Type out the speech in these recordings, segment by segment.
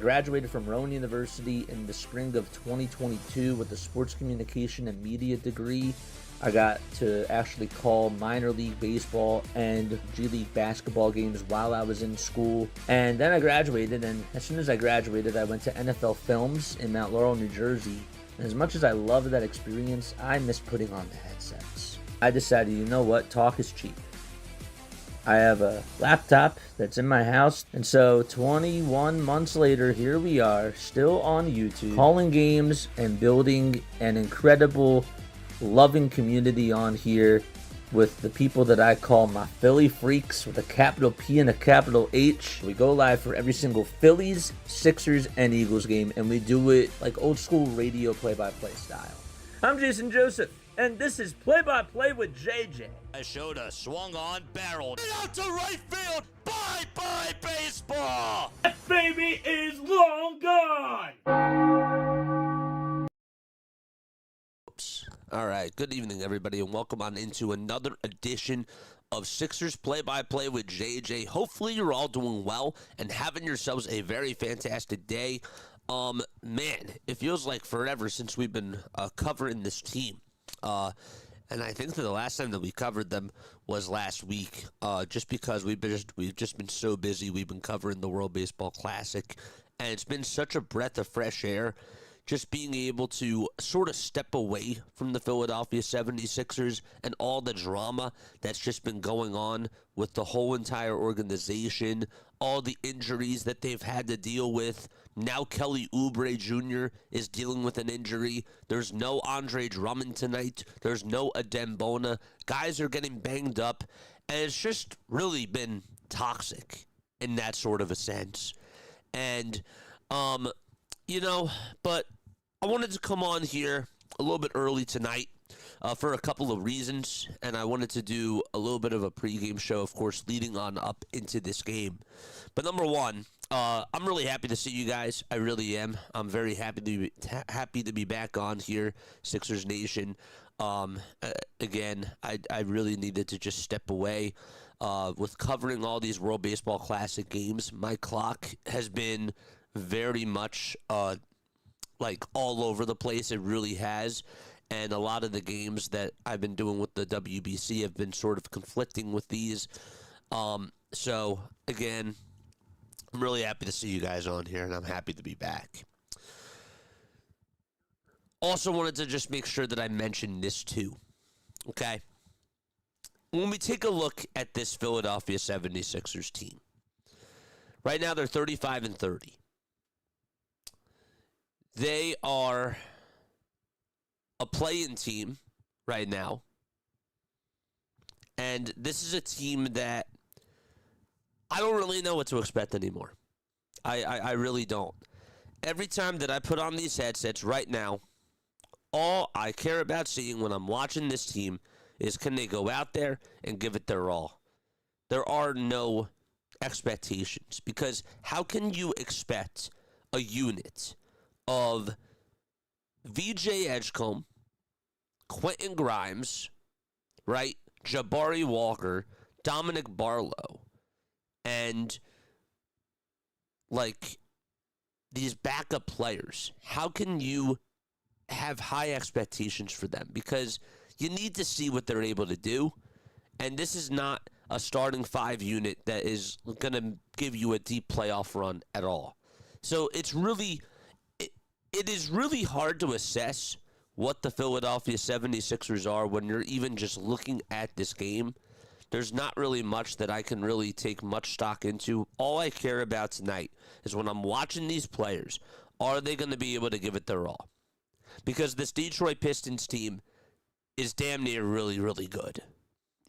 graduated from Rowan University in the spring of 2022 with a sports communication and media degree. I got to actually call minor league baseball and G League basketball games while I was in school. And then I graduated, and as soon as I graduated, I went to NFL Films in Mount Laurel, New Jersey. And as much as I loved that experience, I miss putting on the headsets. I decided, you know what, talk is cheap. I have a laptop that's in my house, and so 21 months later, here we are, still on YouTube, calling games and building an incredible, loving community on here with the people that I call my Philly freaks with a capital P and a capital H. We go live for every single Phillies, Sixers, and Eagles game, and we do it like old school radio play-by-play style. I'm Jason Joseph, and this is Play-by-Play with JJ. I showed a swung on barrel. Get out to right field. Bye-bye baseball. That baby is long gone. Oops. All right. Good evening, everybody, and welcome on into another edition of Sixers Play-by-Play with JJ. Hopefully, you're all doing well and having yourselves a very fantastic day. Man, it feels like forever since we've been covering this team. And I think that the last time that we covered them was last week, just because we've just been so busy. We've been covering the World Baseball Classic, and it's been such a breath of fresh air, just being able to sort of step away from the Philadelphia 76ers and all the drama that's just been going on with the whole entire organization, all the injuries that they've had to deal with. Now Kelly Oubre Jr. is dealing with an injury. There's no Andre Drummond tonight. There's no Adem Bona. Guys are getting banged up, and it's just really been toxic in that sort of a sense. And, but I wanted to come on here a little bit early tonight for a couple of reasons, and I wanted to do a little bit of a pregame show, of course, leading on up into this game. But number one, I'm really happy to see you guys. I really am. I'm very happy to be back on here, Sixers Nation. Again, I really needed to just step away with covering all these World Baseball Classic games. My clock has been very much like all over the place. It really has. And a lot of the games that I've been doing with the WBC have been sort of conflicting with these. So, again, I'm really happy to see you guys on here, and I'm happy to be back. Also wanted to just make sure that I mention this too, okay? When we take a look at this Philadelphia 76ers team, right now they're 35-30. They are a play-in team right now, and this is a team that I don't really know what to expect anymore. I really don't. Every time that I put on these headsets right now, all I care about seeing when I'm watching this team is can they go out there and give it their all. There are no expectations, because how can you expect a unit of VJ Edgecombe, Quentin Grimes, right, Jabari Walker, Dominic Barlow, and like these backup players? How can you have high expectations for them? Because you need to see what they're able to do, and this is not a starting five unit that is going to give you a deep playoff run at all. So it's really, it is really hard to assess what the Philadelphia 76ers are when you're even just looking at this game. There's not really much that I can really take much stock into. All I care about tonight is when I'm watching these players, are they going to be able to give it their all? Because this Detroit Pistons team is damn near really, really good.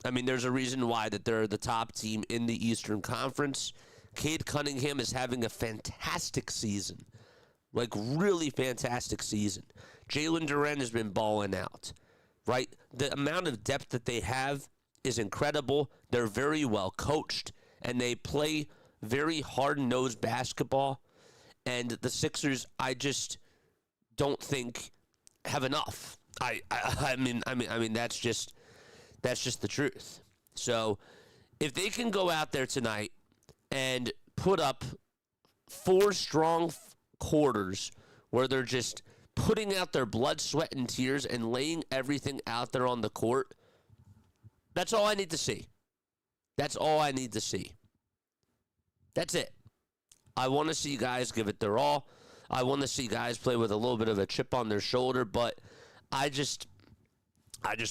I mean, there's a reason why that they're the top team in the Eastern Conference. Cade Cunningham is having a fantastic season. Like, really fantastic season. Jalen Duren has been balling out, right? The amount of depth that they have is incredible. They're very well coached, and they play very hard-nosed basketball. And the Sixers, I just don't think have enough. I mean, that's just the truth. So, if they can go out there tonight and put up 4 strong quarters where they're just putting out their blood, sweat, and tears and laying everything out there on the court. That's all I need to see. That's all I need to see. That's it. I want to see guys give it their all. I want to see guys play with a little bit of a chip on their shoulder, but I just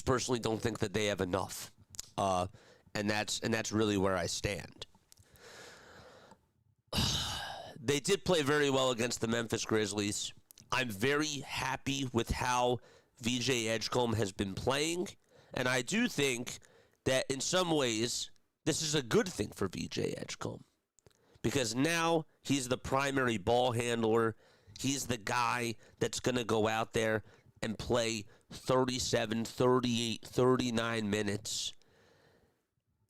personally don't think that they have enough. And that's really where I stand. They did play very well against the Memphis Grizzlies. I'm very happy with how VJ Edgecombe has been playing, and I do think that in some ways this is a good thing for VJ Edgecombe because now he's the primary ball handler. He's the guy that's going to go out there and play 37, 38, 39 minutes,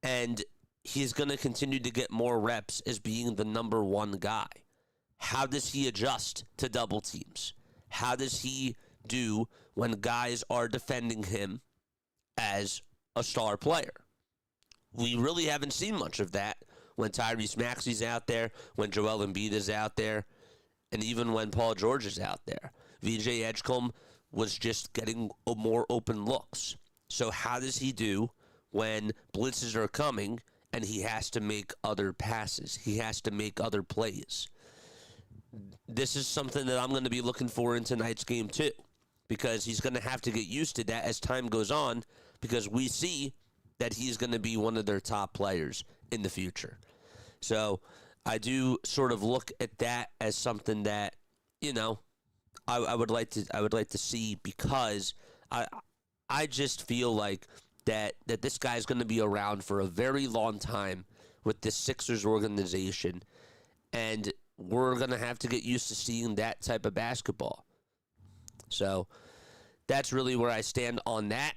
and he's going to continue to get more reps as being the number one guy. How does he adjust to double teams? How does he do when guys are defending him as a star player? We really haven't seen much of that when Tyrese Maxey's out there, when Joel Embiid is out there, and even when Paul George is out there. VJ Edgecombe was just getting more open looks. So how does he do when blitzes are coming and he has to make other passes? He has to make other plays. This is something that I'm going to be looking for in tonight's game too, because he's going to have to get used to that as time goes on, because we see that he's going to be one of their top players in the future. So I do sort of look at that as something that, I would like to see, because I just feel like that this guy's going to be around for a very long time with this Sixers organization, and we're going to have to get used to seeing that type of basketball. So that's really where I stand on that.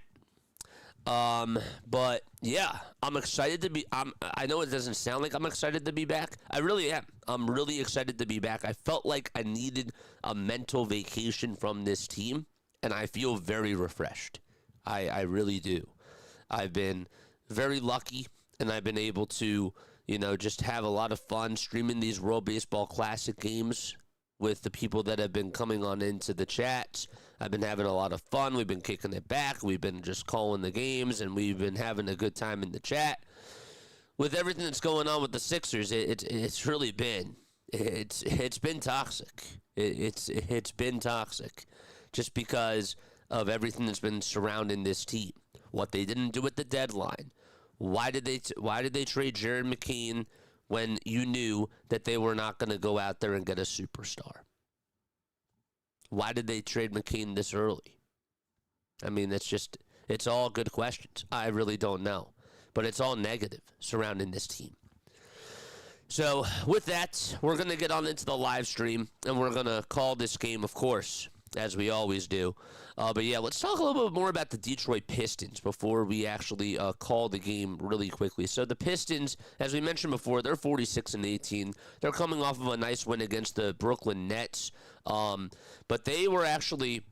But yeah, I'm excited to be, I know it doesn't sound like I'm excited to be back. I really am. I'm really excited to be back. I felt like I needed a mental vacation from this team, and I feel very refreshed. I really do. I've been very lucky, and I've been able to, just have a lot of fun streaming these World Baseball Classic games with the people that have been coming on into the chats. I've been having a lot of fun. We've been kicking it back. We've been just calling the games, and we've been having a good time in the chat. With everything that's going on with the Sixers, it's really been it's been toxic. It's been toxic, just because of everything that's been surrounding this team. What they didn't do at the deadline. Why did they trade Jared McCain when you knew that they were not going to go out there and get a superstar? Why did they trade McCain this early? I mean, it's all good questions. I really don't know. But it's all negative surrounding this team. So with that, we're going to get on into the live stream, and we're going to call this game, of course, as we always do. But yeah, let's talk a little bit more about the Detroit Pistons before we actually call the game really quickly. So the Pistons, as we mentioned before, they're 46-18. They're coming off of a nice win against the Brooklyn Nets. But they were actually,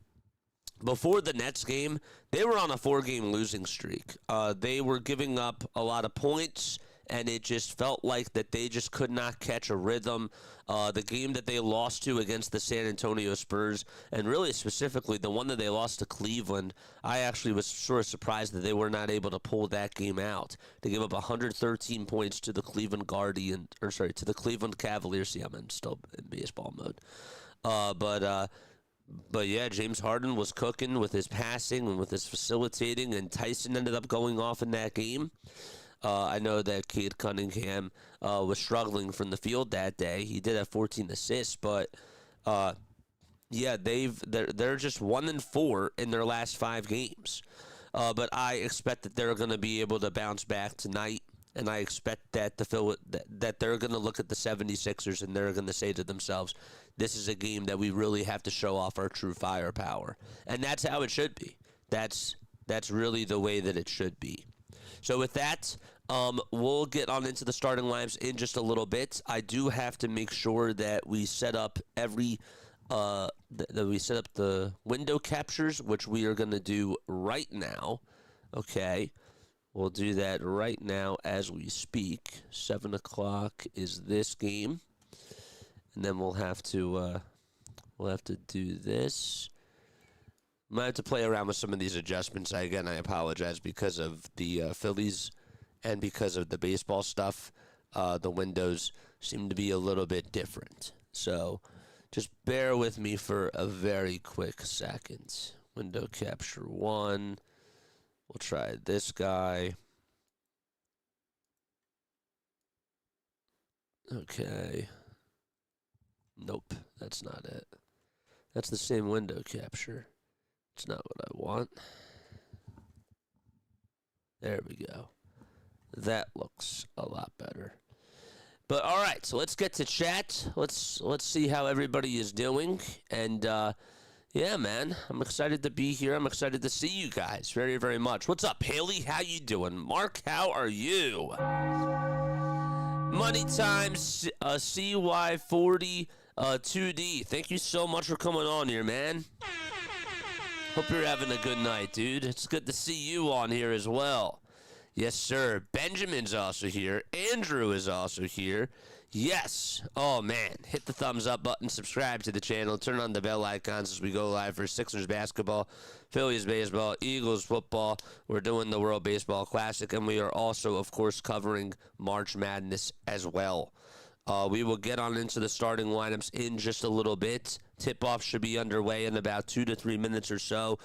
before the Nets game, they were on a 4-game losing streak. They were giving up a lot of points, and it just felt like that they just could not catch a rhythm. The game that they lost to against the San Antonio Spurs, and really specifically the one that they lost to Cleveland, I actually was sort of surprised that they were not able to pull that game out. They gave up 113 points to the Cleveland to the Cleveland Cavaliers. See, I'm still in baseball mode. But yeah, James Harden was cooking with his passing and with his facilitating, and Tyson ended up going off in that game. I know that Cade Cunningham was struggling from the field that day. He did have 14 assists, but yeah, they're just 1-4 in their last 5 games. But I expect that they're going to be able to bounce back tonight, and I expect that that they're going to look at the 76ers and they're going to say to themselves, this is a game that we really have to show off our true firepower. And that's how it should be. That's really the way that it should be. So with that, we'll get on into the starting lineups in just a little bit. I do have to make sure that we set up that we set up the window captures, which we are going to do right now. Okay, we'll do that right now as we speak. 7 o'clock is this game. and then we'll have to do this. Might have to play around with some of these adjustments. I apologize because of the Phillies and because of the baseball stuff. The windows seem to be a little bit different. So just bear with me for a very quick second. Window capture 1. We'll try this guy. Okay. Nope, that's not it. That's the same window capture. It's not what I want. There we go. That looks a lot better. But all right, so let's get to chat. Let's see how everybody is doing. And yeah, man, I'm excited to be here. I'm excited to see you guys very, very much. What's up, Haley? How you doing? Mark, how are you? Money Times CY40 2D. Thank you so much for coming on here, man. Hope you're having a good night, dude. It's good to see you on here as well. Yes, sir. Benjamin's also here. Andrew is also here. Yes. Oh, man. Hit the thumbs up button. Subscribe to the channel. Turn on the bell icons as we go live for Sixers basketball, Phillies baseball, Eagles football. We're doing the World Baseball Classic, and we are also, of course, covering March Madness as well. We will get on into the starting lineups in just a little bit. Tip-off should be underway in about 2 to 3 minutes or so.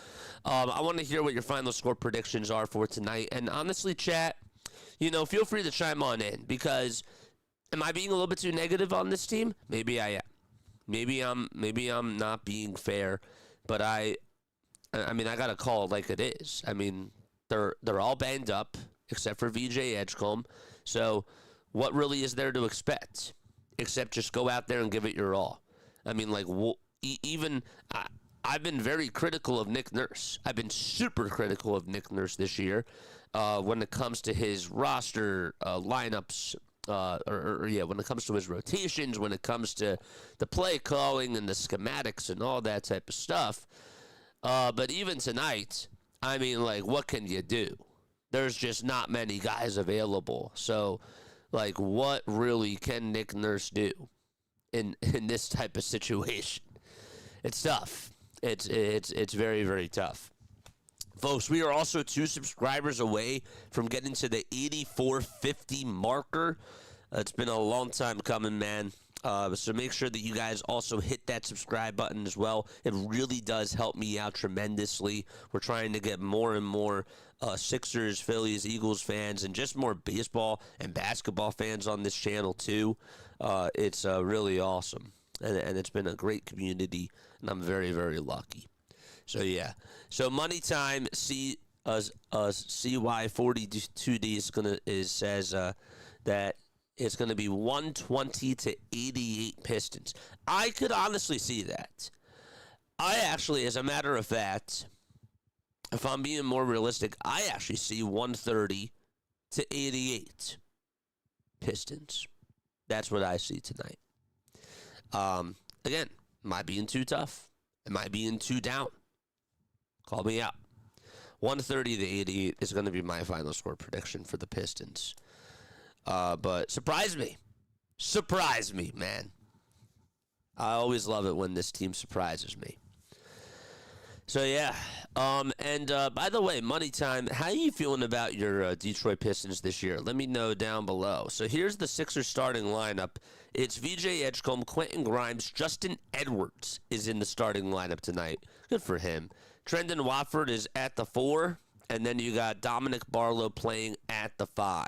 I want to hear what your final score predictions are for tonight. And honestly, chat, feel free to chime on in because am I being a little bit too negative on this team? Maybe I am. Maybe I'm not being fair, but I got to call it like it is. I mean, they're all banged up except for VJ Edgecombe. So what really is there to expect except just go out there and give it your all? I mean, like, I've been very critical of Nick Nurse. I've been super critical of Nick Nurse this year when it comes to his roster lineups, when it comes to his rotations, when it comes to the play calling and the schematics and all that type of stuff. But even tonight, I mean, like, what can you do? There's just not many guys available. So, like, what really can Nick Nurse do in this type of situation? It's tough. It's very, very tough. Folks, we are also 2 subscribers away from getting to the 8450 marker. It's been a long time coming, man. So make sure that you guys also hit that subscribe button as well. It really does help me out tremendously. We're trying to get more and more Sixers, Phillies, Eagles fans, and just more baseball and basketball fans on this channel too. It's really awesome, and it's been a great community, and I'm very, very lucky. So yeah, so Money Time CY42D says that it's gonna be 120 to 88 Pistons. I could honestly see that. I actually, as a matter of fact, if I'm being more realistic, I actually see 130 to 88 Pistons. That's what I see tonight. Again, am I being too tough? Am I being too down? Call me out. 130 to 88 is going to be my final score prediction for the Pistons. But surprise me. Surprise me, man. I always love it when this team surprises me. So, yeah. By the way, Money Time, how are you feeling about your Detroit Pistons this year? Let me know down below. So, here's the Sixers starting lineup. It's VJ Edgecombe, Quentin Grimes, Justin Edwards is in the starting lineup tonight. Good for him. Trendon Watford is at the 4, and then you got Dominic Barlow playing at the 5.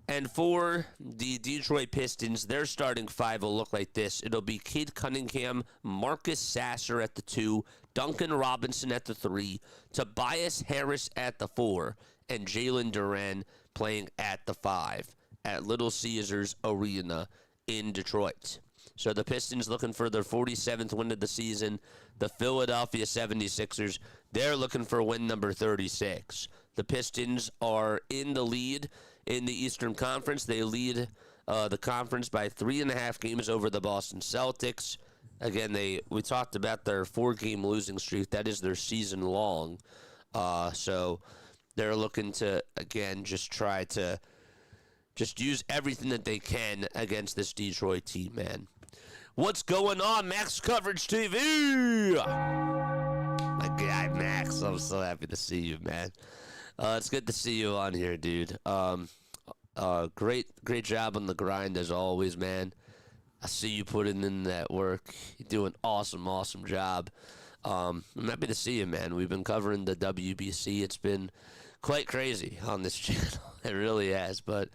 And for the Detroit Pistons, their starting 5 will look like this. It'll be Cade Cunningham, Marcus Sasser at the 2, Duncan Robinson at the 3, Tobias Harris at the 4, and Jalen Duren playing at the 5 at Little Caesars Arena in Detroit. So the Pistons looking for their 47th win of the season. The Philadelphia 76ers, they're looking for win number 36. The Pistons are in the lead in the Eastern Conference. They lead the conference by 3.5 games over the Boston Celtics. Again, we talked about their 4-game losing streak. That is their season long. So they're looking to, again, just try to just use everything that they can against this Detroit team, man. What's going on, Max Coverage TV? My guy, Max. I'm so happy to see you, man. It's good to see you on here, dude. Great job on the grind as always, man. I see you putting in that work. You're doing awesome job. I'm happy to see you, man. We've been covering the WBC. It's been quite crazy on this channel. It really has, but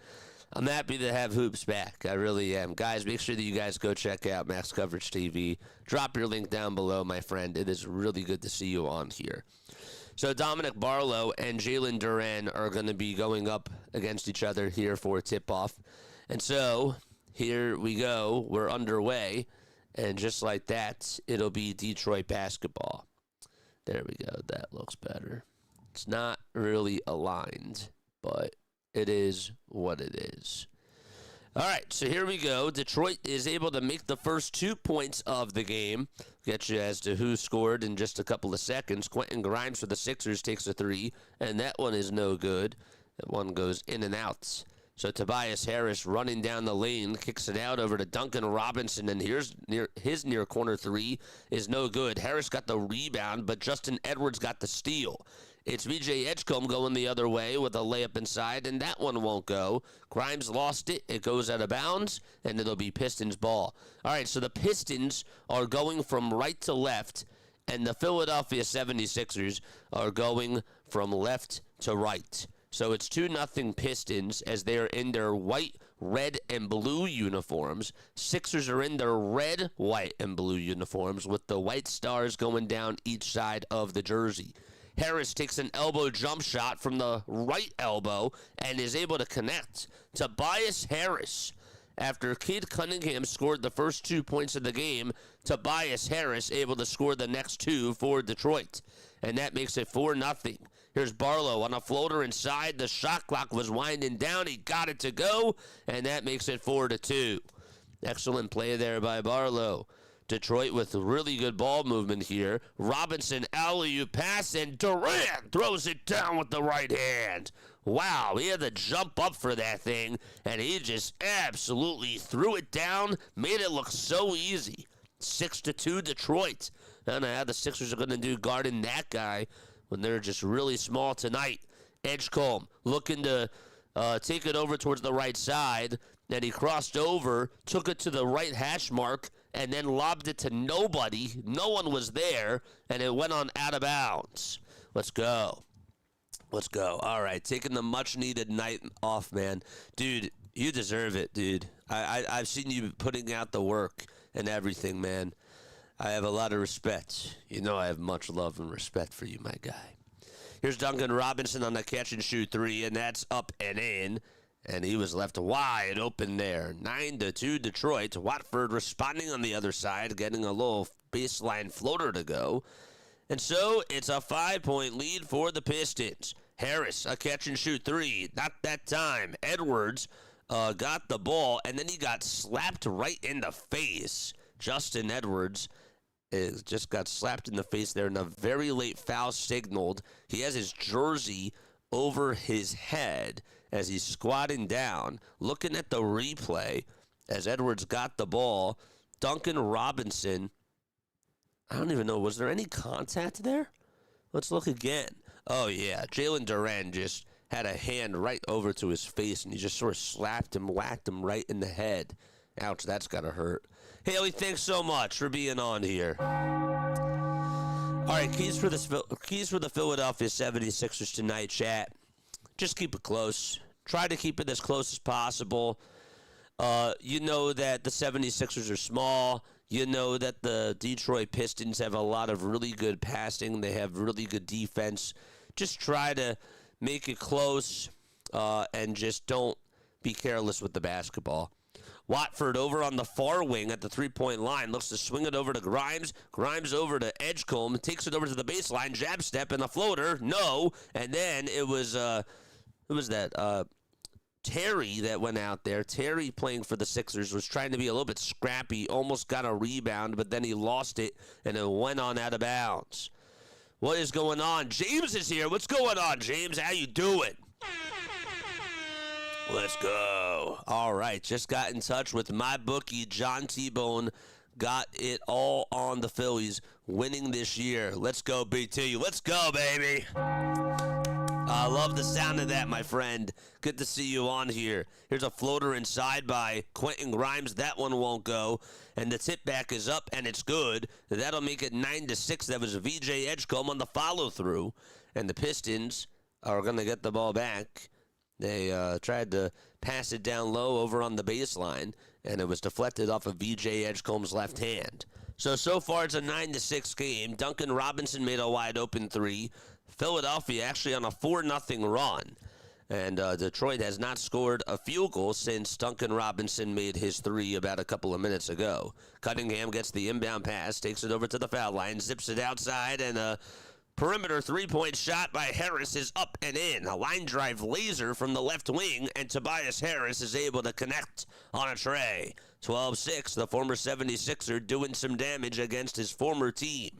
I'm happy to have hoops back. I really am. Guys, make sure that you guys go check out Max Coverage TV. Drop your link down below, my friend. It is really good to see you on here. So Dominic Barlow and Jalen Duren are going to be going up against each other here for tip-off. And so here we go. We're underway. And just like that, it'll be Detroit basketball. There we go. That looks better. It's not really aligned, but it is what it is. All right, so here we go. Detroit is able to make the first 2 points of the game. Get you as to who scored in just a couple of seconds. Quentin Grimes for the Sixers takes a three, and that one is no good. That one goes in and out. So Tobias Harris running down the lane, kicks it out over to Duncan Robinson, and here's his near corner three is no good. Harris got the rebound, but Justin Edwards got the steal. It's VJ Edgecombe going the other way with a layup inside, and that one won't go. Grimes lost it. It goes out of bounds, and it'll be Pistons ball. All right, so the Pistons are going from right to left, and the Philadelphia 76ers are going from left to right. So it's 2-0 Pistons as they are in their white, red, and blue uniforms. Sixers are in their red, white, and blue uniforms with the white stars going down each side of the jersey. Harris takes an elbow jump shot from the right elbow and is able to connect. Tobias Harris, after Cade Cunningham scored the first 2 points of the game, Tobias Harris able to score the next two for Detroit. And that makes it 4-0. Here's Barlow on a floater inside. The shot clock was winding down. He got it to go, and that makes it 4-2. Excellent play there by Barlow. Detroit with really good ball movement here. Robinson alley-oop pass, and Durant throws it down with the right hand. Wow, he had to jump up for that thing, and he just absolutely threw it down, made it look so easy. 6-2 Detroit. I don't know how the Sixers are going to do guarding that guy when they're just really small tonight. Edgecombe looking to take it over towards the right side, and he crossed over, took it to the right hash mark, and then lobbed it to nobody. No one was there, and it went on out of bounds. Let's go. All right, taking the much-needed night off, man. Dude, you deserve it, dude. I've seen you putting out the work and everything, man. I have a lot of respect. You know I have much love and respect for you, my guy. Here's Duncan Robinson on the catch-and-shoot three, and that's up and in. And he was left wide open there. 9-2 Detroit. Watford responding on the other side, getting a little baseline floater to go. And so it's a 5-point lead for the Pistons. Harris, a catch-and-shoot three. Not that time. Edwards got the ball, and then he got slapped right in the face. Justin Edwards just got slapped in the face there, and a very late foul signaled. He has his jersey over his head as he's squatting down, looking at the replay as Edwards got the ball. Duncan Robinson, I don't even know, was there any contact there? Let's look again. Oh, yeah, Jalen Duren just had a hand right over to his face, and he just sort of slapped him, whacked him right in the head. Ouch, that's got to hurt. Haley, thanks so much for being on here. All right, keys for the Philadelphia 76ers tonight, chat. Just keep it close. Try to keep it as close as possible. You know that the 76ers are small. You know that the Detroit Pistons have a lot of really good passing. They have really good defense. Just try to make it close and just don't be careless with the basketball. Watford over on the far wing at the three-point line. Looks to swing it over to Grimes. Grimes over to Edgecombe. Takes it over to the baseline. Jab step and the floater. No. And then it was Terry that went out there. Terry playing for the Sixers was trying to be a little bit scrappy. Almost got a rebound, but then he lost it, and it went on out of bounds. What is going on? James is here. What's going on, James? How you doing? Let's go. All right, just got in touch with my bookie, John T-Bone got it all on the Phillies winning this year. Let's go, BT. Let's go, baby. I love the sound of that, my friend. Good to see you on here. Here's a floater inside by Quentin Grimes. That one won't go. And the tip back is up, and it's good. That'll make it 9-6. That was VJ Edgecombe on the follow-through. And the Pistons are going to get the ball back. They tried to pass it down low over on the baseline, and it was deflected off of VJ Edgecombe's left hand. So far it's a 9-6 game. Duncan Robinson made a wide-open three. Philadelphia actually on a 4-0 run. And Detroit has not scored a field goal since Duncan Robinson made his three about a couple of minutes ago. Cunningham gets the inbound pass, takes it over to the foul line, zips it outside, and a perimeter three-point shot by Harris is up and in. A line drive laser from the left wing, and Tobias Harris is able to connect on a tray. 12-6, the former 76er doing some damage against his former team.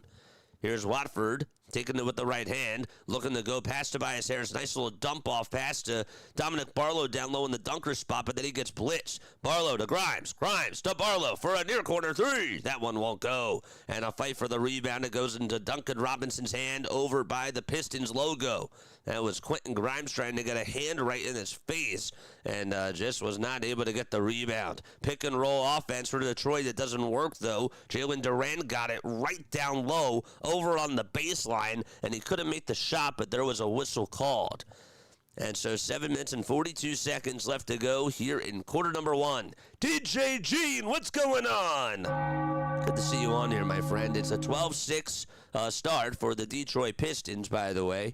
Here's Watford, taking it with the right hand, looking to go past Tobias Harris. Nice little dump-off pass to Dominic Barlow down low in the dunker spot, but then he gets blitzed. Barlow to Grimes. Grimes to Barlow for a near-corner three. That one won't go. And a fight for the rebound. It goes into Duncan Robinson's hand over by the Pistons logo. That was Quentin Grimes trying to get a hand right in his face and just was not able to get the rebound. Pick and roll offense for Detroit. It doesn't work, though. Jalen Duran got it right down low over on the baseline, and he couldn't make the shot, but there was a whistle called. And so 7 minutes and 42 seconds left to go here in quarter number one. DJ Gene, what's going on? Good to see you on here, my friend. It's a 12-6 start for the Detroit Pistons, by the way.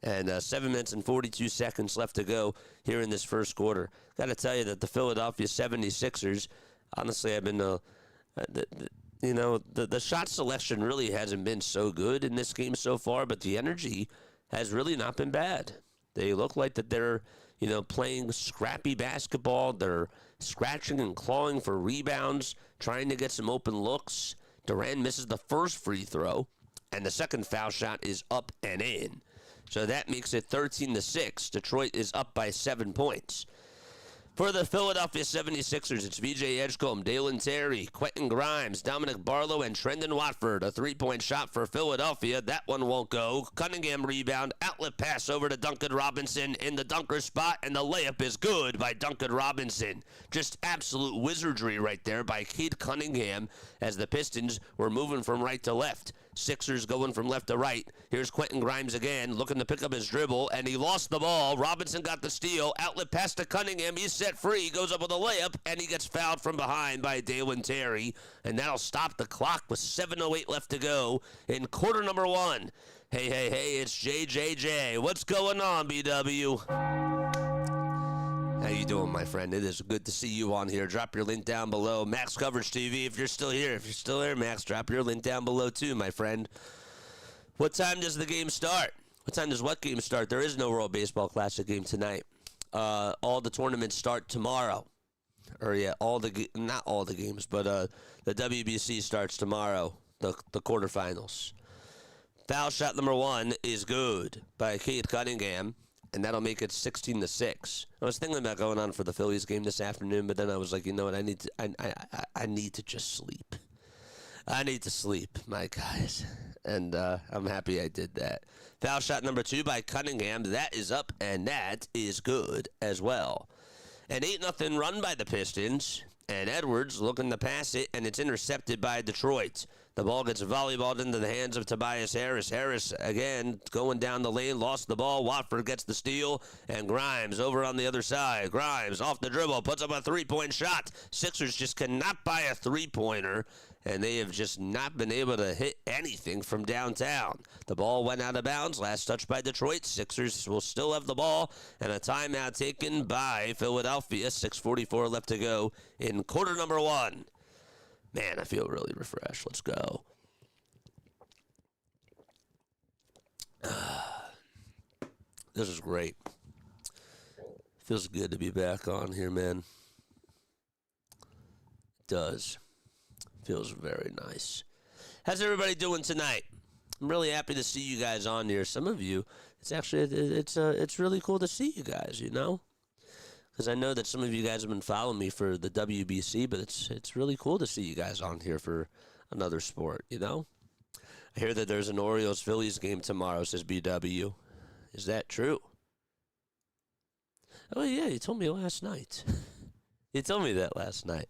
And 7 minutes and 42 seconds left to go here in this first quarter. Got to tell you that the Philadelphia 76ers, honestly, have been, the shot selection really hasn't been so good in this game so far, but the energy has really not been bad. They look like that they're, playing scrappy basketball. They're scratching and clawing for rebounds, trying to get some open looks. Durant misses the first free throw, and the second foul shot is up and in. So that makes it 13-6. Detroit is up by 7 points. For the Philadelphia 76ers, it's VJ Edgecombe, Dalen Terry, Quentin Grimes, Dominic Barlow, and Trendon Watford. A three-point shot for Philadelphia. That one won't go. Cunningham rebound. Outlet pass over to Duncan Robinson in the dunker spot, and the layup is good by Duncan Robinson. Just absolute wizardry right there by Cade Cunningham as the Pistons were moving from right to left. Sixers going from left to right. Here's Quentin Grimes again, looking to pick up his dribble, and he lost the ball. Robinson got the steal. Outlet pass to Cunningham. He's set free. Goes up with a layup, and he gets fouled from behind by Dalen Terry. And that'll stop the clock with 7:08 left to go in quarter number one. Hey, it's JJJ. What's going on, BW? How you doing, my friend? It is good to see you on here. Drop your link down below. Max Coverage TV, if you're still here. If you're still here, Max, drop your link down below too, my friend. What time does the game start? What time does what game start? There is no World Baseball Classic game tonight. All the tournaments start tomorrow. Not all the games, but the WBC starts tomorrow, the quarterfinals. Foul shot number one is good by Cade Cunningham. And that'll make it 16-6. I was thinking about going on for the Phillies game this afternoon, but then I was like, you know what? I need to just sleep. I need to sleep, my guys. And I'm happy I did that. Foul shot number two by Cunningham. That is up, and that is good as well. An 8-0 run by the Pistons. And Edwards looking to pass it, and it's intercepted by Detroit. The ball gets volleyballed into the hands of Tobias Harris. Harris, again, going down the lane, lost the ball. Watford gets the steal, and Grimes over on the other side. Grimes off the dribble, puts up a three-point shot. Sixers just cannot buy a three-pointer, and they have just not been able to hit anything from downtown. The ball went out of bounds. Last touch by Detroit. Sixers will still have the ball, and a timeout taken by Philadelphia. 6:44 left to go in quarter number one. Man, I feel really refreshed. Let's go. This is great. Feels good to be back on here, man. It does. Feels very nice. How's everybody doing tonight? I'm really happy to see you guys on here. Some of you, it's really cool to see you guys, because I know that some of you guys have been following me for the WBC, but it's really cool to see you guys on here for another sport, you know? I hear that there's an Orioles-Phillies game tomorrow, says BW. Is that true? Oh, yeah, you told me last night. You told me that last night.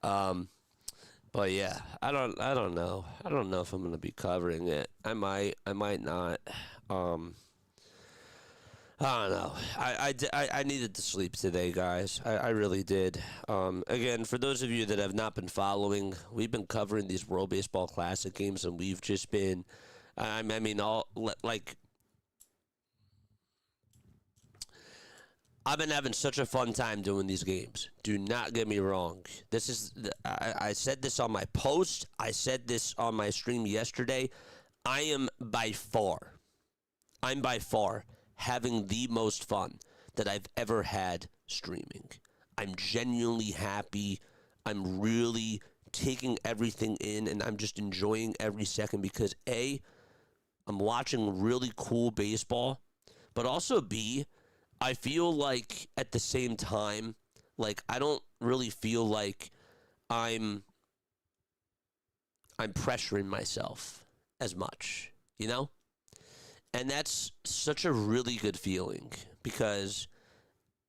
But yeah, I don't know. I don't know if I'm going to be covering it. I might not. I don't know. I needed to sleep today, guys. I really did. Again, for those of you that have not been following, we've been covering these World Baseball Classic games, and we've just been, I've been having such a fun time doing these games. Do not get me wrong. I said this on my post. I said this on my stream yesterday. I'm by far having the most fun that I've ever had streaming. I'm genuinely happy. I'm really taking everything in, and I'm just enjoying every second because A, I'm watching really cool baseball, but also B, I feel like at the same time, like I don't really feel like I'm pressuring myself as much, you know? And that's such a really good feeling because,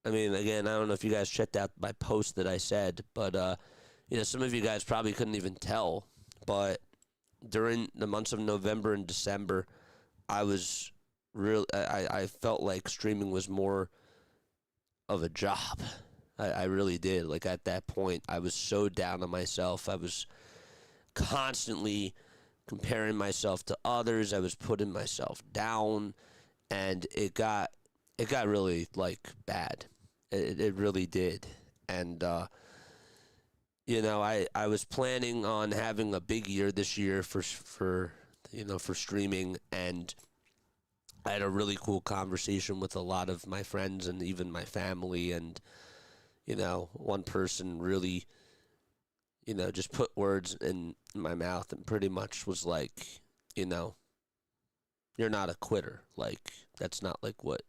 I mean, again, I don't know if you guys checked out my post that I said, but, some of you guys probably couldn't even tell, but during the months of November and December, I felt like streaming was more of a job. I really did. Like, at that point, I was so down on myself. I was constantly comparing myself to others. I was putting myself down, and it got really, like, bad. It really did. And, I was planning on having a big year this year for streaming, and I had a really cool conversation with a lot of my friends and even my family, and, one person really, just put words in my mouth and pretty much was like, you're not a quitter. Like, that's not like what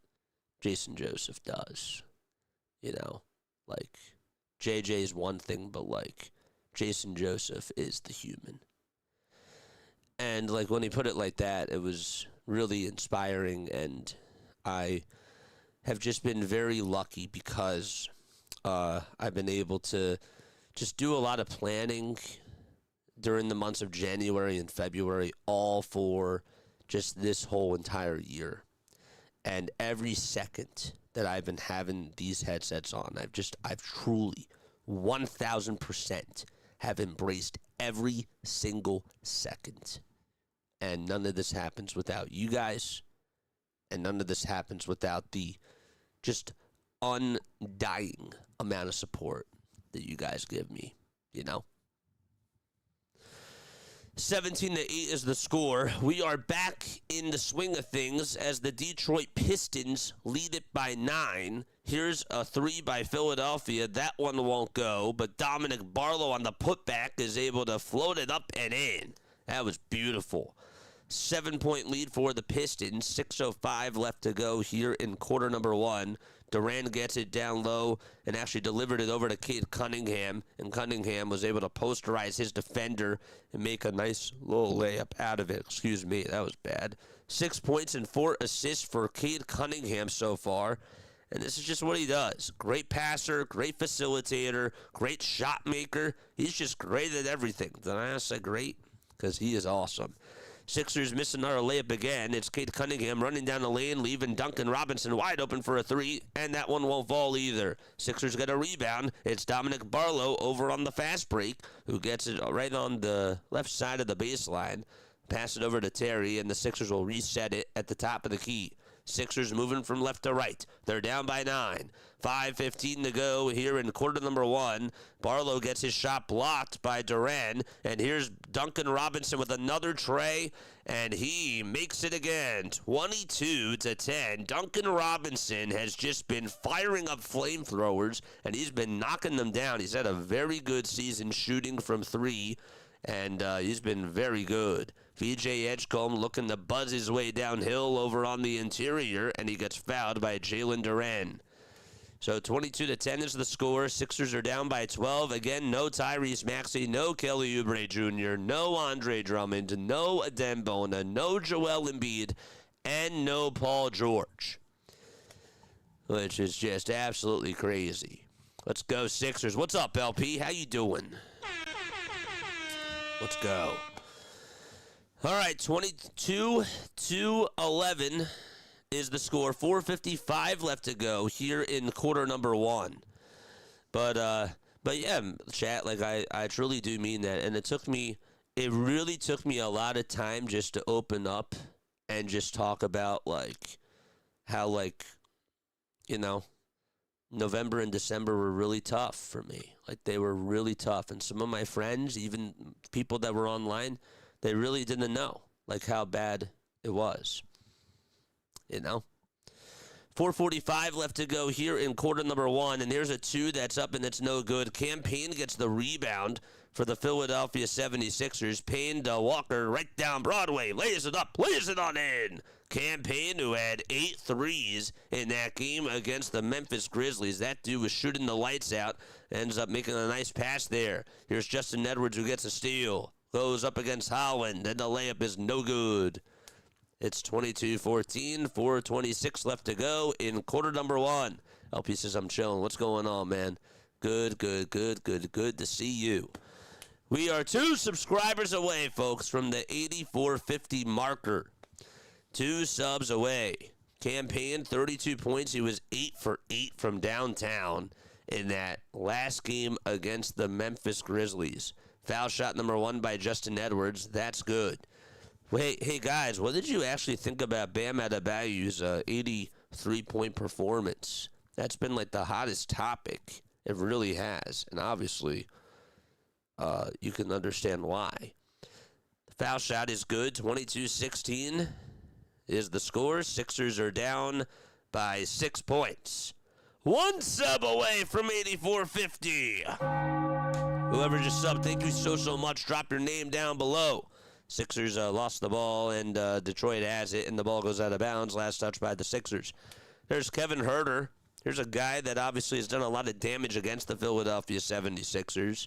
Jason Joseph does. Like, JJ's one thing, but like, Jason Joseph is the human. And like, when he put it like that, it was really inspiring, and I have just been very lucky because I've been able to just do a lot of planning during the months of January and February, all for just this whole entire year. And every second that I've been having these headsets on, I've truly 1000% have embraced every single second. And none of this happens without you guys, and none of this happens without the just undying amount of support that you guys give me, 17-8 is the score. We are back in the swing of things as the Detroit Pistons lead it by 9. Here's a 3 by Philadelphia. That one won't go, but Dominic Barlow on the putback is able to float it up and in. That was beautiful. 7-point lead for the Pistons. 6:05 left to go here in quarter number 1. Durant gets it down low and actually delivered it over to Cade Cunningham, and Cunningham was able to posterize his defender and make a nice little layup out of it. Excuse me, that was bad. 6 points and 4 assists for Cade Cunningham so far, and this is just what he does. Great passer, great facilitator, great shot maker. He's just great at everything. Did I say great? Because he is awesome. Sixers miss another layup again. It's Cade Cunningham running down the lane, leaving Duncan Robinson wide open for a 3, and that one won't fall either. Sixers get a rebound. It's Dominic Barlow over on the fast break, who gets it right on the left side of the baseline. Pass it over to Terry, and the Sixers will reset it at the top of the key. Sixers moving from left to right. They're down by 9. 5:15 to go here in quarter number 1. Barlow gets his shot blocked by Duran. And here's Duncan Robinson with another tray. And he makes it again. 22-10. Duncan Robinson has just been firing up flamethrowers, and he's been knocking them down. He's had a very good season shooting from 3. And he's been very good. VJ Edgecombe looking to buzz his way downhill over on the interior, and he gets fouled by Jalen Duran. So 22-10 is the score. Sixers are down by 12. Again, no Tyrese Maxey, no Kelly Oubre Jr., no Andre Drummond, no Adembona, no Joel Embiid, and no Paul George, which is just absolutely crazy. Let's go Sixers. What's up, LP? How you doing? Let's go. All right, 22-11 is the score. 4:55 left to go here in quarter number one. But yeah, chat, like I truly do mean that. And it really took me a lot of time just to open up and just talk about like how, like, you know, November and December were really tough for me. Like, they were really tough. And some of my friends, even people that were online, they really didn't know, like, how bad it was. You know? 4:45 left to go here in quarter number one. And here's a two that's up and it's no good. Cam Payne gets the rebound for the Philadelphia 76ers. Payne to Walker right down Broadway. Lays it up. Lays it on in. Cam Payne, who had 8 threes in that game against the Memphis Grizzlies. That dude was shooting the lights out. Ends up making a nice pass there. Here's Justin Edwards, who gets a steal. Goes up against Holland. And the layup is no good. It's 22-14, 4:26 left to go in quarter number one. LP says, I'm chilling. What's going on, man? Good to see you. We are 2 subscribers away, folks, from the 8450 marker. 2 subs away. Cam Payne, 32 points. He was 8 for 8 from downtown in that last game against the Memphis Grizzlies. Foul shot number 1 by Justin Edwards. That's good. Hey guys, what did you actually think about Bam Adebayo's 83-point performance? That's been like the hottest topic. It really has. And obviously, you can understand why. The foul shot is good. 22-16 is the score. Sixers are down by 6 points. 1 sub away from 8450. Whoever just subbed, thank you so much. Drop your name down below. Sixers lost the ball, and Detroit has it, and the ball goes out of bounds. Last touch by the Sixers. There's Kevin Huerter. Here's a guy that obviously has done a lot of damage against the Philadelphia 76ers,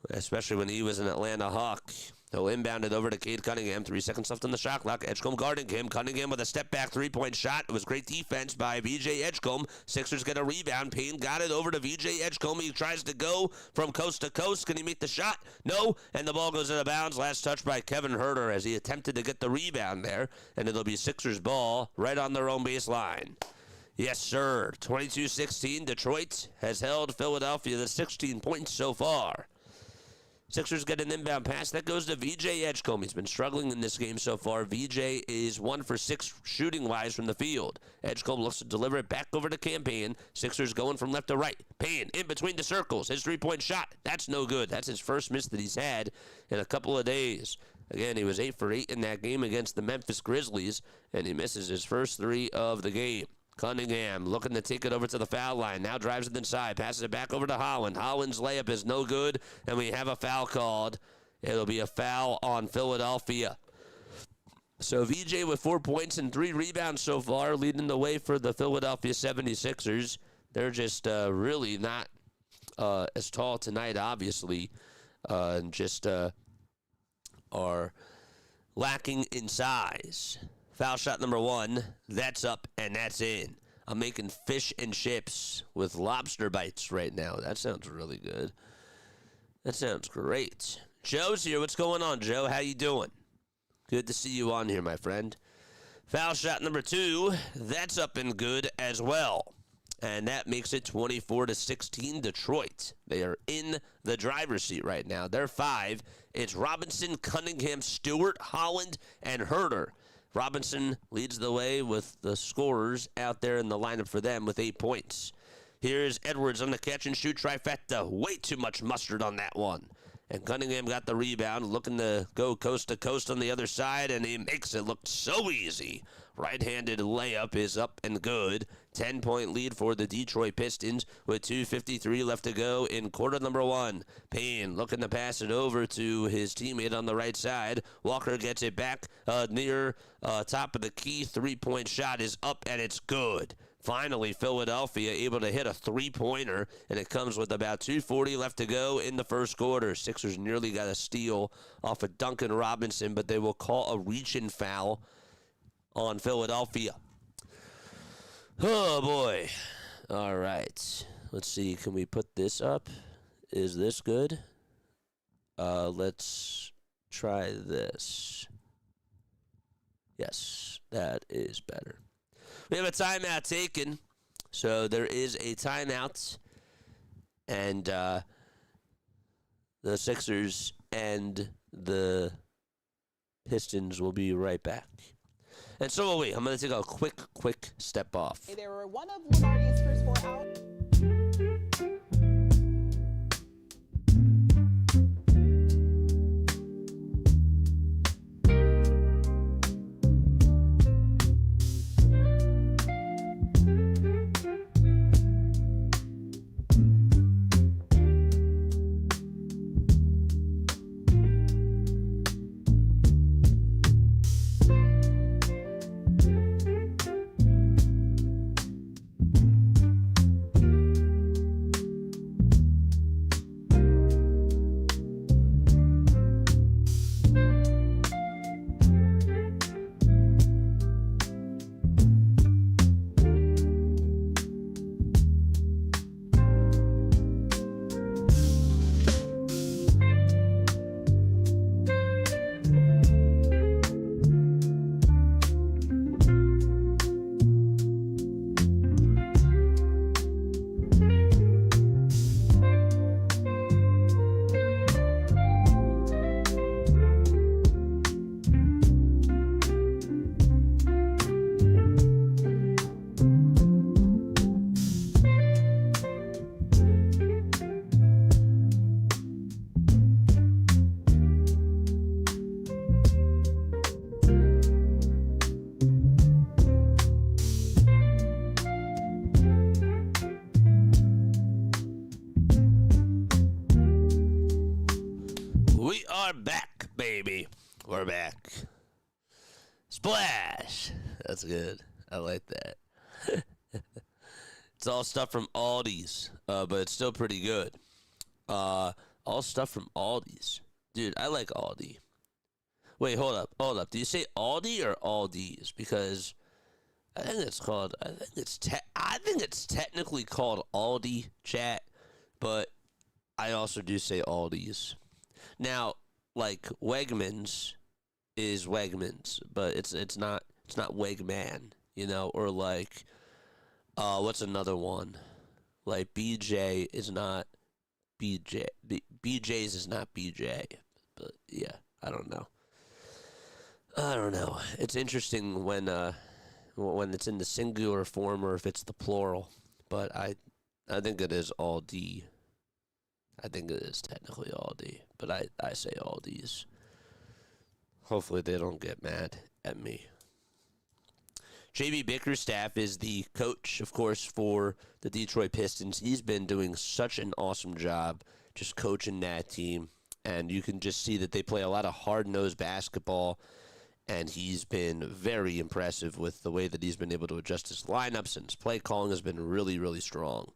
especially when he was an Atlanta Hawk. He'll inbound it over to Cade Cunningham. 3 seconds left on the shot clock. Edgecombe guarding him. Cunningham with a step-back three-point shot. It was great defense by VJ Edgecombe. Sixers get a rebound. Payne got it over to VJ Edgecombe. He tries to go from coast to coast. Can he make the shot? No. And the ball goes out of bounds. Last touch by Kevin Huerter as he attempted to get the rebound there. And it'll be Sixers ball right on their own baseline. Yes, sir. 22-16. Detroit has held Philadelphia to 16 points so far. Sixers get an inbound pass. That goes to VJ Edgecombe. He's been struggling in this game so far. VJ is 1 for 6 shooting-wise from the field. Edgecombe looks to deliver it back over to Cam Payne. Sixers going from left to right. Payne in between the circles. His three-point shot. That's no good. That's his first miss that he's had in a couple of days. Again, he was 8 for 8 in that game against the Memphis Grizzlies, and he misses his first 3 of the game. Cunningham looking to take it over to the foul line. Now drives it inside. Passes it back over to Holland. Holland's layup is no good, and we have a foul called. It'll be a foul on Philadelphia. So VJ with 4 points and 3 rebounds so far, leading the way for the Philadelphia 76ers. They're just really not as tall tonight, obviously, and just are lacking in size. Foul shot number 1, that's up and that's in. I'm making fish and chips with lobster bites right now. That sounds really good. That sounds great. Joe's here. What's going on, Joe? How you doing? Good to see you on here, my friend. Foul shot number 2, that's up and good as well. And that makes it 24-16 Detroit. They are in the driver's seat right now. They're 5. It's Robinson, Cunningham, Stewart, Holland, and Huerter. Robinson leads the way with the scorers out there in the lineup for them with 8 points. Here's Edwards on the catch-and-shoot trifecta. Way too much mustard on that one. And Cunningham got the rebound, looking to go coast to coast on the other side, and he makes it look so easy. Right-handed layup is up and good. 10-point lead for the Detroit Pistons with 2:53 left to go in quarter number 1. Payne looking to pass it over to his teammate on the right side. Walker gets it back near top of the key. 3-point shot is up, and it's good. Finally, Philadelphia able to hit a three-pointer, and it comes with about 2:40 left to go in the first quarter. Sixers nearly got a steal off of Duncan Robinson, but they will call a reach-in foul on Philadelphia. Oh, boy. All right. Let's see. Can we put this up? Is this good? Let's try this. Yes, that is better. We have a timeout taken, so there is a timeout, and the Sixers and the Pistons will be right back. And so will we. I'm going to take a quick step off. They were one of Lombardi's first four out. Back, baby. We're back. Splash. That's good. I like that. It's all stuff from Aldi's, but it's still pretty good. All stuff from Aldi's. Dude, I like Aldi. Wait, hold up. Do you say Aldi or Aldi's? Because I think it's technically called Aldi, chat, but I also do say Aldi's. Now, like Wegmans is Wegmans, but it's not Wegman, you know, or like what's another one? Like BJ is not BJ. BJ's is not BJ. But yeah, I don't know. It's interesting when it's in the singular form or if it's the plural, but I think it is Aldi. I think it is technically Aldi, but I say Aldi's. Hopefully they don't get mad at me. JB Bickerstaff is the coach, of course, for the Detroit Pistons. He's been doing such an awesome job just coaching that team, and you can just see that they play a lot of hard-nosed basketball, and he's been very impressive with the way that he's been able to adjust his lineups, and his play calling has been really, really strong.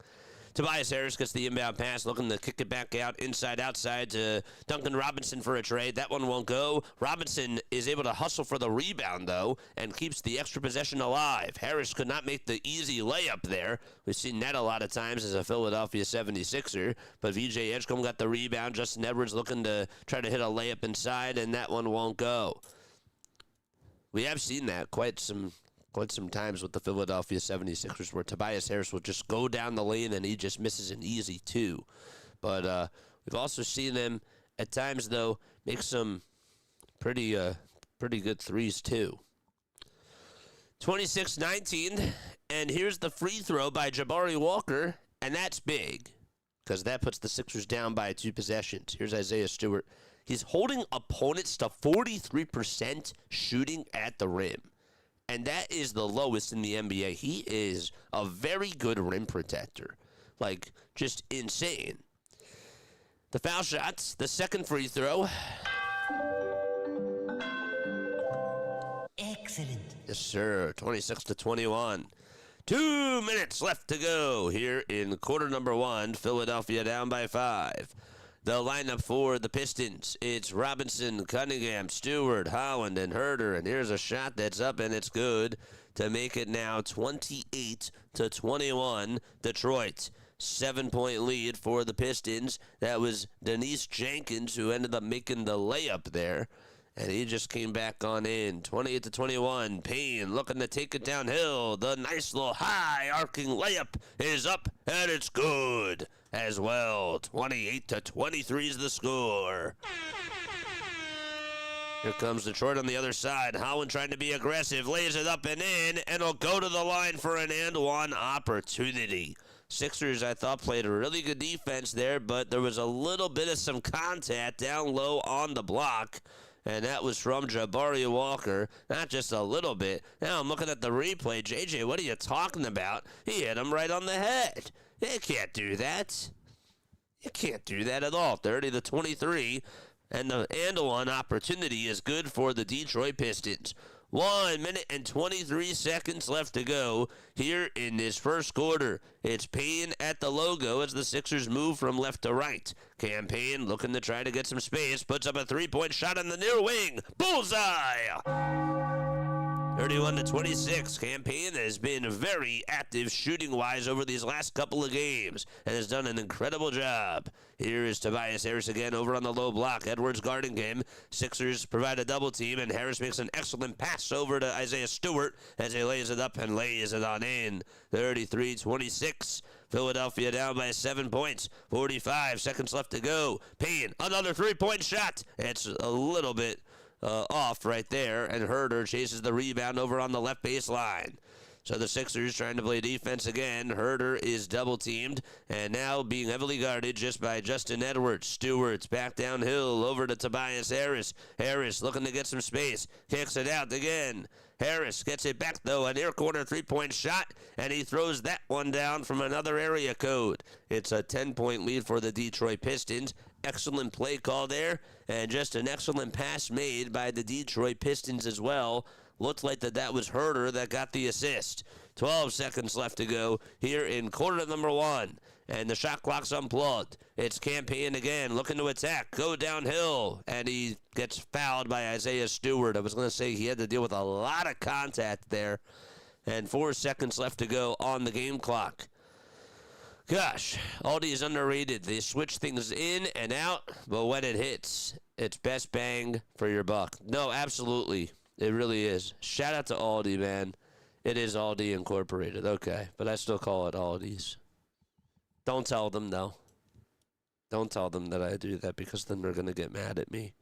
Tobias Harris gets the inbound pass, looking to kick it back out, outside to Duncan Robinson for a trade. That one won't go. Robinson is able to hustle for the rebound, though, and keeps the extra possession alive. Harris could not make the easy layup there. We've seen that a lot of times as a Philadelphia 76er, but VJ Edgecombe got the rebound. Justin Edwards looking to try to hit a layup inside, and that one won't go. We have seen that quite some times with the Philadelphia 76ers where Tobias Harris will just go down the lane and he just misses an easy two. But we've also seen him at times, though, make some pretty good threes, too. 26-19, and here's the free throw by Jabari Walker, and that's big because that puts the Sixers down by 2 possessions. Here's Isaiah Stewart. He's holding opponents to 43% shooting at the rim. And that is the lowest in the NBA. He is a very good rim protector. Like, just insane. The foul shots, the second free throw. Excellent. Yes, sir. 26-21. 2 minutes left to go here in quarter number one. Philadelphia down by 5. The lineup for the Pistons, it's Robinson, Cunningham, Stewart, Holland, and Herter. And here's a shot that's up, and it's good to make it now 28-21. Detroit, 7-point lead for the Pistons. That was Denise Jenkins who ended up making the layup there. And he just came back on in. 28-21. Payne looking to take it downhill. The nice little high arcing layup is up, and it's good as well. 28-23 is the score. Here comes Detroit on the other side. Holland trying to be aggressive. Lays it up and in, and will go to the line for an and one opportunity. Sixers, I thought, played a really good defense there, but there was a little bit of some contact down low on the block. And that was from Jabari Walker. Not just a little bit. Now I'm looking at the replay. JJ, what are you talking about? He hit him right on the head. You can't do that. You can't do that at all. 30-23. And the and one opportunity is good for the Detroit Pistons. 1 minute and 23 seconds left to go here in this first quarter. It's Payne at the logo as the Sixers move from left to right. Cam Payne looking to try to get some space. Puts up a three-point shot on the near wing. Bullseye! 31-26. Cam Payne has been very active shooting-wise over these last couple of games and has done an incredible job. Here is Tobias Harris again over on the low block. Edwards guarding him. Sixers provide a double team, and Harris makes an excellent pass over to Isaiah Stewart as he lays it up and lays it on in. 33-26. Philadelphia down by 7 points. 45 seconds left to go. Payne, another three-point shot. It's a little bit off right there, and Herter chases the rebound over on the left baseline. So the Sixers trying to play defense again. Herter is double-teamed and now being heavily guarded just by Justin Edwards. Stewart's back downhill over to Tobias Harris. Harris looking to get some space. Kicks it out again. Harris gets it back, though, a near corner three-point shot, and he throws that one down from another area code. It's a 10-point lead for the Detroit Pistons. Excellent play call there, and just an excellent pass made by the Detroit Pistons as well. Looked like that was Herter that got the assist. 12 seconds left to go here in quarter number one. And the shot clock's unplugged. It's Cam Payne again, looking to attack, go downhill, and he gets fouled by Isaiah Stewart. I was going to say he had to deal with a lot of contact there. And 4 seconds left to go on the game clock. Gosh, Aldi is underrated. They switch things in and out, but when it hits, it's best bang for your buck. No, absolutely. It really is. Shout out to Aldi, man. It is Aldi Incorporated. Okay, but I still call it Aldi's. Don't tell them, though. Don't tell them that I do that because then they're going to get mad at me.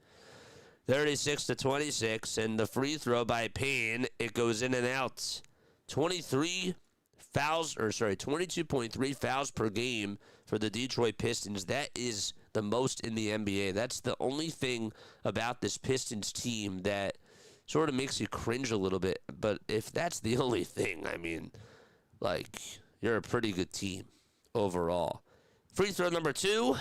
36-26, and the free throw by Payne, it goes in and out. 22.3 fouls per game for the Detroit Pistons. That is the most in the NBA. That's the only thing about this Pistons team that sort of makes you cringe a little bit. But if that's the only thing, I mean, like, you're a pretty good team overall. Free throw number 2.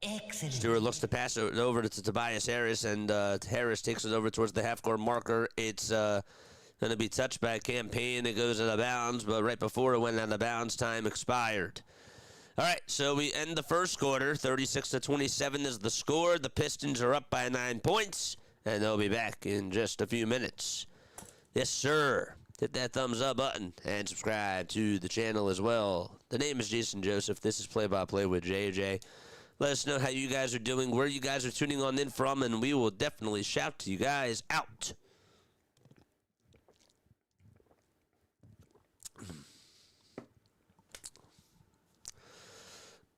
Excellent. Stewart looks to pass it over to Tobias Harris, and Harris takes it over towards the half-court marker. It's going to be touched by Cam Payne. It goes out of bounds, but right before it went out of bounds, time expired. All right, so we end the first quarter. 36-27 is the score. The Pistons are up by 9 points, and they'll be back in just a few minutes. Yes, sir. Hit that thumbs up button and subscribe to the channel as well. The name is Jason Joseph. This is Play-by-Play with JJ. Let us know how you guys are doing, where you guys are tuning on in from, and we will definitely shout to you guys out.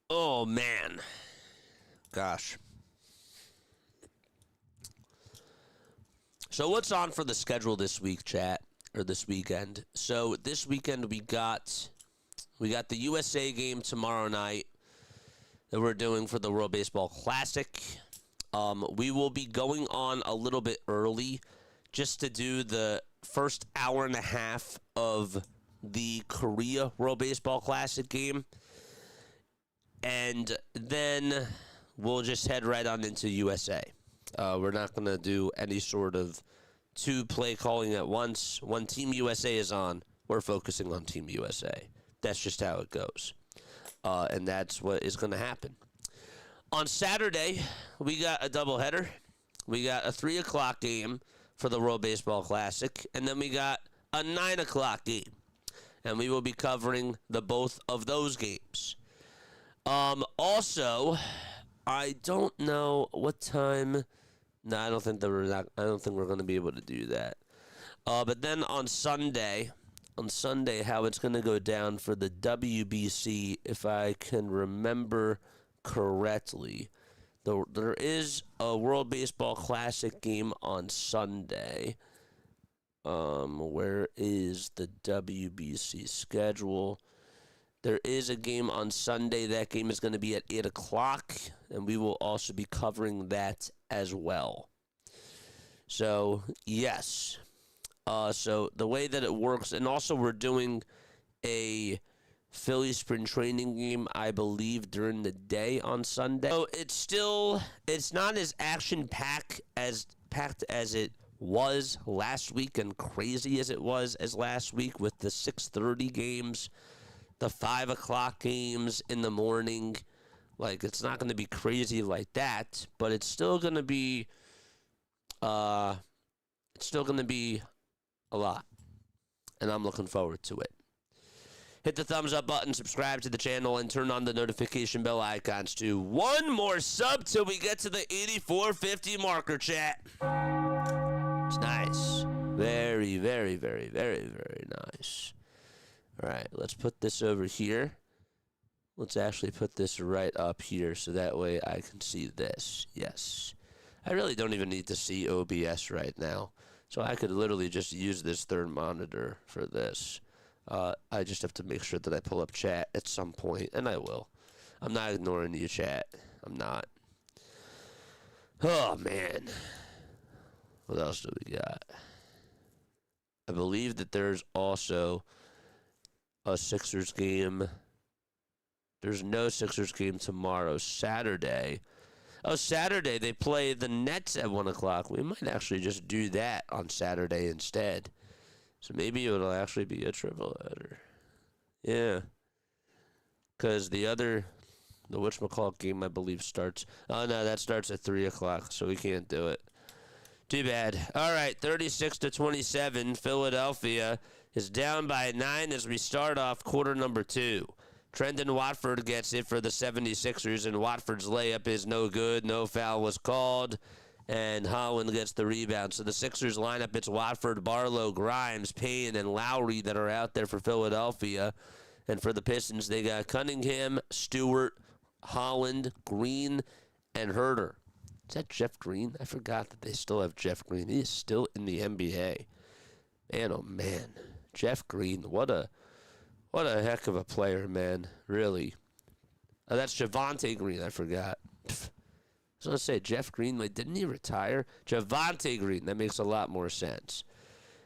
Oh, man. Gosh. So what's on for the schedule this week, chat, or this weekend? So this weekend we got the USA game tomorrow night that we're doing for the World Baseball Classic. We will be going on a little bit early just to do the first hour and a half of the Korea World Baseball Classic game. And then we'll just head right on into USA. We're not going to do any sort of two play calling at once. When Team USA is on, we're focusing on Team USA. That's just how it goes. And that's what is going to happen. On Saturday, we got a doubleheader. We got a 3 o'clock game for the World Baseball Classic, and then we got a 9 o'clock game. And we will be covering the both of those games. Also, I don't know what time. No, I don't think we're going to be able to do that. But then on Sunday, how it's going to go down for the WBC, if I can remember correctly, there is a World Baseball Classic game on Sunday. Where is the WBC schedule? There is a game on Sunday. That game is going to be at 8 o'clock, and we will also be covering that as well. So, yes. So, the way that it works, and also we're doing a Philly spring training game, I believe, during the day on Sunday. So, it's not as action-packed as it was last week and crazy as it was as last week with the 6:30 games, the 5 o'clock games in the morning. Like, it's not going to be crazy like that, but it's still going to be a lot, and I'm looking forward to it. Hit the thumbs up button, subscribe to the channel, and turn on the notification bell icons to one more sub till we get to the 8450 marker, chat. It's nice. Very, very, very, very, very nice. All right, let's put this over here. Let's actually put this right up here so that way I can see this. Yes. I really don't even need to see OBS right now. So I could literally just use this third monitor for this. I just have to make sure that I pull up chat at some point, and I will. I'm not ignoring you, chat. I'm not. Oh, man. What else do we got? I believe that there's also a Sixers game. There's no Sixers game tomorrow. Saturday. Oh, Saturday they play the Nets at 1 o'clock. We might actually just do that on Saturday instead. So maybe it'll actually be a triple header. Yeah. Because the whatchamacallit game, I believe, starts. Oh, no, that starts at 3 o'clock, so we can't do it. Too bad. All right, 36-27. Philadelphia is down by 9 as we start off quarter number 2. Trendon Watford gets it for the 76ers, and Watford's layup is no good. No foul was called, and Holland gets the rebound. So the Sixers lineup, it's Watford, Barlow, Grimes, Payne, and Lowry that are out there for Philadelphia. And for the Pistons, they got Cunningham, Stewart, Holland, Green, and Herter. Is that Jeff Green? I forgot that they still have Jeff Green. He is still in the NBA. Man, oh man. Jeff Green, what a heck of a player, man. Really. Oh, that's Javonte Green, I forgot. I was going to say, Jeff Green, like, didn't he retire? Javonte Green, that makes a lot more sense.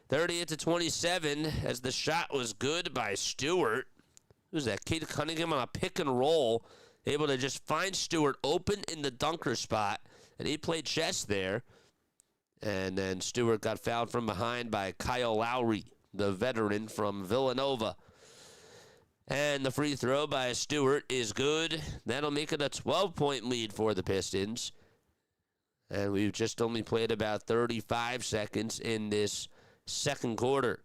38-27, as the shot was good by Stewart. Who's that? Cade Cunningham on a pick and roll, able to just find Stewart open in the dunker spot, and he played chess there. And then Stewart got fouled from behind by Kyle Lowry, the veteran from Villanova. And the free throw by Stewart is good. That'll make it a 12-point lead for the Pistons. And we've just only played about 35 seconds in this second quarter.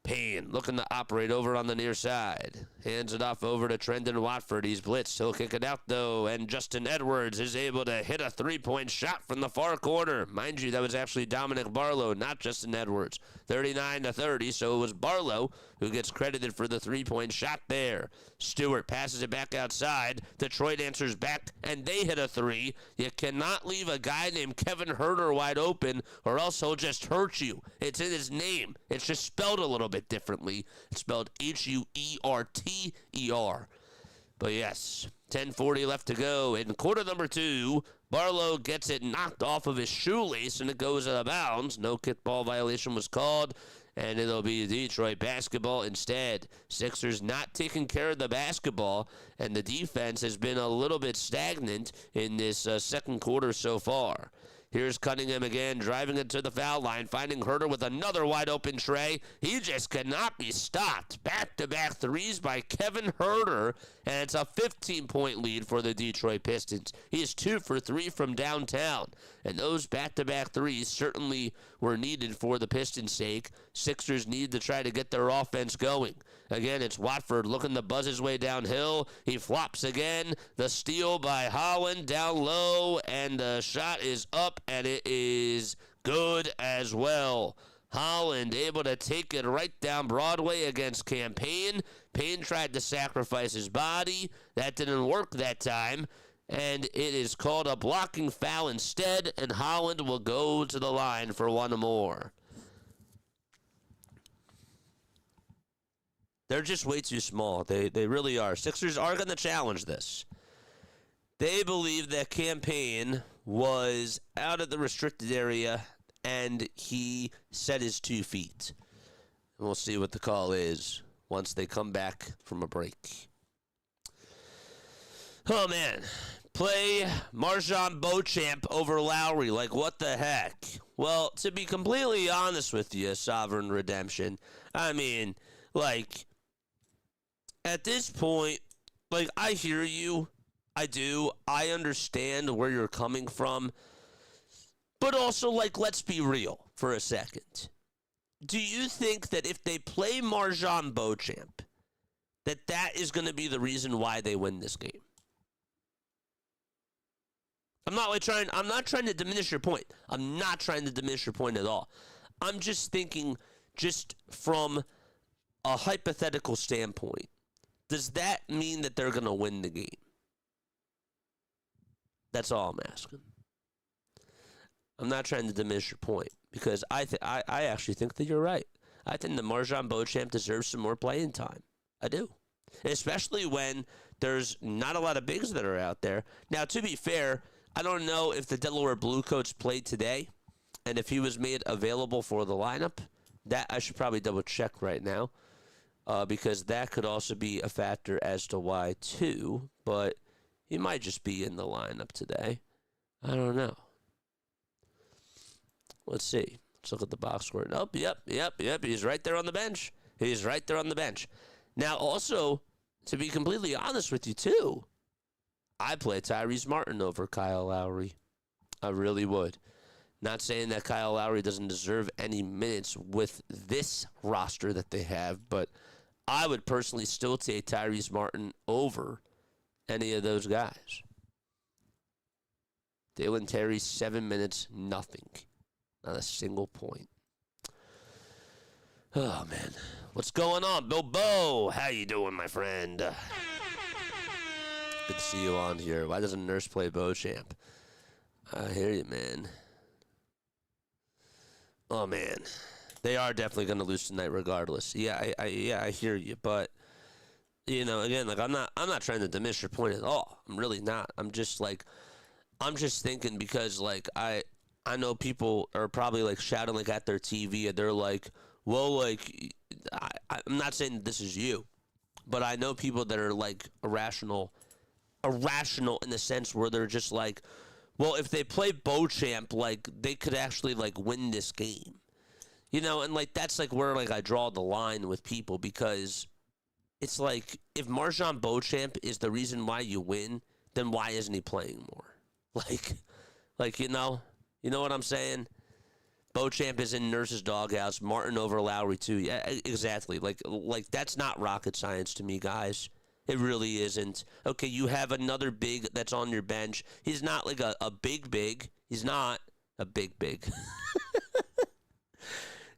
Payne looking to operate over on the near side. Hands it off over to Trendon Watford. He's blitzed. He'll kick it out, though. And Justin Edwards is able to hit a three-point shot from the far corner. Mind you, that was actually Dominic Barlow, not Justin Edwards. 39-30, so it was Barlow who gets credited for the three-point shot there. Stewart passes it back outside. Detroit answers back, and they hit a three. You cannot leave a guy named Kevin Herter wide open, or else he'll just hurt you. It's in his name. It's just spelled a little bit differently. It's spelled Huerter. But yes, 10:40 left to go. In quarter number 2, Barlow gets it knocked off of his shoelace, and it goes out of bounds. No kickball violation was called, and it'll be Detroit basketball instead. Sixers not taking care of the basketball, and the defense has been a little bit stagnant in this second quarter so far. Here's Cunningham again, driving it to the foul line, finding Herter with another wide-open tray. He just cannot be stopped. Back-to-back threes by Kevin Herter, and it's a 15-point lead for the Detroit Pistons. He is 2 for 3 from downtown, and those back-to-back threes certainly were needed for the Pistons' sake. Sixers need to try to get their offense going. Again, it's Watford looking to buzz his way downhill. He flops again. The steal by Holland down low, and the shot is up, and it is good as well. Holland able to take it right down Broadway against Campaign. Payne tried to sacrifice his body. That didn't work that time, and it is called a blocking foul instead, and Holland will go to the line for one more. They're just way too small. They really are. Sixers are going to challenge this. They believe that Campaign was out of the restricted area and he set his 2 feet. And we'll see what the call is once they come back from a break. Oh, man. Play MarJon Beauchamp over Lowry. Like, what the heck? Well, to be completely honest with you, Sovereign Redemption, I mean, like, at this point, like, I hear you. I do. I understand where you're coming from. But also, like, let's be real for a second. Do you think that if they play MarJon Beauchamp, that is going to be the reason why they win this game? I'm not trying to diminish your point. I'm not trying to diminish your point at all. I'm just thinking, just from a hypothetical standpoint, does that mean that they're going to win the game? That's all I'm asking. I'm not trying to diminish your point because I actually think that you're right. I think that MarJon Beauchamp deserves some more playing time. I do. Especially when there's not a lot of bigs that are out there. Now, to be fair, I don't know if the Delaware Bluecoats played today and if he was made available for the lineup. That I should probably double check right now. Because that could also be a factor as to why, too. But he might just be in the lineup today. I don't know. Let's see. Let's look at the box score. Oh, yep. He's right there on the bench. He's right there on the bench. Now, also, to be completely honest with you, too, I play Tyrese Martin over Kyle Lowry. I really would. Not saying that Kyle Lowry doesn't deserve any minutes with this roster that they have, but I would personally still take Tyrese Martin over any of those guys. Dalen Terry, 7 minutes, nothing. Not a single point. Oh, man. What's going on, Bilbo? How you doing, my friend? Good to see you on here. Why doesn't Nurse play Beauchamp? I hear you, man. Oh, man. They are definitely going to lose tonight regardless. Yeah, I hear you. But, you know, again, like, I'm not trying to diminish your point at all. I'm really not. I'm just thinking because, like, I know people are probably, like, shouting, like, at their TV, and they're like, well, like, I'm not saying that this is you, but I know people that are, like, irrational in the sense where they're just like, well, if they play Beauchamp, like, they could actually, like, win this game. You know, and, like, that's, like, where, like, I draw the line with people because it's like, if MarJon Beauchamp is the reason why you win, then why isn't he playing more? Like, you know what I'm saying? Beauchamp is in Nurse's doghouse, Martin over Lowry too. Yeah, exactly. Like that's not rocket science to me, guys. It really isn't. Okay, you have another big that's on your bench. He's not like a big. He's not a big.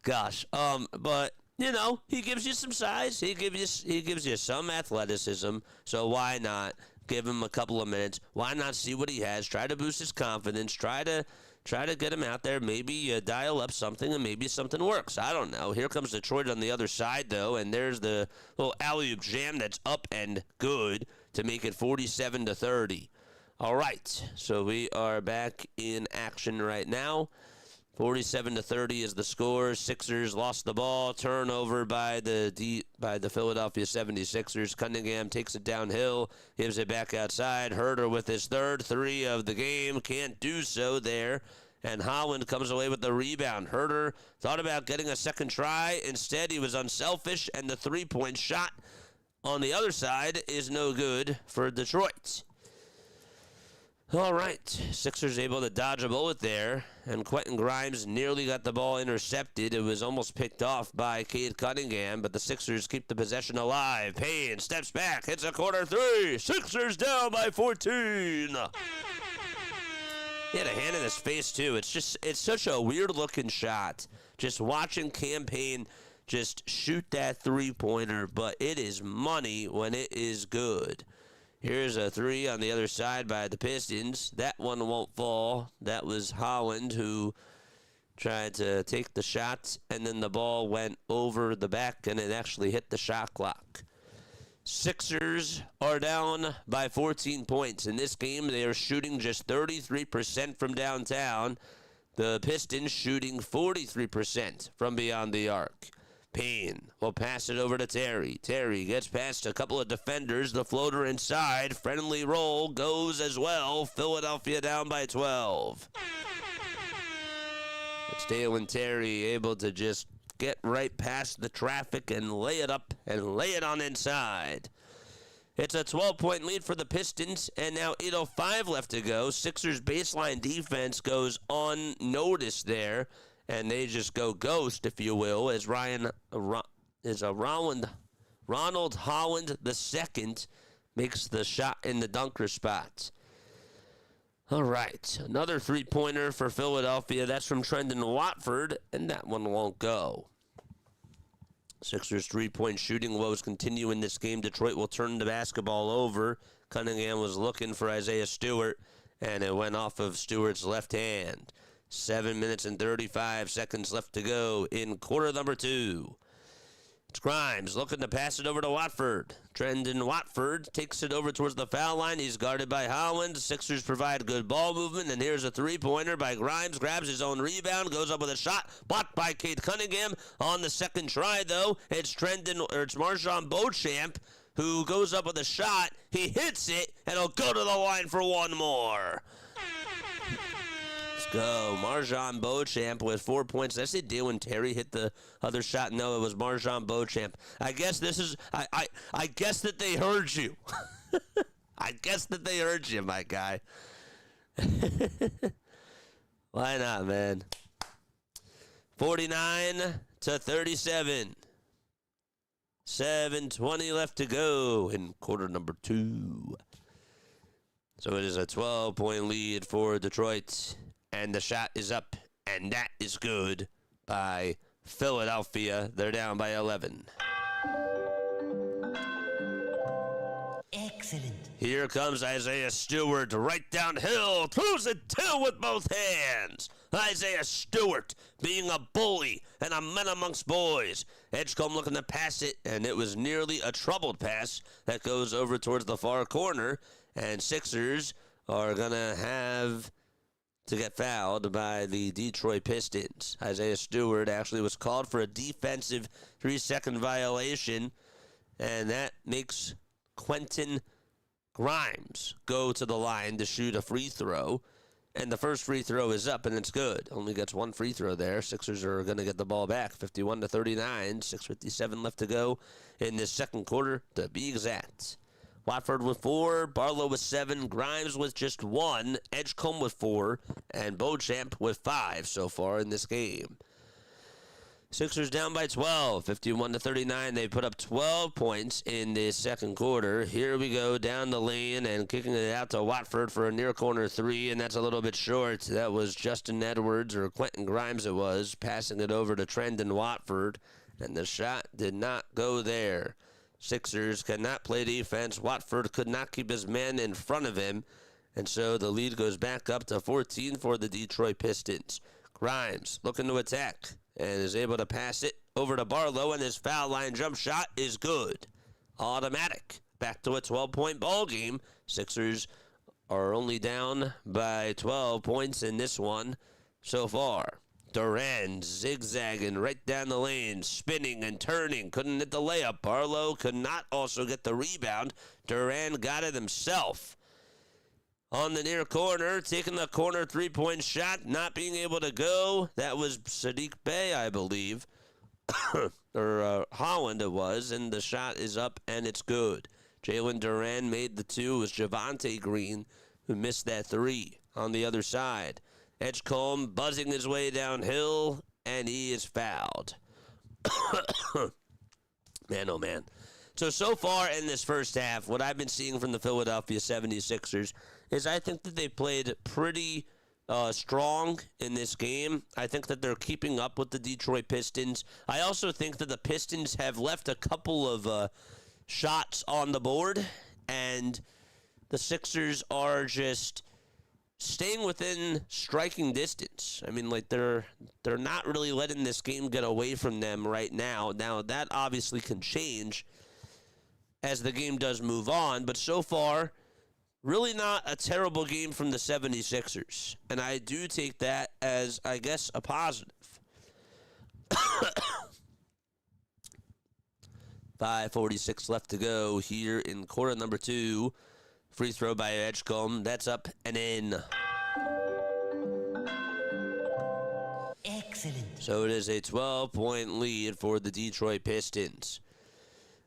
Gosh, but you know, he gives you some size. He gives you some athleticism. So why not give him a couple of minutes? Why not see what he has? Try to boost his confidence. Try to get him out there. Maybe dial up something, and maybe something works. I don't know. Here comes Detroit on the other side, though, and there's the little alley-oop jam that's up and good to make it 47-30. All right, so we are back in action right now. 47-30 is the score. Sixers lost the ball. Turnover by the Philadelphia 76ers. Cunningham takes it downhill, gives it back outside. Herter with his third 3 of the game. Can't do so there. and Holland comes away with the rebound. Herter thought about getting a second try. Instead, he was unselfish, and the three-point shot on the other side is no good for Detroit. All right, Sixers able to dodge a bullet there, and Quentin Grimes nearly got the ball intercepted. It was almost picked off by Cade Cunningham, but the Sixers keep the possession alive. Payne steps back, hits a corner three. Sixers down by 14. He had a hand in his face, too. It's such a weird-looking shot. Just watching Cam Payne just shoot that three-pointer, but it is money when it is good. Here's a three on the other side by the Pistons. That one won't fall. That was Holland who tried to take the shot, and then the ball went over the back, and it actually hit the shot clock. Sixers are down by 14 points. In this game, they are shooting just 33% from downtown. The Pistons shooting 43% from beyond the arc. Payne will pass it over to Terry. Terry gets past a couple of defenders. The floater inside. Friendly roll goes as well. Philadelphia down by 12. It's Dalen Terry able to just get right past the traffic and lay it up and lay it on inside. It's a 12-point lead for the Pistons, and now 8:05 left to go. Sixers baseline defense goes unnoticed there, and they just go ghost, if you will, as Ronald Holland II makes the shot in the dunker spot. All right, another three-pointer for Philadelphia. That's from Trendon Watford, and that one won't go. Sixers' three-point shooting woes continue in this game. Detroit will turn the basketball over. Cunningham was looking for Isaiah Stewart, and it went off of Stewart's left hand. 7 minutes and 35 seconds left to go in quarter number 2. It's Grimes looking to pass it over to Watford. Trendon Watford takes it over towards the foul line. He's guarded by Holland. Sixers provide good ball movement, and here's a three-pointer by Grimes. Grabs his own rebound, goes up with a shot. Blocked by Cade Cunningham on the second try, though. It's Marjon Beauchamp who goes up with a shot. He hits it, and he'll go to the line for one more. Go. Marjon Beauchamp with 4 points. Did I say Dalen Terry hit the other shot? No, it was Marjon Beauchamp. I guess this is, I guess that they heard you. I guess that they heard you, my guy. Why not, man? 49-37. 7:20 left to go in quarter number 2. So it is a 12-point lead for Detroit. And the shot is up, and that is good by Philadelphia. They're down by 11. Excellent. Here comes Isaiah Stewart right downhill. Throws it down with both hands. Isaiah Stewart being a bully and a man amongst boys. Edgecombe looking to pass it, and it was nearly a troubled pass that goes over towards the far corner. And Sixers are going to have to get fouled by the Detroit Pistons. Isaiah Stewart actually was called for a defensive 3-second violation, and that makes Quentin Grimes go to the line to shoot a free throw. And the first free throw is up, and it's good. Only gets one free throw there. Sixers are going to get the ball back, 51-39. 6:57 left to go in this second quarter, to be exact. Watford with 4, Barlow with 7, Grimes with just 1, Edgecombe with 4, and Beauchamp with 5 so far in this game. Sixers down by 12, 51-39. They put up 12 points in the second quarter. Here we go down the lane and kicking it out to Watford for a near corner 3, and that's a little bit short. That was Justin Edwards, or Quentin Grimes it was, passing it over to Trendon Watford, and the shot did not go there. Sixers cannot play defense. Watford could not keep his men in front of him. And so the lead goes back up to 14 for the Detroit Pistons. Grimes looking to attack and is able to pass it over to Barlow, and his foul line jump shot is good. Automatic. Back to a 12-point ball game. Sixers are only down by 12 points in this one so far. Durant zigzagging right down the lane, spinning and turning. Couldn't hit the layup. Barlow could not also get the rebound. Durant got it himself. on the near corner, taking the corner three-point shot, not being able to go. That was Sadiq Bey, I believe, or Holland it was, and the shot is up, and it's good. Jalen Duran made the two. It was Javonte Green who missed that three on the other side. Edgecombe buzzing his way downhill, and he is fouled. Man, oh man. So far in this first half, what I've been seeing from the Philadelphia 76ers is I think that they played pretty strong in this game. I think that they're keeping up with the Detroit Pistons. I also think that the Pistons have left a couple of shots on the board, and the Sixers are just staying within striking distance. I mean, like, they're not really letting this game get away from them right now. Now, that obviously can change as the game does move on, but so far, really not a terrible game from the 76ers. And I do take that as, I guess, a positive. 5:46 left to go here in quarter number 2. Free throw by Edgecombe. That's up and in. Excellent. So it is a 12-point lead for the Detroit Pistons.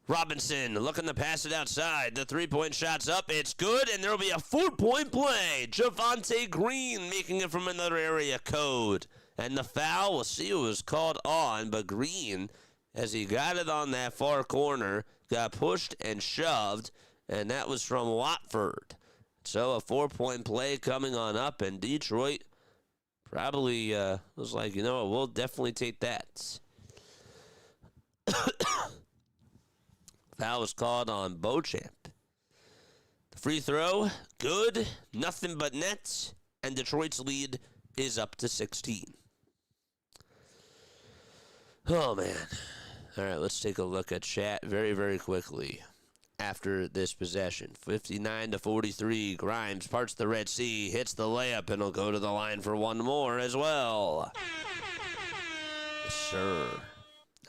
Robinson looking to pass it outside. The three-point shot's up. It's good, and there will be a 4-point play. Javonte Green making it from another area code. And the foul, we'll see who was called on, but Green, as he got it on that far corner, got pushed and shoved, and that was from Watford. So a 4-point play coming on up, and Detroit probably was like, you know what, we'll definitely take that. Foul was called on Beauchamp. The free throw, good, nothing but nets, and Detroit's lead is up to 16. Oh, man. All right, let's take a look at chat very, very quickly after this possession. 59-43, Grimes parts the Red Sea, hits the layup, and will go to the line for one more as well. Yes, sir.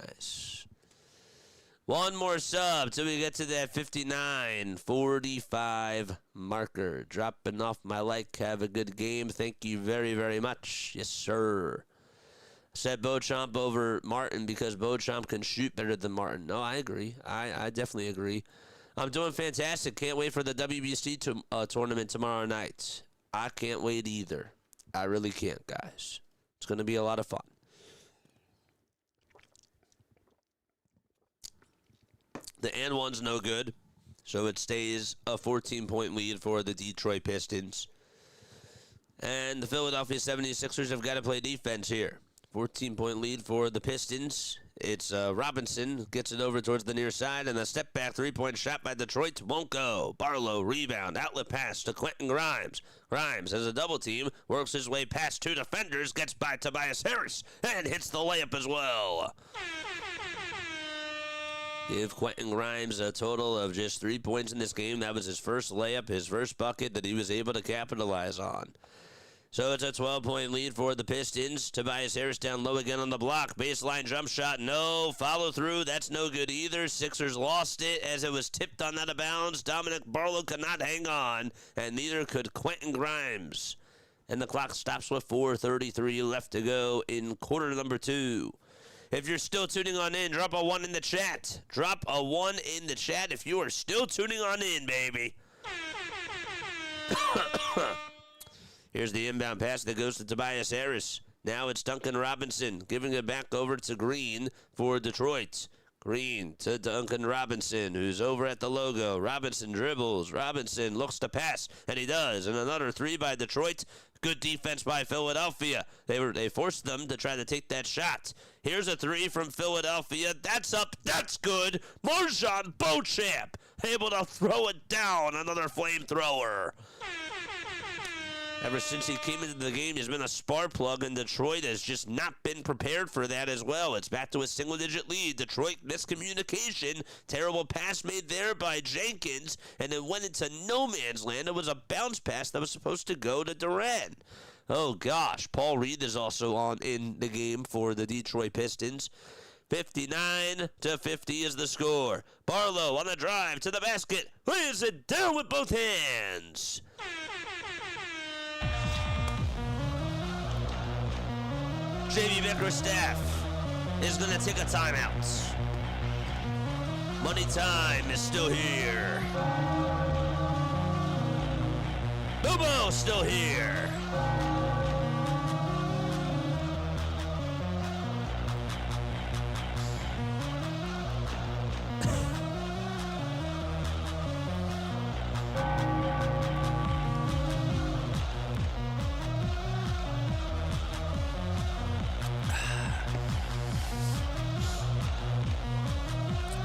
Nice. One more sub till we get to that 59-45 marker. Dropping off my like. Have a good game. Thank you very, very much. Yes, sir. Said Beauchamp over Martin because Beauchamp can shoot better than Martin. No, I agree. I definitely agree. I'm doing fantastic. Can't wait for the WBC tournament tomorrow night. I can't wait either. I really can't, guys. It's going to be a lot of fun. The and one's no good, so it stays a 14-point lead for the Detroit Pistons. And the Philadelphia 76ers have got to play defense here. 14-point lead for the Pistons. It's Robinson gets it over towards the near side, and a step-back three-point shot by Detroit won't go. Barlow, rebound, outlet pass to Quentin Grimes. Grimes has a double team, works his way past two defenders, gets by Tobias Harris, and hits the layup as well. Give Quentin Grimes a total of just 3 points in this game. That was his first layup, his first bucket that he was able to capitalize on. So it's a 12-point lead for the Pistons. Tobias Harris down low again on the block. Baseline jump shot, no. Follow through, that's no good either. Sixers lost it as it was tipped on out of bounds. Dominic Barlow could not hang on, and neither could Quentin Grimes. And the clock stops with 4:33 left to go in quarter number 2. If you're still tuning on in, drop a 1 in the chat. Drop a 1 in the chat if you are still tuning on in, baby. Here's the inbound pass that goes to Tobias Harris. Now it's Duncan Robinson giving it back over to Green for Detroit. Green to Duncan Robinson, who's over at the logo. Robinson dribbles. Robinson looks to pass, and he does. And another three by Detroit. Good defense by Philadelphia. They forced them to try to take that shot. Here's a three from Philadelphia. That's up. That's good. Marjon Beauchamp able to throw it down. Another flamethrower. Ever since he came into the game, he's been a spark plug, and Detroit has just not been prepared for that as well. It's back to a single-digit lead. Detroit miscommunication. Terrible pass made there by Jenkins, and it went into no man's land. It was a bounce pass that was supposed to go to Duran. Oh, gosh. Paul Reed is also on in the game for the Detroit Pistons. 59-50 is the score. Barlow on the drive to the basket. Lays it down with both hands. J.B. Bickerstaff is going to take a timeout. Money time is still here. Bobo still here.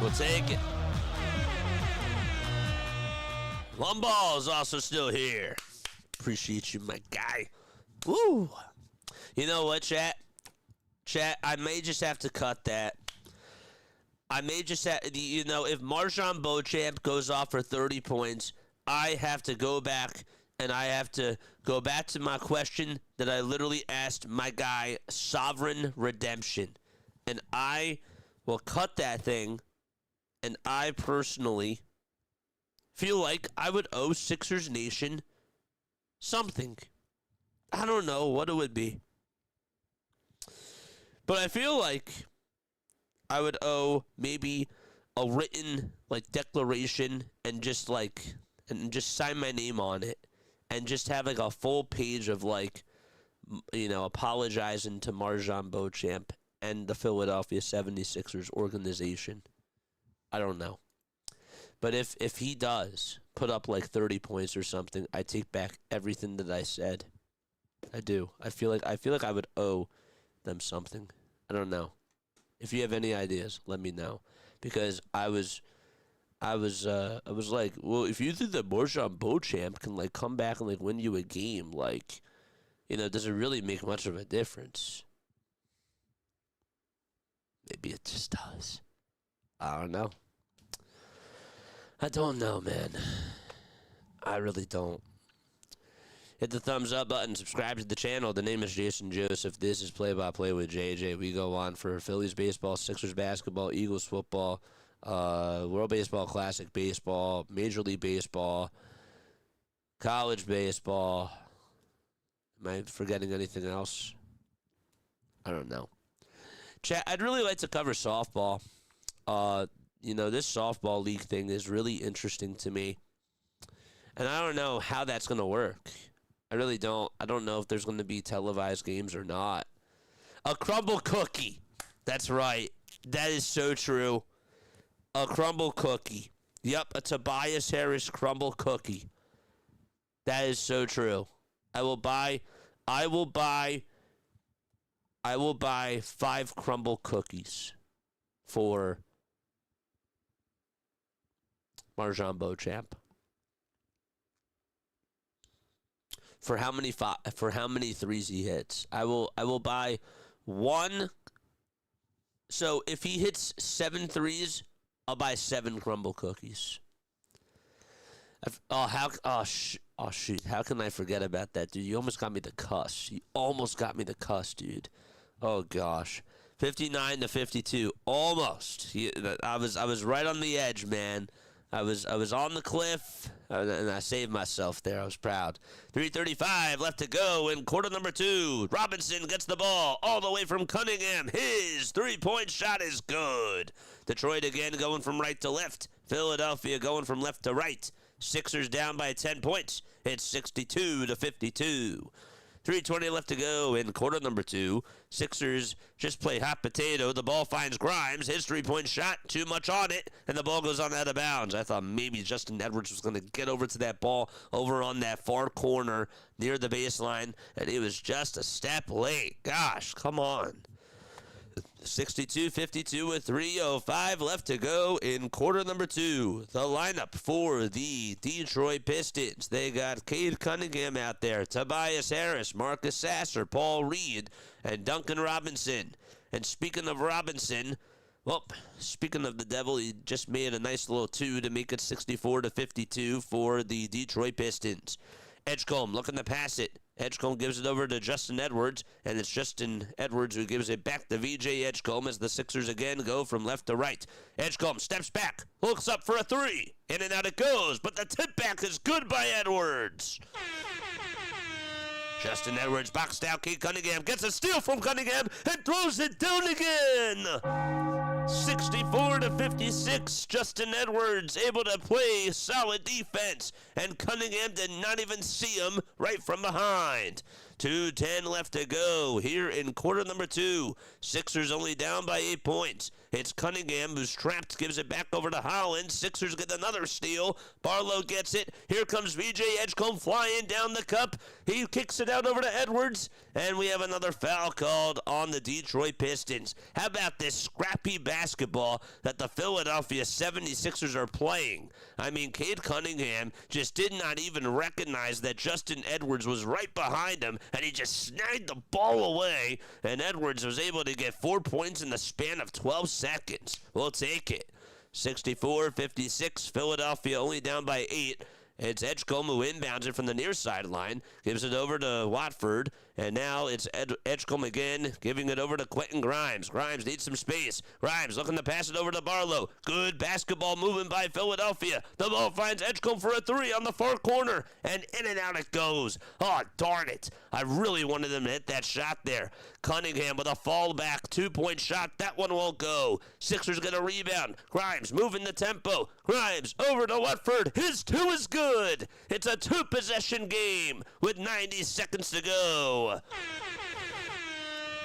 We'll take it. Lumball is also still here. Appreciate you, my guy. Woo! You know what, chat? Chat, I may just have to cut that. I may just have, you know, if Marjon Beauchamp goes off for 30 points, I have to go back and I have to go back to my question that I literally asked my guy, Sovereign Redemption. And I will cut that thing, and I personally feel like I would owe Sixers Nation something. I don't know what it would be. But I feel like I would owe maybe a written like declaration and just sign my name on it and just have like a full page of like, you know, apologizing to Marjon Beauchamp and the Philadelphia 76ers organization. I don't know. But if he does put up like 30 points or something, I take back everything that I said. I do. I feel like I would owe them something. I don't know. If you have any ideas, let me know. Because I was like, well, if you think that Marjon Beauchamp can like come back and like win you a game, like, you know, does it really make much of a difference? Maybe it just does. I don't know. I don't know, man. I really don't. Hit the thumbs up button. Subscribe to the channel. The name is Jason Joseph. This is Play by Play with JJ. We go on for Phillies baseball, Sixers basketball, Eagles football, World Baseball Classic baseball, Major League Baseball, college baseball. Am I forgetting anything else? I don't know. Chat, I'd really like to cover softball. You know, this softball league thing is really interesting to me. And I don't know how that's going to work. I really don't. I don't know if there's going to be televised games or not. A crumble cookie. That's right. That is so true. A crumble cookie. Yep, a Tobias Harris crumble cookie. That is so true. I will buy 5 crumble cookies for Marjon Beauchamp. For how many threes he hits. I will buy 1. So if he hits 7 threes, I'll buy 7 crumble cookies. Shoot. How can I forget about that, dude? You almost got me to cuss. Dude. Oh gosh. 59-52. Almost. I was right on the edge, man. I was on the cliff, and I saved myself there. I was proud. 3:35 left to go in quarter number 2. Robinson gets the ball all the way from Cunningham. His three-point shot is good. Detroit again going from right to left. Philadelphia going from left to right. Sixers down by 10 points. It's 62-52. 3:20 left to go in quarter number 2. Sixers just play hot potato. The ball finds Grimes. His three-point shot, too much on it, and the ball goes on out of bounds. I thought maybe Justin Edwards was going to get over to that ball over on that far corner near the baseline, and he was just a step late. Gosh, come on. 62-52 with 3:05 left to go in quarter number 2. The lineup for the Detroit Pistons. They got Cade Cunningham out there, Tobias Harris, Marcus Sasser, Paul Reed, and Duncan Robinson. And speaking of Robinson, well, speaking of the devil, he just made a nice little 2 to make it 64-52 for the Detroit Pistons. Edgecombe looking to pass it. Edgecombe gives it over to Justin Edwards, and it's Justin Edwards who gives it back to VJ Edgecombe as the Sixers again go from left to right. Edgecombe steps back, looks up for a three. In and out it goes, but the tip back is good by Edwards. Justin Edwards boxed out. Kate Cunningham gets a steal from Cunningham and throws it down again. 64-56. Justin Edwards able to play solid defense, and Cunningham did not even see him right from behind. 2:10 left to go here in quarter number 2. Sixers only down by 8 points. It's Cunningham who's trapped, gives it back over to Holland. Sixers get another steal. Barlow gets it. Here comes VJ Edgecombe flying down the cup. He kicks it out over to Edwards, and we have another foul called on the Detroit Pistons. How about this scrappy basketball that the Philadelphia 76ers are playing? I mean, Cade Cunningham just did not even recognize that Justin Edwards was right behind him, and he just snagged the ball away, and Edwards was able to get 4 points in the span of 12 seconds. We'll take it. 64-56, Philadelphia only down by 8. It's Edgecombe who inbounds it from the near sideline, gives it over to Watford, and now it's Edgecombe again, giving it over to Quentin Grimes. Grimes needs some space. Grimes looking to pass it over to Barlow. Good basketball movement by Philadelphia. The ball finds Edgecombe for a three on the far corner, and in and out it goes. Oh, darn it. I really wanted him to hit that shot there. Cunningham with a fallback 2-point shot. That one won't go. Sixers get a rebound. Grimes moving the tempo. Grimes over to Watford. His two is good. It's a 2-possession game with 90 seconds to go.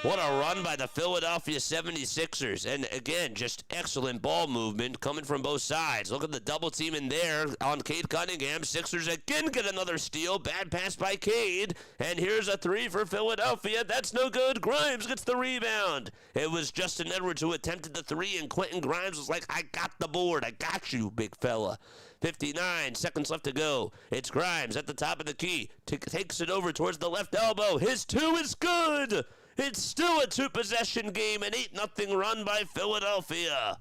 What a run by the Philadelphia 76ers. And again, just excellent ball movement coming from both sides. Look at the double team in there on Cade Cunningham. Sixers again get another steal. Bad pass by Cade. And here's a three for Philadelphia. That's no good. Grimes gets the rebound. It was Justin Edwards who attempted the three, and Quentin Grimes was like, I got the board. I got you, big fella. 59 seconds left to go. It's Grimes at the top of the key. Takes it over towards the left elbow. His two is good. It's still a 2-possession game, an 8-0 run by Philadelphia.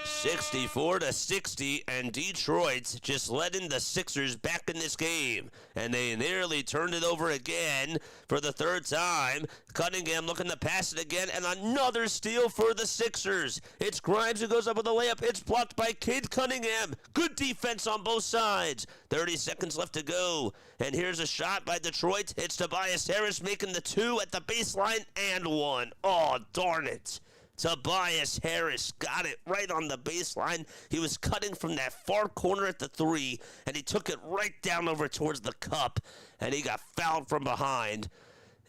64-60, and Detroit just letting the Sixers back in this game. And they nearly turned it over again for the third time. Cunningham looking to pass it again, and another steal for the Sixers. It's Grimes who goes up with a layup. It's blocked by Cade Cunningham. Good defense on both sides. 30 seconds left to go. And here's a shot by Detroit. It's Tobias Harris making the two at the baseline and one. Oh, darn it. Tobias Harris got it right on the baseline. He was cutting from that far corner at the three, and he took it right down over towards the cup, and he got fouled from behind.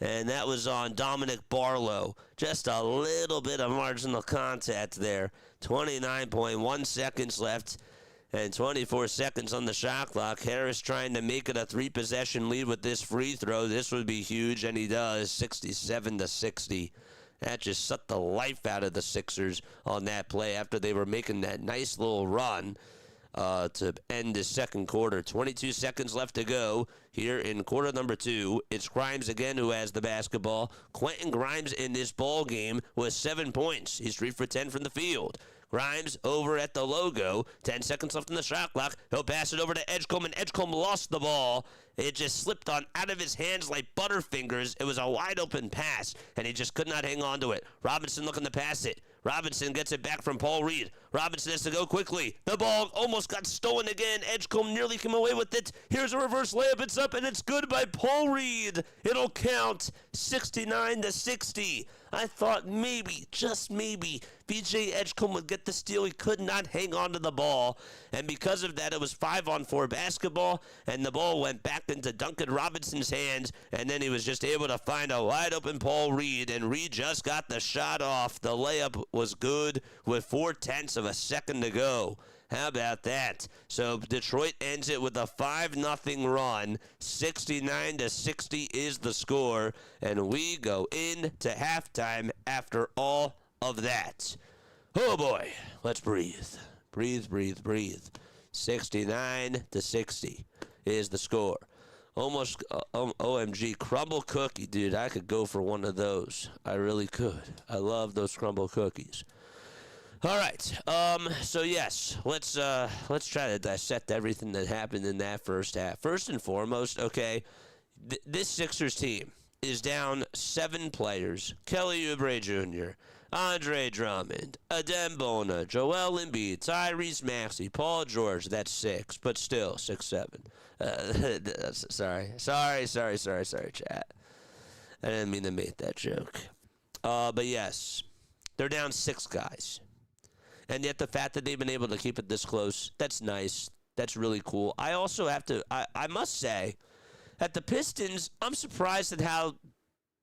And that was on Dominic Barlow. Just a little bit of marginal contact there. 29.1 seconds left and 24 seconds on the shot clock. Harris trying to make it a 3-possession lead with this free throw. This would be huge, and he does. 67-60. That just sucked the life out of the Sixers on that play after they were making that nice little run to end the second quarter. 22 seconds left to go here in quarter number 2. It's Grimes again who has the basketball. Quentin Grimes in this ball game was 7 points. He's 3 for 10 from the field. Grimes over at the logo. 10 seconds left on the shot clock. He'll pass it over to Edgecombe, and Edgecombe lost the ball. It just slipped on out of his hands like butterfingers. It was a wide open pass, and he just could not hang on to it. Robinson looking to pass it. Robinson gets it back from Paul Reed. Robinson has to go quickly. The ball almost got stolen again. Edgecombe nearly came away with it. Here's a reverse layup. It's up, and it's good by Paul Reed. It'll count 69-60. I thought maybe, just maybe, VJ Edgecombe would get the steal. He could not hang on to the ball, and because of that, it was 5-on-4 basketball, and the ball went back into Duncan Robinson's hands, and then he was just able to find a wide-open Paul Reed, and Reed just got the shot off. The layup was good with 0.4 of a second to go. How about that? So Detroit ends it with a 5-0 run. 69-60 is the score, and we go into halftime after all of that. Oh boy, let's breathe. Breathe, breathe, breathe. 69-60 is the score. Almost OMG, crumble cookie, dude. I could go for one of those. I really could. I love those crumble cookies. All right. So yes, let's try to dissect everything that happened in that first half. First and foremost, okay, this Sixers team is down 7 players: Kelly Oubre Jr., Andre Drummond, Adem Bona, Joel Embiid, Tyrese Maxey, Paul George. That's 6, but still 6-7. Sorry, chat. I didn't mean to make that joke. But yes, they're down 6 guys. And yet the fact that they've been able to keep it this close, that's nice. That's really cool. I also have to, I must say, at the Pistons, I'm surprised at how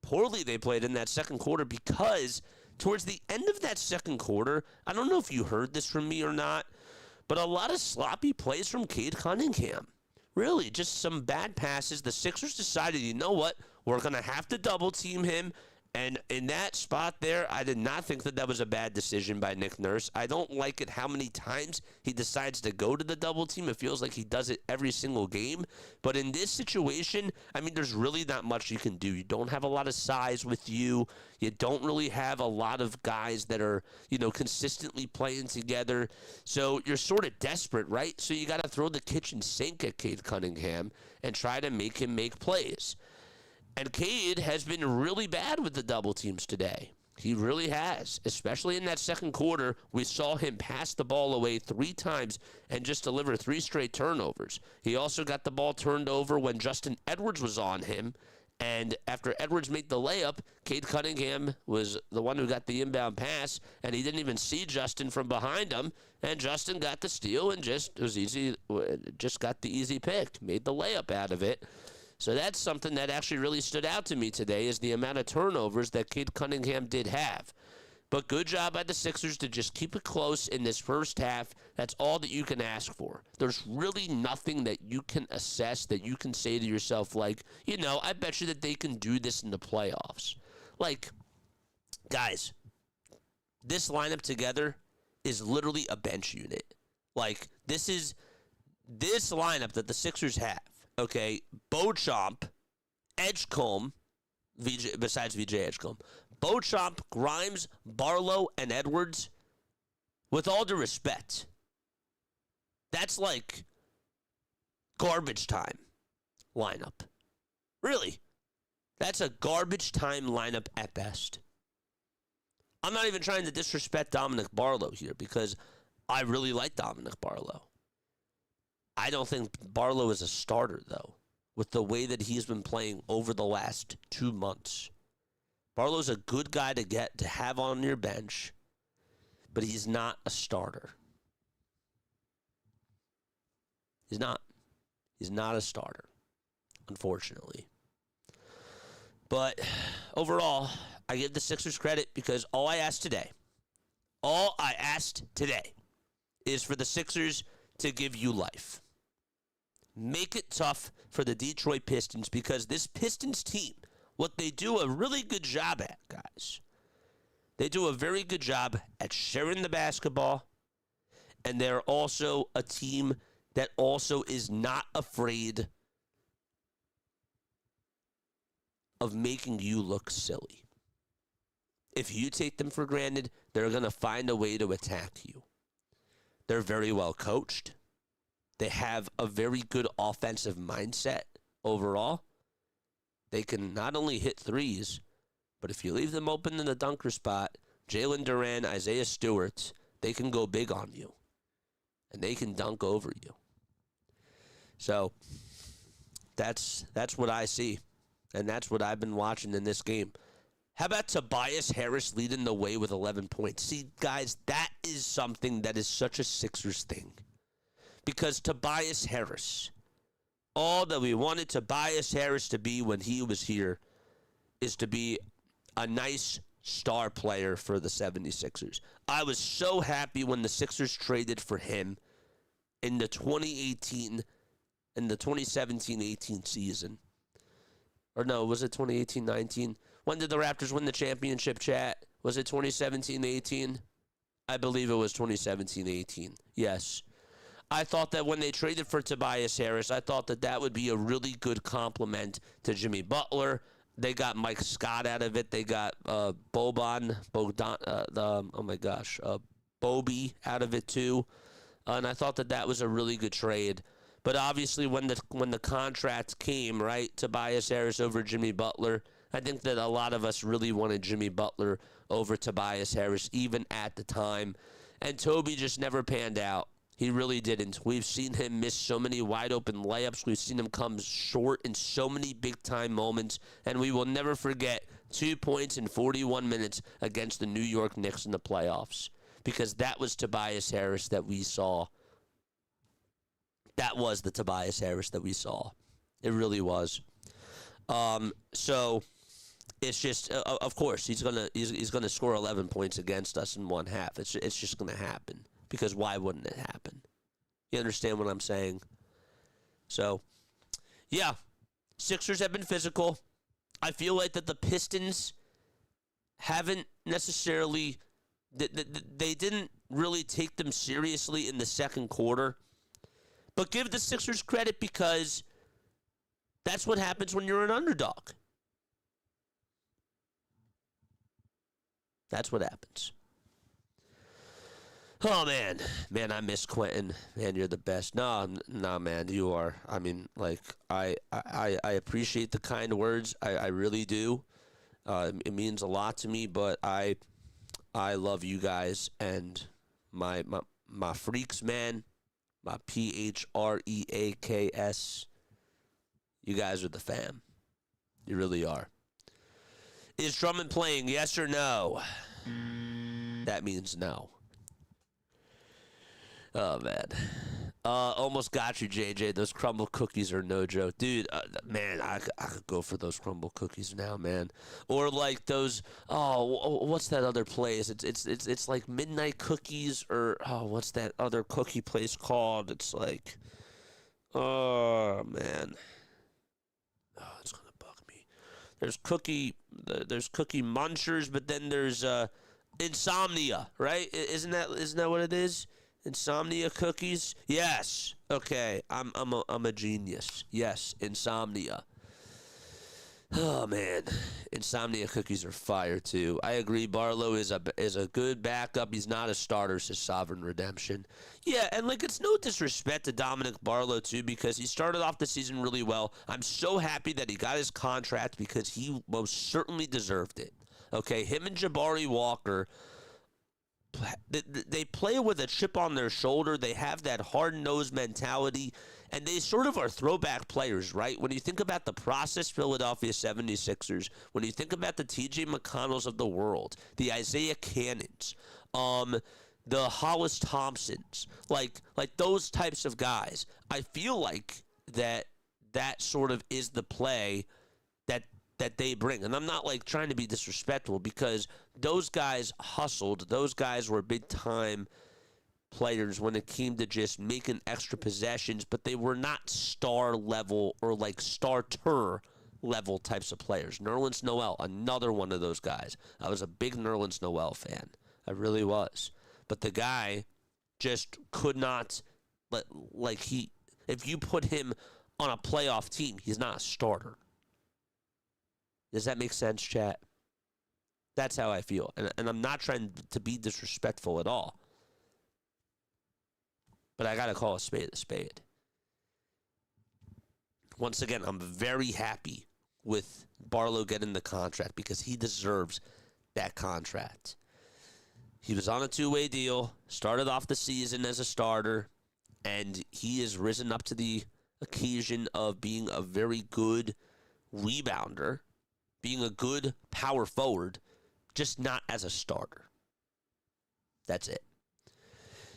poorly they played in that second quarter, because towards the end of that second quarter, I don't know if you heard this from me or not, but a lot of sloppy plays from Cade Cunningham. Really, just some bad passes. The Sixers decided, you know what, we're going to have to double team him. And in that spot there, I did not think that was a bad decision by Nick Nurse. I don't like it how many times he decides to go to the double team. It feels like he does it every single game. But in this situation, I mean, there's really not much you can do. You don't have a lot of size with you. You don't really have a lot of guys that are, consistently playing together. So you're sort of desperate, right? So you got to throw the kitchen sink at Cade Cunningham and try to make him make plays. And Cade has been really bad with the double teams today. He really has. Especially in that second quarter, we saw him pass the ball away 3 times and just deliver 3 straight turnovers. He also got the ball turned over when Justin Edwards was on him. And after Edwards made the layup, Cade Cunningham was the one who got the inbound pass, and he didn't even see Justin from behind him. And Justin got the steal and just got the easy pick, made the layup out of it. So that's something that actually really stood out to me today, is the amount of turnovers that Cade Cunningham did have. But good job by the Sixers to just keep it close in this first half. That's all that you can ask for. There's really nothing that you can assess, that you can say to yourself like, I bet you that they can do this in the playoffs. Like, guys, this lineup together is literally a bench unit. Like, this lineup that the Sixers have. Okay, Beauchamp, Edgecombe, besides VJ Edgecombe, Beauchamp, Grimes, Barlow, and Edwards, with all due respect, that's like garbage time lineup. Really, that's a garbage time lineup at best. I'm not even trying to disrespect Dominic Barlow here, because I really like Dominic Barlow. I don't think Barlow is a starter, though, with the way that he's been playing over the last 2 months. Barlow's a good guy to have on your bench, but he's not a starter. He's not. He's not a starter, unfortunately. But overall, I give the Sixers credit, because all I asked today is for the Sixers to give you life. Make it tough for the Detroit Pistons, because this Pistons team, what they do a really good job at, guys, they do a very good job at sharing the basketball, and they're also a team that also is not afraid of making you look silly. If you take them for granted, they're going to find a way to attack you. They're very well coached. They have a very good offensive mindset overall. They can not only hit threes, but if you leave them open in the dunker spot, Jalen Duran, Isaiah Stewart, they can go big on you. And they can dunk over you. So that's what I see. And that's what I've been watching in this game. How about Tobias Harris leading the way with 11 points? See, guys, that is something that is such a Sixers thing. Because Tobias Harris, all that we wanted Tobias Harris to be when he was here is to be a nice star player for the 76ers. I was so happy when the Sixers traded for him in the 2017-18 season. Or no, was it 2018-19? When did the Raptors win the championship, chat? Was it 2017-18? I believe it was 2017-18. Yes. I thought that when they traded for Tobias Harris, I thought that would be a really good compliment to Jimmy Butler. They got Mike Scott out of it. They got Bogdan, Bobby out of it too. And I thought that was a really good trade. But obviously when the contract came, right, Tobias Harris over Jimmy Butler, I think that a lot of us really wanted Jimmy Butler over Tobias Harris even at the time. And Toby just never panned out. He really didn't. We've seen him miss so many wide open layups. We've seen him come short in so many big time moments. And we will never forget 2 points in 41 minutes against the New York Knicks in the playoffs. Because that was Tobias Harris that we saw. That was the Tobias Harris that we saw. It really was. So it's just, of course, he's gonna score 11 points against us in one half. It's just gonna happen. Because why wouldn't it happen? You understand what I'm saying? So, yeah, Sixers have been physical. I feel like that the Pistons haven't necessarily, they didn't really take them seriously in the second quarter. But give the Sixers credit because that's what happens when you're an underdog. That's what happens. Oh, man, I miss Quentin. Man, you're the best. No, man, you are. I mean, like, I appreciate the kind words. I really do. It means a lot to me, but I love you guys and my freaks, man, my PHREAKS. You guys are the fam. You really are. Is Drummond playing, yes or no? That means no. Oh, man. Almost got you, JJ. Those crumble cookies are no joke. Dude, man, I could go for those crumble cookies now, man. Or like those, what's that other place? It's like Midnight Cookies or, what's that other cookie place called? It's like, oh, man. Oh, it's going to bug me. There's Cookie Munchers, but then there's Insomnia, right? Isn't that what it is? Insomnia cookies? Yes. Okay. I'm a genius. Yes. Insomnia. Oh man, Insomnia cookies are fire too. I agree. Barlow is a good backup. He's not a starter. Says Sovereign Redemption. Yeah, and like it's no disrespect to Dominic Barlow too because he started off the season really well. I'm so happy that he got his contract because he most certainly deserved it. Okay, him and Jabari Walker. They play with a chip on their shoulder. They have that hard-nosed mentality, and they sort of are throwback players, right? When you think about the process Philadelphia 76ers, when you think about the T.J. McConnells of the world, the Isaiah Cannons, the Hollis Thompsons, like those types of guys, I feel like that sort of is the play that they bring. And I'm not like trying to be disrespectful because those guys hustled. Those guys were big time players when it came to just making extra possessions, but they were not star level or like starter level types of players. Nerlens Noel, another one of those guys. I was a big Nerlens Noel fan. I really was. But the guy just could not, if you put him on a playoff team, he's not a starter. Does that make sense, chat? That's how I feel. And I'm not trying to be disrespectful at all. But I got to call a spade a spade. Once again, I'm very happy with Barlow getting the contract because he deserves that contract. He was on a two-way deal, started off the season as a starter, and he has risen up to the occasion of being a very good rebounder, being a good power forward, just not as a starter. That's it.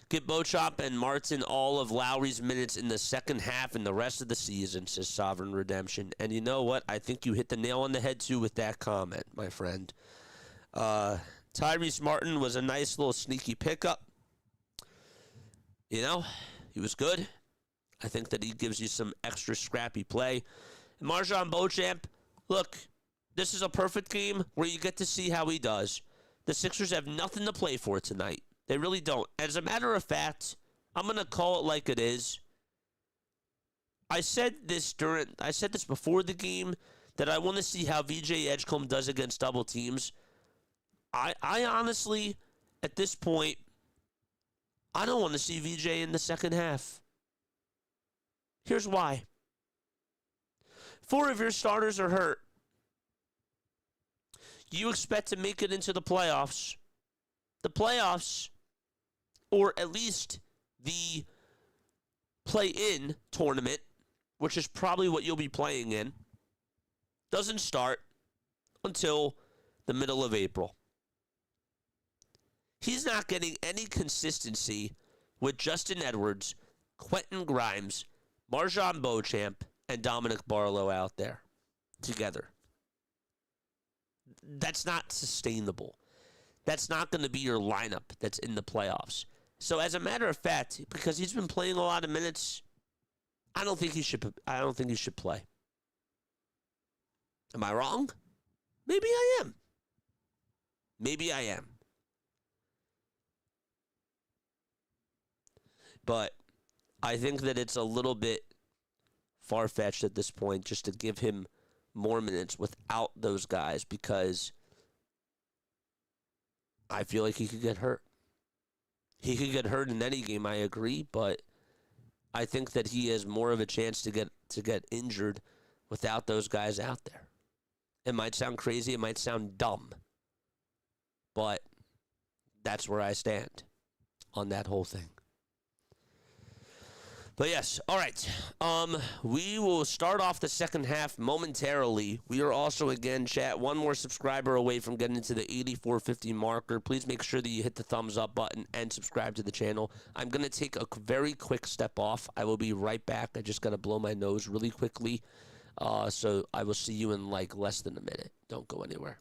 Give Beauchamp and Martin all of Lowry's minutes in the second half and the rest of the season, says Sovereign Redemption. And you know what? I think you hit the nail on the head, too, with that comment, my friend. Tyrese Martin was a nice little sneaky pickup. You know, he was good. I think that he gives you some extra scrappy play. And Marjon Beauchamp, look, this is a perfect game where you get to see how he does. The Sixers have nothing to play for tonight. They really don't. As a matter of fact, I'm going to call it like it is. I said this before the game that I want to see how VJ Edgecombe does against double teams. I honestly, at this point, I don't want to see VJ in the second half. Here's why. 4 of your starters are hurt. You expect to make it into the playoffs. The playoffs, or at least the play-in tournament, which is probably what you'll be playing in, doesn't start until the middle of April. He's not getting any consistency with Justin Edwards, Quentin Grimes, Marjon Beauchamp, and Dominic Barlow out there together. That's not sustainable. That's not going to be your lineup that's in the playoffs. So as a matter of fact, because he's been playing a lot of minutes, I don't think he should play. Am I wrong? Maybe I am. Maybe I am. But I think that it's a little bit far-fetched at this point just to give him more minutes without those guys, because I feel like he could get hurt. He could get hurt in any game, I agree, but I think that he has more of a chance to get injured without those guys out there. It might sound crazy, it might sound dumb, but that's where I stand on that whole thing. But yes, all right. We will start off the second half momentarily. We are also, again, chat, one more subscriber away from getting into the 8450 marker. Please make sure that you hit the thumbs up button and subscribe to the channel. I'm going to take a very quick step off. I will be right back. I just got to blow my nose really quickly. So I will see you in like less than a minute. Don't go anywhere.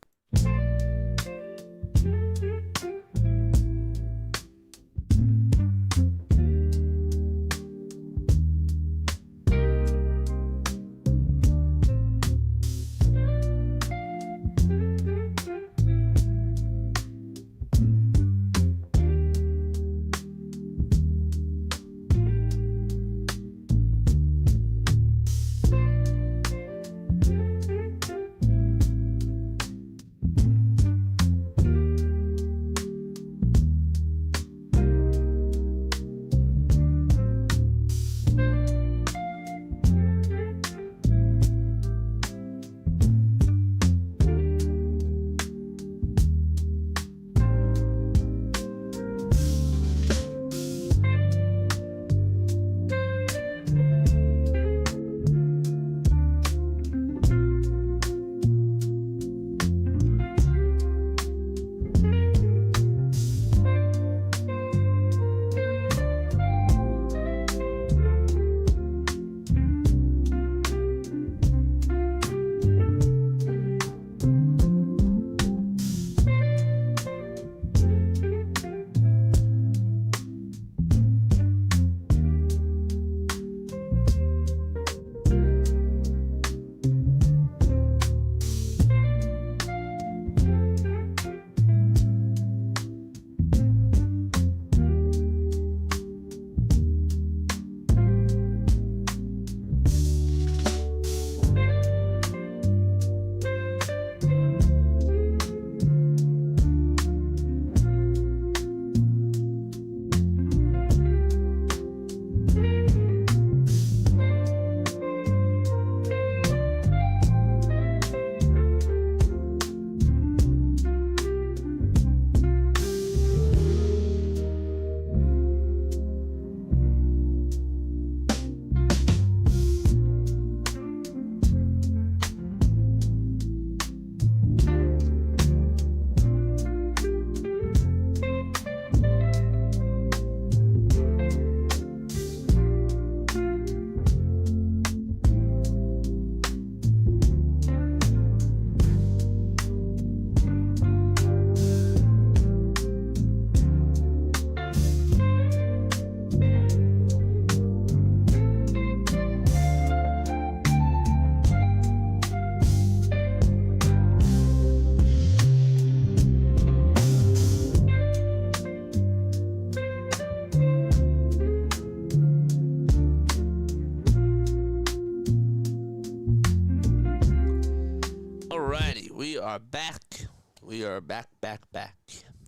are back. We are back.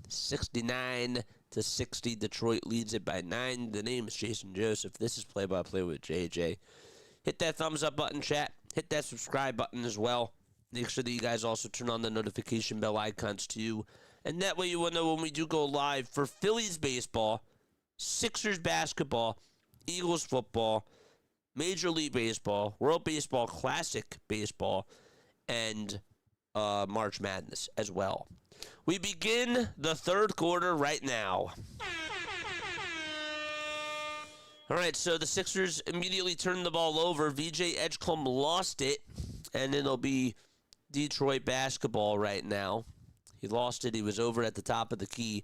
69 60. Detroit leads it by 9. The name is Jason Joseph. This is Play-by-Play with JJ. Hit that thumbs up button, chat. Hit that subscribe button as well. Make sure that you guys also turn on the notification bell icons too. And that way you will know when we do go live for Phillies baseball, Sixers basketball, Eagles football, Major League Baseball, World Baseball Classic Baseball, and March Madness as well. We begin the third quarter right now. All right, so the Sixers immediately turned the ball over. VJ Edgecombe lost it, and it'll be Detroit basketball right now. He lost it. He was over at the top of the key,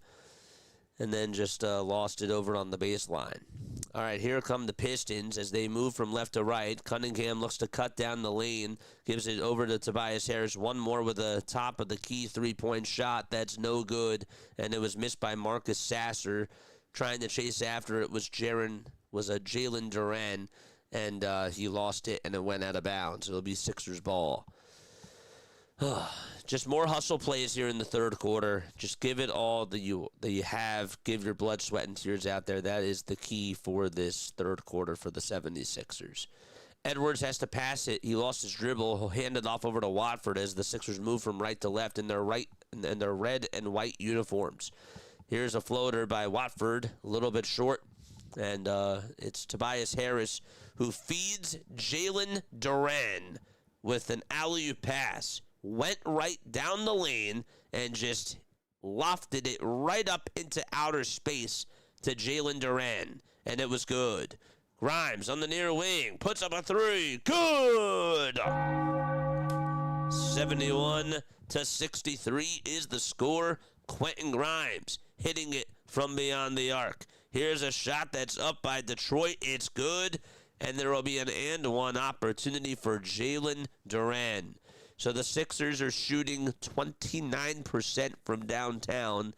and then just lost it over on the baseline. All right, here come the Pistons as they move from left to right. Cunningham looks to cut down the lane, gives it over to Tobias Harris. One more with a top of the key three-point shot. That's no good, and it was missed by Marcus Sasser. Trying to chase after it was Jalen Duran, and he lost it, and it went out of bounds. It'll be Sixers ball. Just more hustle plays here in the third quarter. Just give it all that you have. Give your blood, sweat, and tears out there. That is the key for this third quarter for the 76ers. Edwards has to pass it. He lost his dribble. He'll hand it off over to Watford as the Sixers move from right to left in their red and white uniforms. Here's a floater by Watford, a little bit short. And it's Tobias Harris who feeds Jalen Duran with an alley-oop pass. Went right down the lane and just lofted it right up into outer space to Jalen Duran. And it was good. Grimes on the near wing. Puts up a three. Good! 71-63 is the score. Quentin Grimes hitting it from beyond the arc. Here's a shot that's up by Detroit. It's good. And there will be an and one opportunity for Jalen Duran. So the Sixers are shooting 29% from downtown.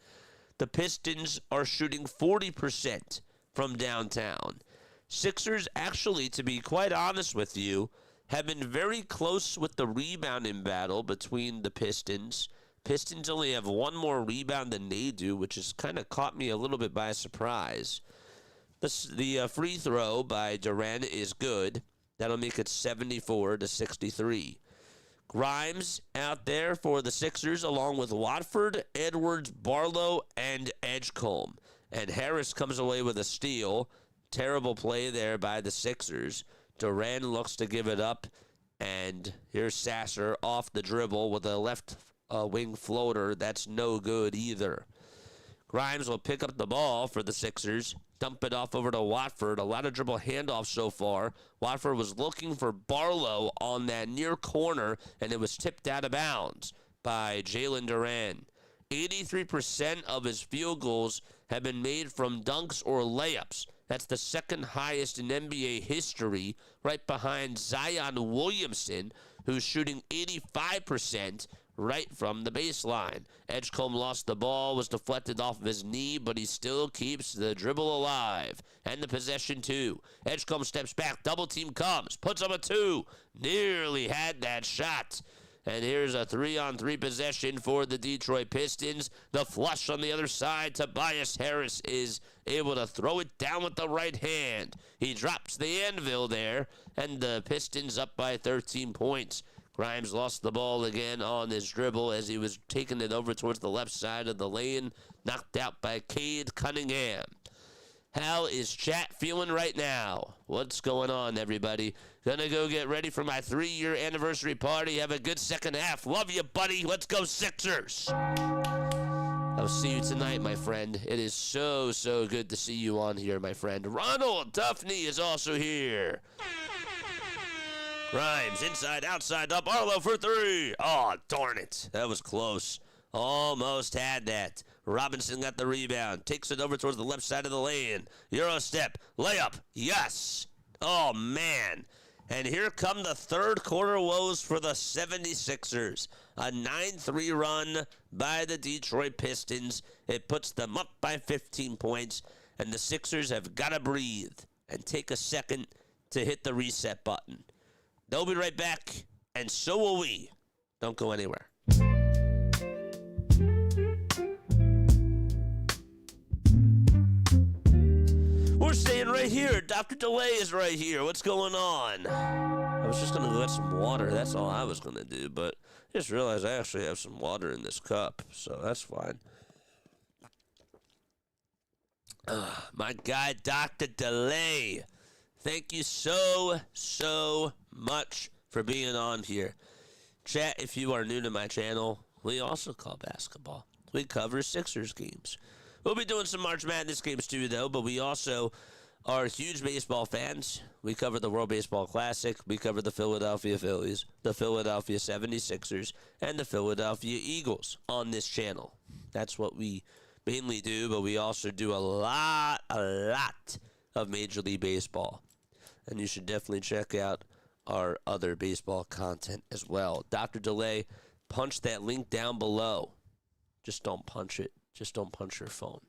The Pistons are shooting 40% from downtown. Sixers, actually, to be quite honest with you, have been very close with the rebounding battle between the Pistons. Pistons only have one more rebound than they do, which has kind of caught me a little bit by surprise. The free throw by Duran is good. That'll make it 74-63. Grimes out there for the Sixers along with Watford, Edwards, Barlow, and Edgecombe. And Harris comes away with a steal. Terrible play there by the Sixers. Duran looks to give it up. And here's Sasser off the dribble with a left wing floater. That's no good either. Grimes will pick up the ball for the Sixers. Dump it off over to Watford. A lot of dribble handoffs so far. Watford was looking for Barlow on that near corner, and it was tipped out of bounds by Jalen Duran. 83% of his field goals have been made from dunks or layups. That's the second highest in NBA history, right behind Zion Williamson, who's shooting 85% right from the baseline. Edgecombe lost the ball, was deflected off of his knee, but he still keeps the dribble alive. And the possession too. Edgecombe steps back, double team comes, puts up a two. Nearly had that shot. And here's a 3-on-3 possession for the Detroit Pistons. The flush on the other side. Tobias Harris is able to throw it down with the right hand. He drops the anvil there, and the Pistons up by 13 points. Grimes lost the ball again on his dribble as he was taking it over towards the left side of the lane. Knocked out by Cade Cunningham. How is chat feeling right now? What's going on, everybody? Gonna go get ready for my 3-year anniversary party. Have a good second half. Love you, buddy. Let's go Sixers. I'll see you tonight, my friend. It is so, so good to see you on here, my friend. Ronald Duffney is also here. Grimes, inside, outside, up, Arlo for three. Oh, darn it. That was close. Almost had that. Robinson got the rebound. Takes it over towards the left side of the lane. Euro step. Layup. Yes. Oh, man. And here come the third quarter woes for the 76ers. A 9-3 run by the Detroit Pistons. It puts them up by 15 points. And the Sixers have got to breathe and take a second to hit the reset button. They'll be right back, and so will we. Don't go anywhere. here. Dr. Delay is right here. What's going on? I was just going to get some water. That's all I was going to do, but I just realized I actually have some water in this cup, so that's fine. My guy, Dr. Delay. Thank you so much for being on here. Chat, if you are new to my channel, we also call basketball. We cover Sixers games. We'll be doing some March Madness games too, though, but we also are huge baseball fans. We cover the World Baseball Classic. We cover the Philadelphia Phillies, the Philadelphia 76ers, and the Philadelphia Eagles on this channel. That's what we mainly do, but we also do a lot of Major League Baseball. And you should definitely check out our other baseball content as well. Dr. Delay, punch that link down below. Just don't punch it. Just don't punch your phone.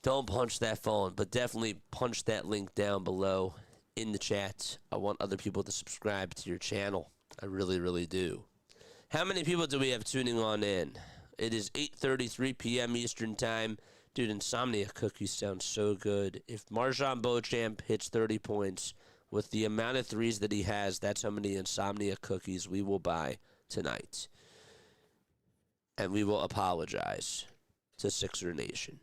Don't punch that phone, but definitely punch that link down below in the chat. I want other people to subscribe to your channel. I really, really do. How many people do we have tuning on in? It is 8:33 p.m. Eastern Time. Dude, Insomnia Cookies sound so good. If Marjan Beauchamp hits 30 points, with the amount of threes that he has, that's how many Insomnia Cookies we will buy tonight. And we will apologize to Sixer Nation.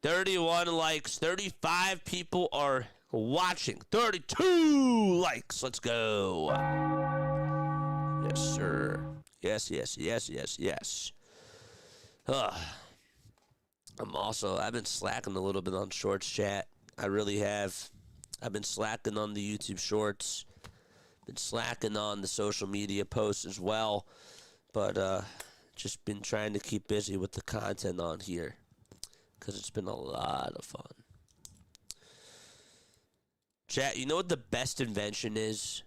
31 likes. 35 people are watching. 32 likes. Let's go. Yes, sir. Yes. I've been slacking a little bit on Shorts, chat. I really have. I've been slacking on the YouTube Shorts. Been slacking on the social media posts as well. But just been trying to keep busy with the content on here, because it's been a lot of fun. Chat, you know what the best invention is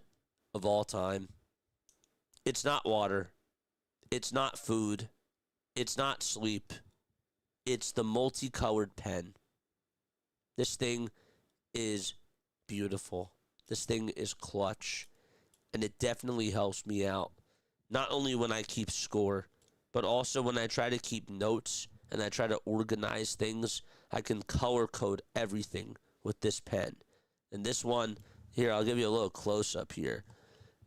of all time? It's not water. It's not food. It's not sleep. It's the multicolored pen. This thing is beautiful. This thing is clutch. And it definitely helps me out. Not only when I keep score, but also when I try to keep notes and I try to organize things. I can color code everything with this pen. And this one, here, I'll give you a little close-up here.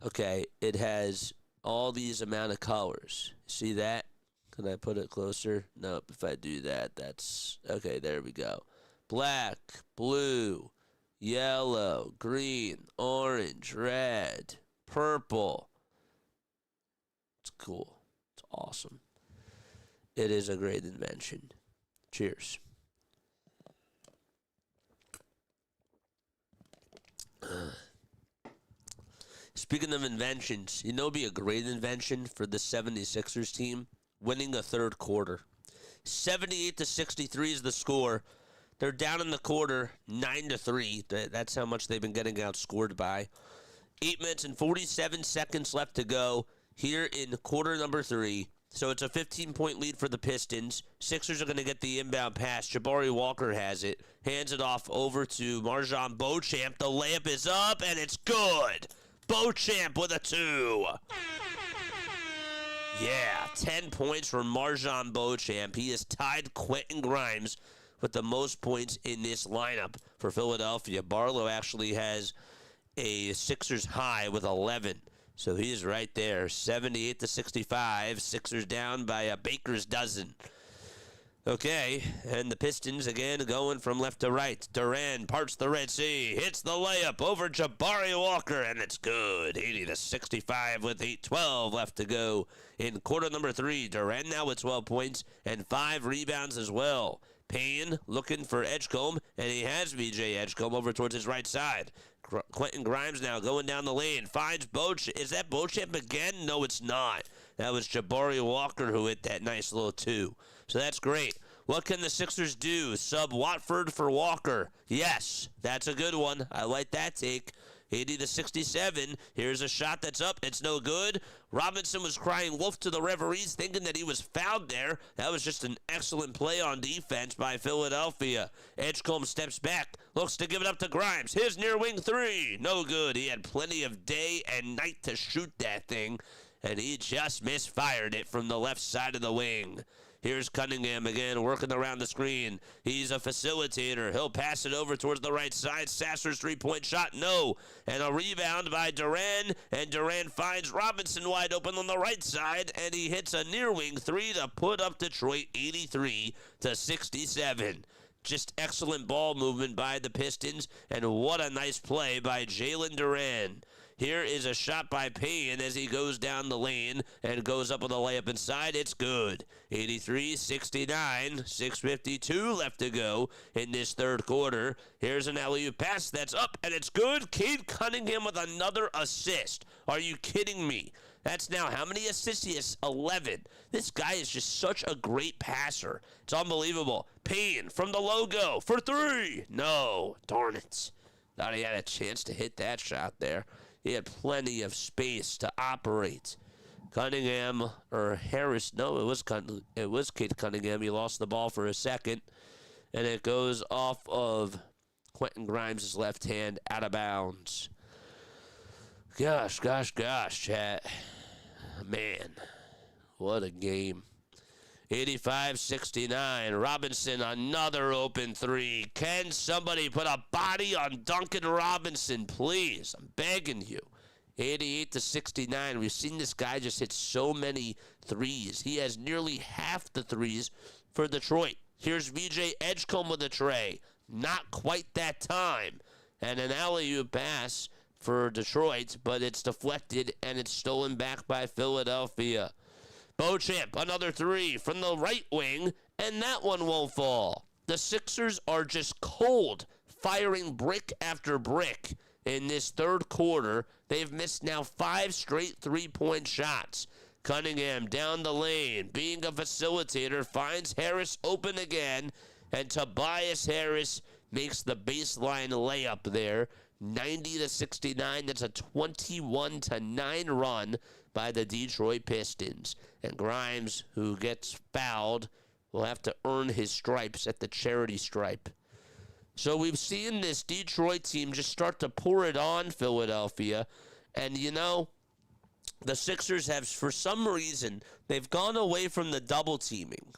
Okay, it has all these amount of colors. See that? Can I put it closer? Nope, if I do that, that's... Okay, there we go. Black, blue, yellow, green, orange, red, purple. It's cool. It's awesome. It is a great invention. Cheers. Speaking of inventions, you know, it'd be a great invention for the 76ers team, winning a third quarter. 78-63 is the score. They're down in the quarter, 9-3. That's how much they've been getting outscored by. 8 minutes and 47 seconds left to go here in quarter number 3. So it's a 15-point lead for the Pistons. Sixers are going to get the inbound pass. Jabari Walker has it. Hands it off over to Marjan Beauchamp. The layup is up, and it's good. Beauchamp with a 2. Yeah, 10 points for Marjan Beauchamp. He has tied Quentin Grimes with the most points in this lineup for Philadelphia. Barlow actually has a Sixers high with 11. So he's right there, 78-65. Sixers down by a baker's dozen. Okay, and the Pistons again going from left to right. Durant parts the Red Sea, hits the layup over Jabari Walker, and it's good. 80-65 with 8:12 left to go in quarter number 3. Durant now with 12 points and 5 rebounds as well. Payne looking for Edgecombe, and he has VJ Edgecombe over towards his right side. Quentin Grimes now going down the lane, finds Beauchamp. Is that Beauchamp again? No, it's not. That was Jabari Walker who hit that nice little 2. So that's great. What can the Sixers do? Sub Watford for Walker. Yes, that's a good one. I like that take. 80-67. Here's a shot that's up. It's no good. Robinson was crying wolf to the referees, thinking that he was fouled there. That was just an excellent play on defense by Philadelphia. Edgecombe steps back, looks to give it up to Grimes. His near wing 3. No good. He had plenty of day and night to shoot that thing, and he just misfired it from the left side of the wing. Here's Cunningham again, working around the screen. He's a facilitator. He'll pass it over towards the right side. Sasser's three-point shot, no. And a rebound by Duran, and Duran finds Robinson wide open on the right side, and he hits a near-wing three to put up Detroit 83-67. Just excellent ball movement by the Pistons, and what a nice play by Jalen Duran. Here is a shot by Payne as he goes down the lane and goes up with a layup inside. It's good. 83-69, 6:52 left to go in this third quarter. Here's an alley-oop pass that's up, and it's good. Cade Cunningham with another assist. Are you kidding me? That's now how many assists he has? 11. This guy is just such a great passer. It's unbelievable. Payne from the logo for three. No, darn it. Thought he had a chance to hit that shot there. He had plenty of space to operate. Cunningham, or Harris, no, it was Cade Cunningham. He lost the ball for a second, and it goes off of Quentin Grimes' left hand out of bounds. Gosh, chat. Man, what a game. 85-69. Robinson, another open three. Can somebody put a body on Duncan Robinson, please? I'm begging you. 88-69. We've seen this guy just hit so many threes. He has nearly half the threes for Detroit. Here's VJ Edgecombe with a tray. Not quite that time. And an alley-oop pass for Detroit, but it's deflected and it's stolen back by Philadelphia. Beauchamp, another three from the right wing, and that one won't fall. The Sixers are just cold, firing brick after brick in this third quarter. They've missed now 5 straight three-point shots. Cunningham down the lane, being a facilitator, finds Harris open again, and Tobias Harris makes the baseline layup there. 90-69. That's a 21-9 run by the Detroit Pistons. And Grimes, who gets fouled, will have to earn his stripes at the charity stripe. So we've seen this Detroit team just start to pour it on Philadelphia. And, you know, the Sixers have, for some reason, they've gone away from the double teaming,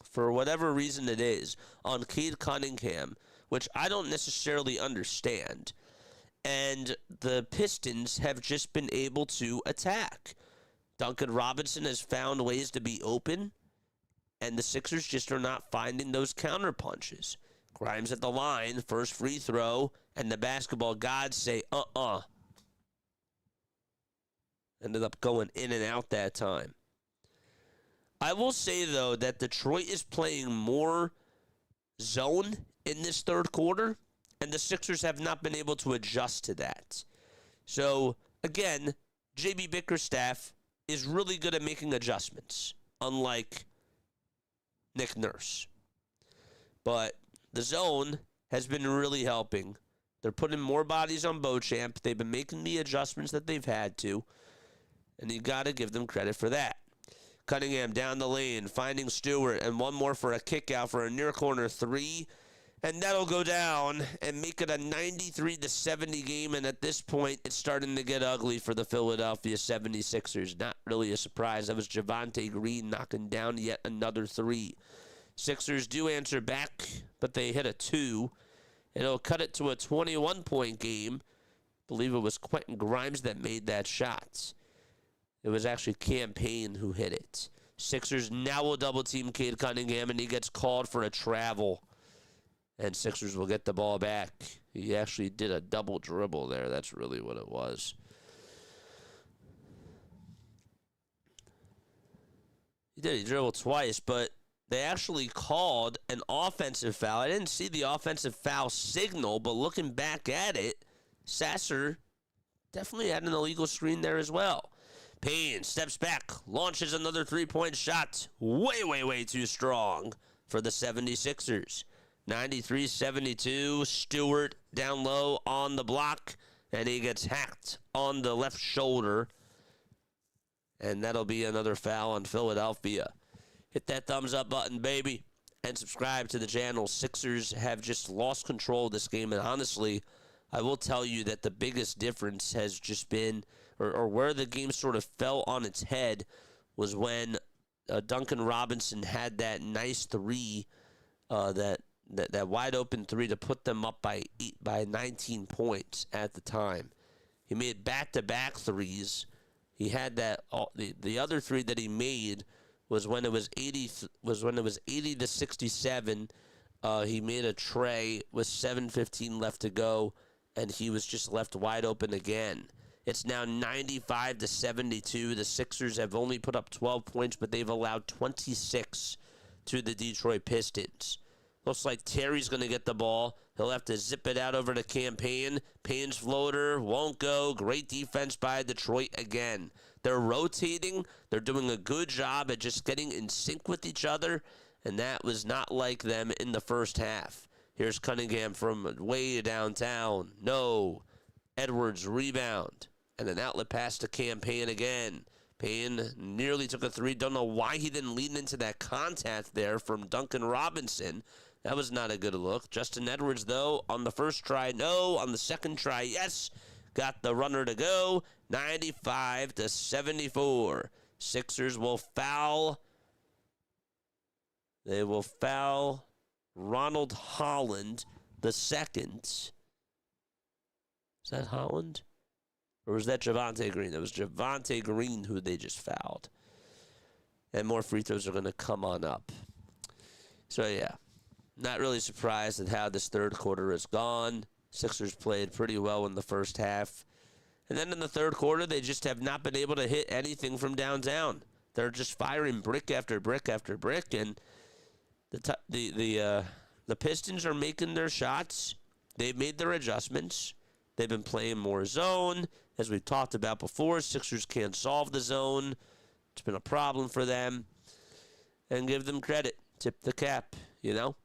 for whatever reason it is, on Cade Cunningham, which I don't necessarily understand. And the Pistons have just been able to attack. Duncan Robinson has found ways to be open, and the Sixers just are not finding those counter punches. Grimes at the line, first free throw, and the basketball gods say, Ended up going in and out that time. I will say, though, that Detroit is playing more zone in this third quarter, and the Sixers have not been able to adjust to that. So, again, J.B. Bickerstaff is really good at making adjustments, unlike Nick Nurse. But the zone has been really helping. They're putting more bodies on Beauchamp. They've been making the adjustments that they've had to, and you got to give them credit for that. Cunningham down the lane, finding Stewart, and one more for a kick out for a near corner three. And that'll go down and make it a 93-70 game. And at this point, it's starting to get ugly for the Philadelphia 76ers. Not really a surprise. That was Javonte Green knocking down yet another three. Sixers do answer back, but they hit a 2. It'll cut it to a 21-point game. I believe it was Quentin Grimes that made that shot. It was actually Cam Payne who hit it. Sixers now will double-team Cade Cunningham, and he gets called for a travel. And Sixers will get the ball back. He actually did a double dribble there. That's really what it was. He did. He dribbled twice, but they actually called an offensive foul. I didn't see the offensive foul signal, but looking back at it, Sasser definitely had an illegal screen there as well. Payne steps back, launches another three-point shot. Way too strong for the 76ers. 93-72, Stewart down low on the block, and he gets hacked on the left shoulder. And that'll be another foul on Philadelphia. Hit that thumbs up button, baby, and subscribe to the channel. Sixers have just lost control of this game, and honestly, I will tell you that the biggest difference has just been, or where the game sort of fell on its head, was when Duncan Robinson had that nice three, that wide open three to put them up by 19 points at the time. He made back-to-back threes. He had that. The other three that he made was when it was 80 to 67. He made a tray with 7:15 left to go, and he was just left wide open again. It's now 95 to 72. The Sixers have only put up 12 points, but they've allowed 26 to the Detroit Pistons. Looks like Terry's going to get the ball. He'll have to zip it out over to Campaign. Payne's floater won't go. Great defense by Detroit again. They're rotating. They're doing a good job at just getting in sync with each other, and that was not like them in the first half. Here's Cunningham from way downtown. No. Edwards rebound. And an outlet pass to Campaign again. Payne nearly took a three. Don't know why he didn't lean into that contact there from Duncan Robinson. That was not a good look. Justin Edwards, though, on the first try, no. On the second try, yes. Got the runner to go. 95 to 74. Sixers will foul. They will foul Ronald Holland the second. Is that Holland? Or was that Javonte Green? It was Javonte Green who they just fouled. And more free throws are going to come on up. So, yeah, not really surprised at how this third quarter has gone. Sixers played pretty well in the first half. And then in the third quarter, they just have not been able to hit anything from downtown. They're just firing brick after brick after brick. And the Pistons are making their shots. They've made their adjustments. They've been playing more zone. As we've talked about before, Sixers can't solve the zone. It's been a problem for them. And give them credit. Tip the cap, you know.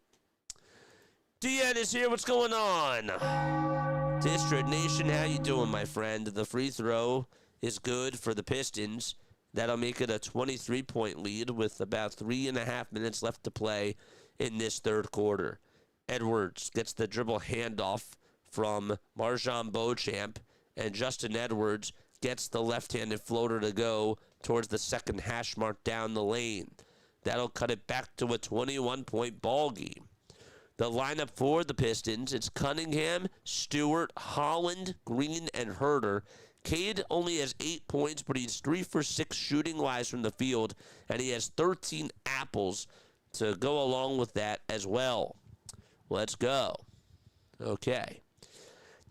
DN is here. What's going on? District Nation, how you doing, my friend? The free throw is good for the Pistons. That'll make it a 23-point lead with about 3.5 minutes left to play in this third quarter. Edwards gets the dribble handoff from Marjon Beauchamp, and Justin Edwards gets the left-handed floater to go towards the second hash mark down the lane. That'll cut it back to a 21-point ball game. The lineup for the Pistons, it's Cunningham, Stewart, Holland, Green, and Herter. Cade only has 8 points, but he's 3 for 6 shooting-wise from the field, and he has 13 apples to go along with that as well. Let's go. Okay.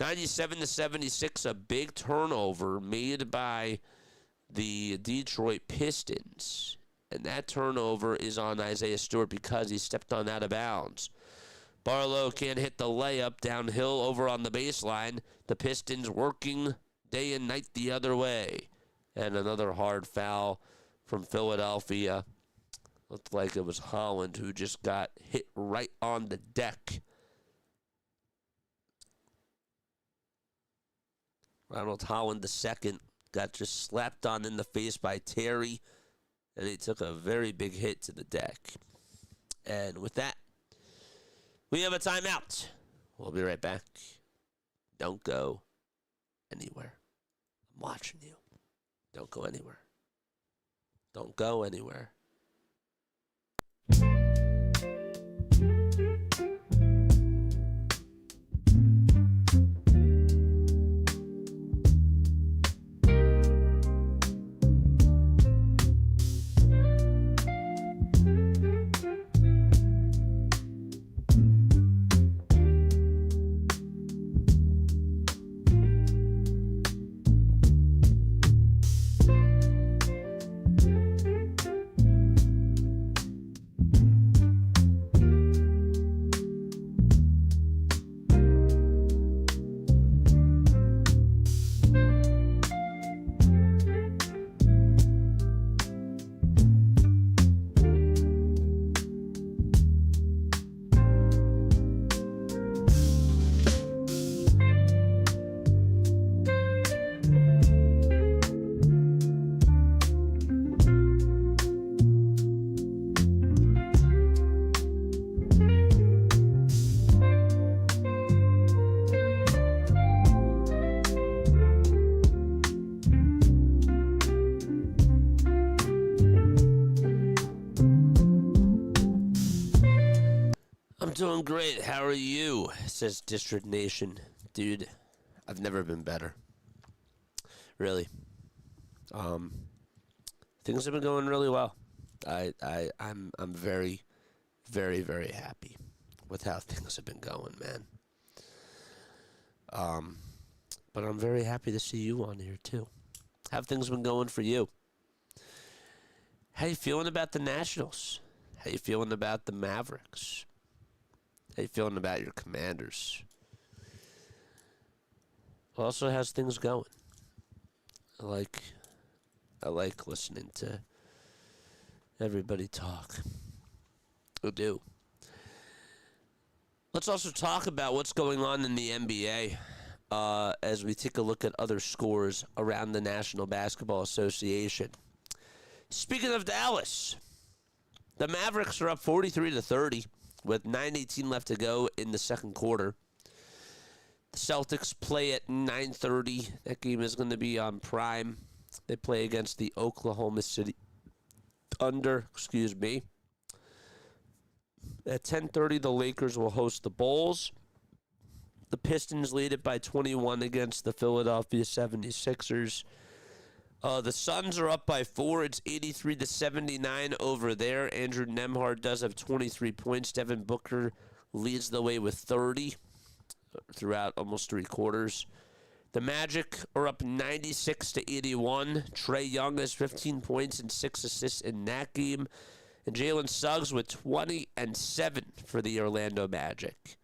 97 to 76, a big turnover made by the Detroit Pistons. And that turnover is on Isaiah Stewart because he stepped on out of bounds. Barlow can't hit the layup downhill over on the baseline. The Pistons working day and night the other way. And another hard foul from Philadelphia. Looked like it was Holland who just got hit right on the deck. Ronald Holland II got just slapped on in the face by Terry, and he took a very big hit to the deck. And with that, we have a timeout. We'll be right back. Don't go anywhere. I'm watching you. Don't go anywhere. Don't go anywhere. doing great. How are you? Says District Nation. Dude, I've never been better. Really. Things have been going really well. I'm very, very, very happy with how things have been going, man. But I'm very happy to see you on here too. How have things been going for you? How you feeling about the Nationals? How you feeling about the Mavericks? How you feeling about your Commanders? Also, how's things going? I like listening to everybody talk. I do. Let's also talk about what's going on in the NBA as we take a look at other scores around the National Basketball Association. Speaking of Dallas, the Mavericks are up 43-30 with 9:18 left to go in the second quarter. The Celtics play at 9:30. That game is going to be on Prime. They play against the Oklahoma City Thunder. At 10:30, the Lakers will host the Bulls. The Pistons lead it by 21 against the Philadelphia 76ers. The Suns are up by 4. It's 83-79 over there. Andrew Nembhard does have 23 points. Devin Booker leads the way with 30 throughout almost three quarters. The Magic are up 96-81. Trae Young has 15 points and 6 assists in that game. And Jalen Suggs with 20 and 7 for the Orlando Magic.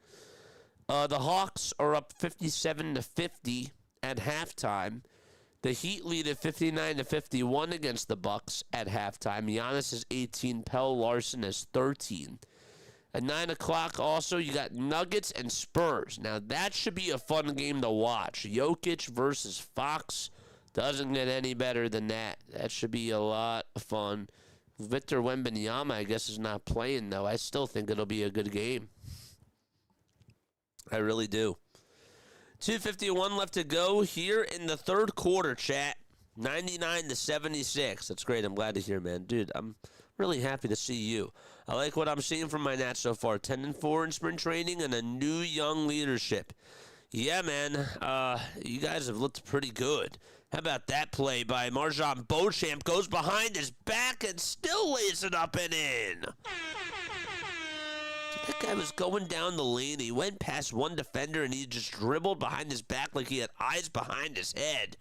The Hawks are up 57-50 at halftime. The Heat lead at 59-51 against the Bucks at halftime. Giannis has 18. Pelle Larsson has 13. At 9 o'clock also, you got Nuggets and Spurs. Now, that should be a fun game to watch. Jokic versus Fox. Doesn't get any better than that. That should be a lot of fun. Victor Wembanyama, I guess, is not playing, though. I still think it'll be a good game. I really do. 2:51 left to go here in the third quarter, chat. 99-76. That's great. I'm glad to hear, man. Dude, I'm really happy to see you. I like what I'm seeing from my Nats so far. 10-4 in spring training and a new young leadership. Yeah, man. You guys have looked pretty good. How about that play by Marjon Beauchamp? Goes behind his back and still lays it up and in. That guy was going down the lane. He went past one defender and he just dribbled behind his back like he had eyes behind his head.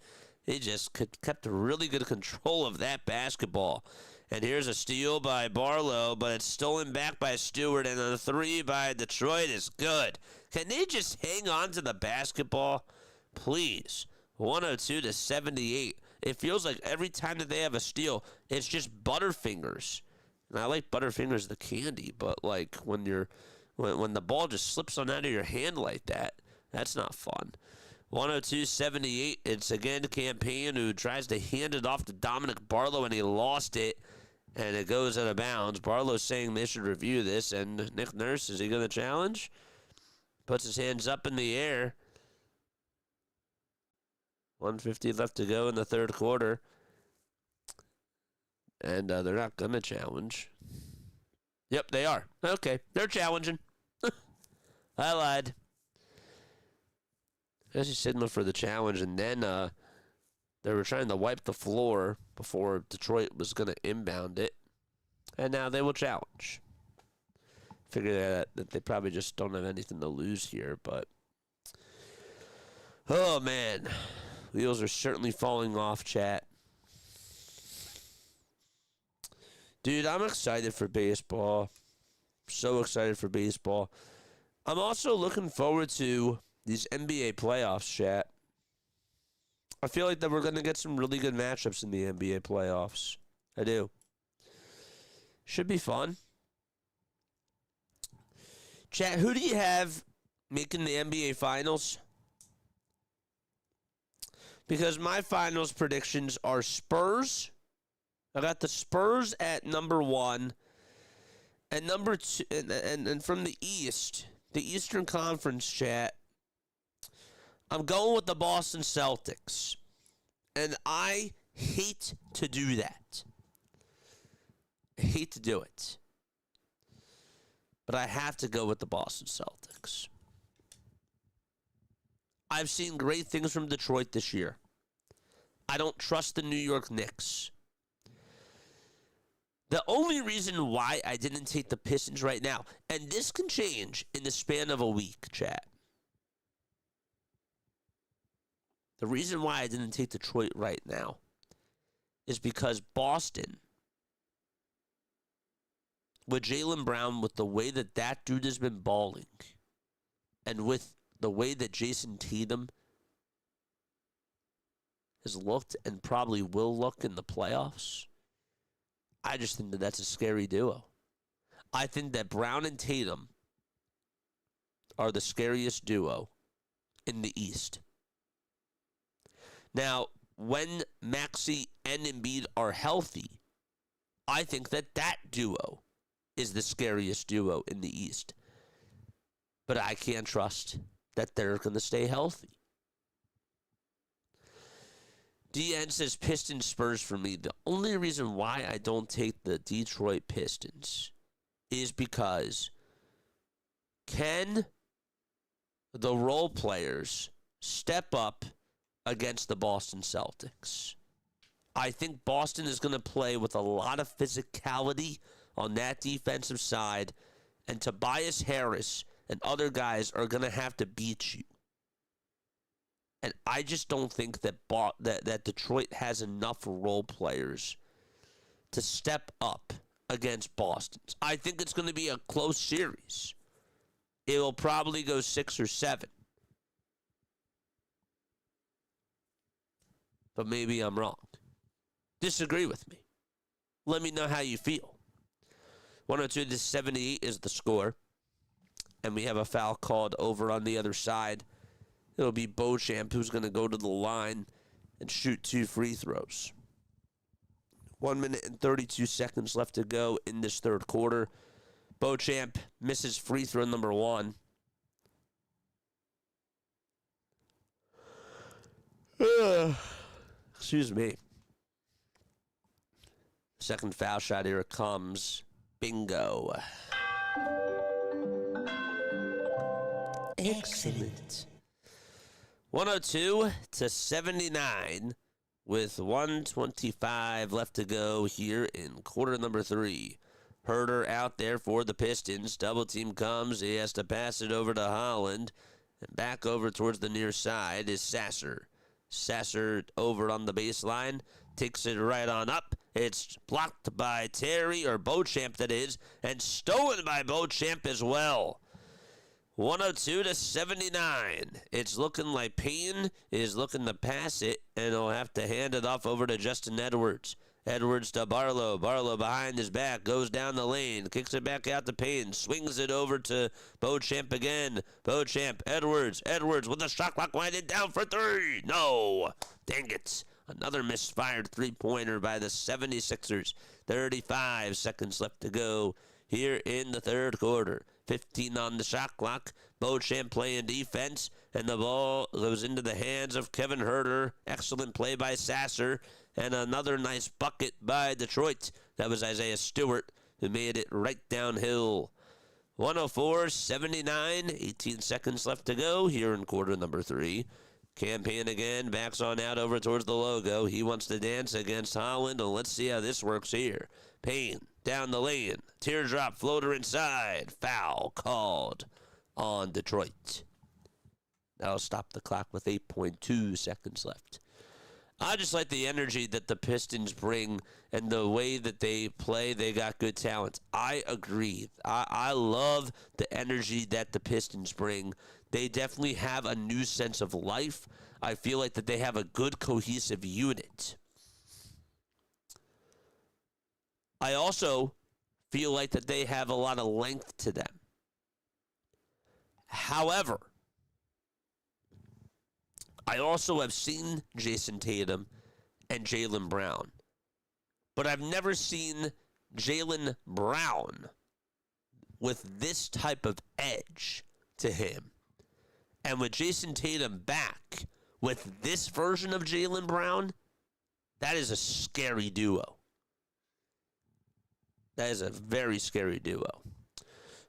He just kept really good control of that basketball. And here's a steal by Barlow, but it's stolen back by Stewart, and a three by Detroit is good. Can they just hang on to the basketball? Please. 102-78. It feels like every time that they have a steal, it's just Butterfingers. And I like Butterfingers the candy, but like when the ball just slips on out of your hand like that, that's not fun. 102-78. It's again Campaign who tries to hand it off to Dominic Barlow, and he lost it, and it goes out of bounds. Barlow's saying they should review this, and Nick Nurse, is he going to challenge? Puts his hands up in the air. 150 left to go in the third quarter. And they're not going to challenge. Yep, they are. Okay, they're challenging. I lied. There's a signal for the challenge, and then they were trying to wipe the floor before Detroit was going to inbound it. And now they will challenge. Figure that they probably just don't have anything to lose here, but... Oh, man. Wheels are certainly falling off, chat. Dude, I'm excited for baseball. So excited for baseball. I'm also looking forward to these NBA playoffs, chat. I feel like that we're going to get some really good matchups in the NBA playoffs. I do. Should be fun. Chat, who do you have making the NBA Finals? Because my finals predictions are Spurs. I got the Spurs at number 1. And number 2, and from the East, the Eastern Conference, chat, I'm going with the Boston Celtics. And I hate to do that. I hate to do it. but I have to go with the Boston Celtics. I've seen great things from Detroit this year. I don't trust the New York Knicks. The only reason why I didn't take the Pistons right now, and this can change in the span of a week, chat. The reason why I didn't take Detroit right now is because Boston, with Jaylen Brown, with the way that dude has been balling, and with the way that Jason Tatum has looked and probably will look in the playoffs, I just think that that's a scary duo. I think that Brown and Tatum are the scariest duo in the East. Now, when Maxey and Embiid are healthy, I think that duo is the scariest duo in the East. But I can't trust that they're going to stay healthy. DN says Pistons Spurs for me. The only reason why I don't take the Detroit Pistons is because can the role players step up against the Boston Celtics? I think Boston is going to play with a lot of physicality on that defensive side, and Tobias Harris and other guys are going to have to beat you. And I just don't think that that Detroit has enough role players to step up against Boston. I think it's going to be a close series. It will probably go 6 or 7. But maybe I'm wrong. Disagree with me. Let me know how you feel. 102-78 is the score. And we have a foul called over on the other side. It'll be Beauchamp who's going to go to the line and shoot 2 free throws. 1 minute and 32 seconds left to go in this third quarter. Beauchamp misses free throw number 1. Excuse me. Second foul shot, here it comes. Bingo. Excellent. 102-79 with 1:25 left to go here in quarter number 3. Herder out there for the Pistons. Double team comes. He has to pass it over to Holland. And back over towards the near side is Sasser. Sasser over on the baseline. Takes it right on up. It's blocked by Terry, or Beauchamp that is, and stolen by Beauchamp as well. 102-79. It's looking like Payne is looking to pass it, and he'll have to hand it off over to Justin Edwards. Edwards to Barlow. Barlow behind his back, goes down the lane, kicks it back out to Payne, swings it over to Beauchamp again. Beauchamp, Edwards with a shot clock winding down for 3. No. Dang it. Another misfired three-pointer by the 76ers. 35 seconds left to go here in the third quarter. 15 on the shot clock. Beauchamp playing defense, and the ball goes into the hands of Kevin Herter. Excellent play by Sasser, and another nice bucket by Detroit. That was Isaiah Stewart who made it right downhill. 104-79, 18 seconds left to go here in quarter number 3. Campaign again, backs on out over towards the logo. He wants to dance against Holland, and let's see how this works here. Payne down the lane. Teardrop floater inside. Foul called on Detroit. That'll stop the clock with 8.2 seconds left. I just like the energy that the Pistons bring and the way that they play. They got good talent. I agree. I love the energy that the Pistons bring. They definitely have a new sense of life. I feel like that they have a good cohesive unit. I also feel like that they have a lot of length to them. However, I also have seen Jason Tatum and Jaylen Brown, but I've never seen Jaylen Brown with this type of edge to him. And with Jason Tatum back with this version of Jaylen Brown, that is a scary duo. That is a very scary duo.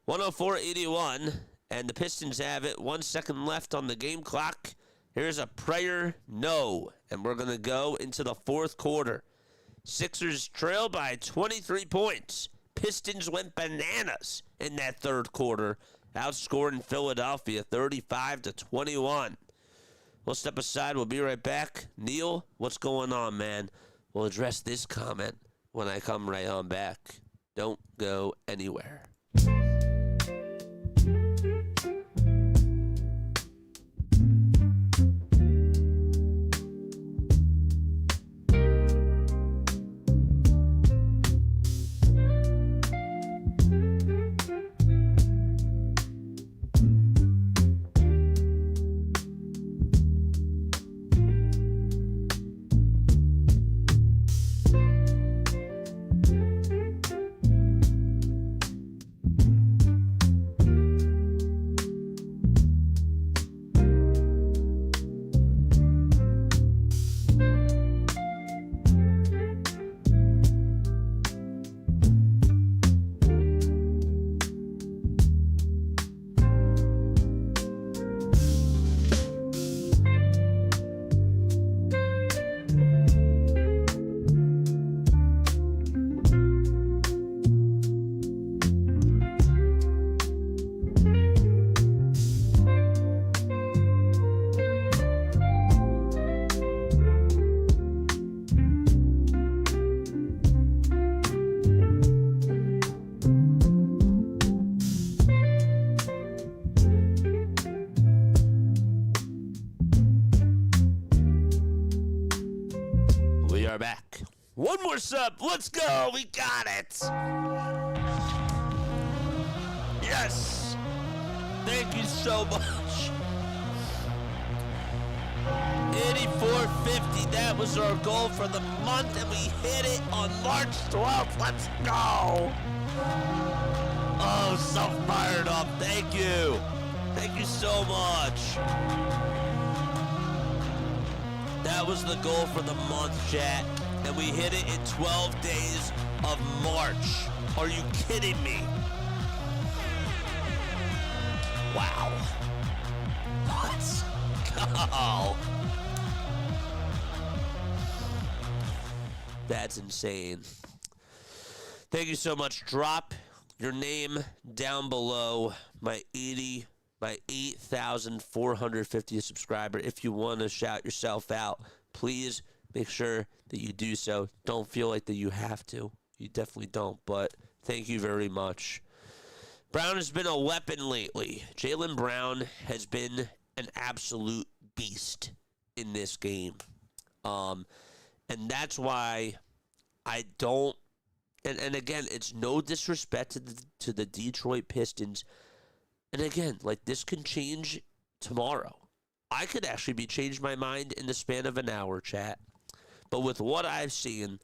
104-81, and the Pistons have it. 1 second left on the game clock. Here's a prayer no, and we're going to go into the fourth quarter. Sixers trail by 23 points. Pistons went bananas in that third quarter, outscoring Philadelphia 35-21. We'll step aside. We'll be right back. Neil, what's going on, man? We'll address this comment when I come right on back. Don't go anywhere. Back. One more sub. Let's go. We got it. Yes. Thank you so much. 84.50. That was our goal for the month, and we hit it on March 12th. Let's go. Oh, so fired up. Thank you. Thank you so much. That was the goal for the month, chat, and we hit it in 12 days of March. Are you kidding me? Wow. Let's go. That's insane. Thank you so much. Drop your name down below. My 8,450 subscriber. If you want to shout yourself out, please make sure that you do so. Don't feel like that you have to. You definitely don't, but thank you very much. Brown has been a weapon lately. Jaylen Brown has been an absolute beast in this game. And that's why I don't, and again, it's no disrespect to the Detroit Pistons. And again, like, this can change tomorrow. I could actually change my mind in the span of an hour, chat. But with what I've seen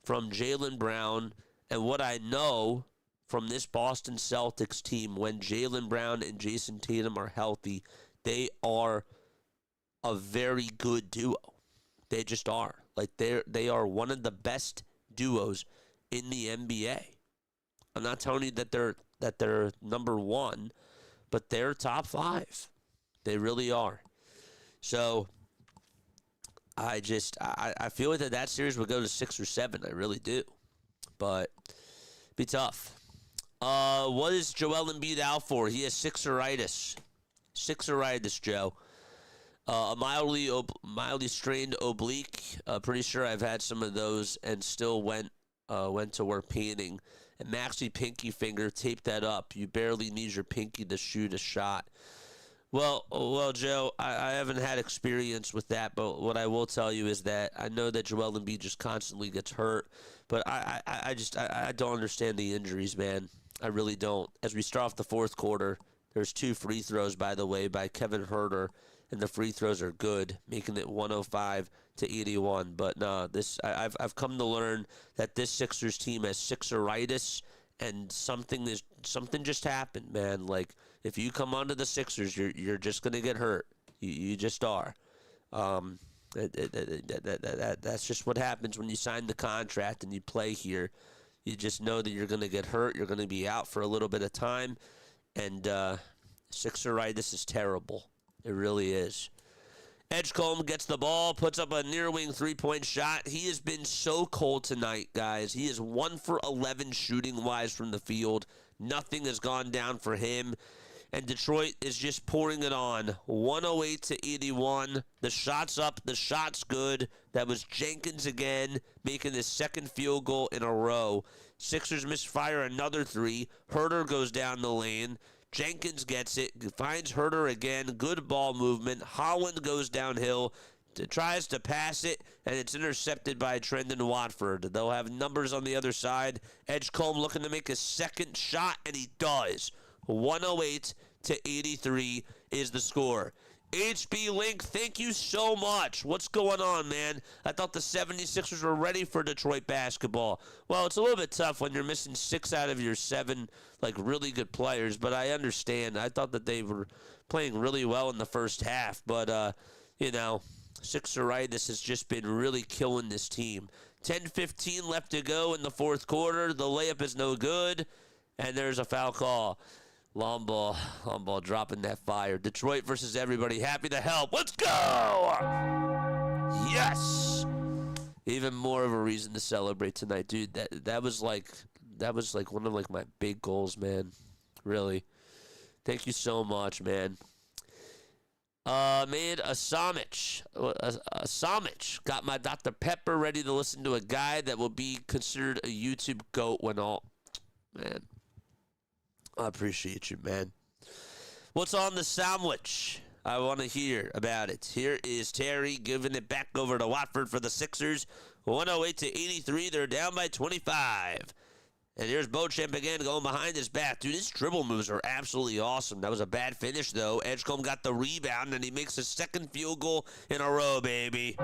from Jaylen Brown and what I know from this Boston Celtics team, when Jaylen Brown and Jason Tatum are healthy, they are a very good duo. They just are. Like, they are one of the best duos in the NBA. I'm not telling you that they're number one, but they're top 5. They really are. So I feel like that series would go to 6 or 7. I really do. But be tough. What is Joel Embiid out for? He has Sixeritis. Sixeritis, Joe. A mildly strained oblique. Pretty sure I've had some of those and still went to work painting. And Maxi pinky finger, tape that up. You barely need your pinky to shoot a shot. Well, Joe, I haven't had experience with that, but what I will tell you is that I know that Joel Embiid just constantly gets hurt, but I don't understand the injuries, man. I really don't. As we start off the fourth quarter, there's 2 free throws, by the way, by Kevin Huerter, and the free throws are good, making it 105-81. But no, I've come to learn that this Sixers team has Sixeritis, and something just happened, man. Like, if you come onto the Sixers, you're just gonna get hurt. You just are. That's just what happens when you sign the contract and you play here. You just know that you're gonna get hurt. You're gonna be out for a little bit of time. And Sixeritis is terrible. It really is. Edgecombe gets the ball, puts up a near-wing three-point shot. He has been so cold tonight, guys. He is 1 for 11 shooting-wise from the field. Nothing has gone down for him. And Detroit is just pouring it on. 108 to 81. The shot's up. The shot's good. That was Jenkins again, making his second field goal in a row. Sixers misfire another three. Herter goes down the lane. Jenkins gets it, finds Herter again, good ball movement. Holland goes downhill, tries to pass it, and it's intercepted by Trendon Watford. They'll have numbers on the other side. Edgecombe looking to make his second shot, and he does. 108 to 83 is the score. HB Link, thank you so much. What's going on, man? I thought the 76ers were ready for Detroit basketball. Well, it's a little bit tough when you're missing 6 out of your 7, really good players, but I understand. I thought that they were playing really well in the first half, but, Sixeritis has just been really killing this team. 10:15 left to go in the fourth quarter. The layup is no good, and there's a foul call. Long ball dropping that fire. Detroit versus everybody. Happy to help. Let's go! Yes! Even more of a reason to celebrate tonight, dude. That was like one of my big goals, man. Really. Thank you so much, man. Asamich got my Dr. Pepper ready to listen to a guy that will be considered a YouTube GOAT when all... Man. I appreciate you, man. What's on the sandwich? I want to hear about it. Here is Terry giving it back over to Watford for the Sixers. 108 to 83. They're down by 25. And here's Beauchamp again going behind his back. Dude, his dribble moves are absolutely awesome. That was a bad finish, though. Edgecombe got the rebound, and he makes his second field goal in a row, baby.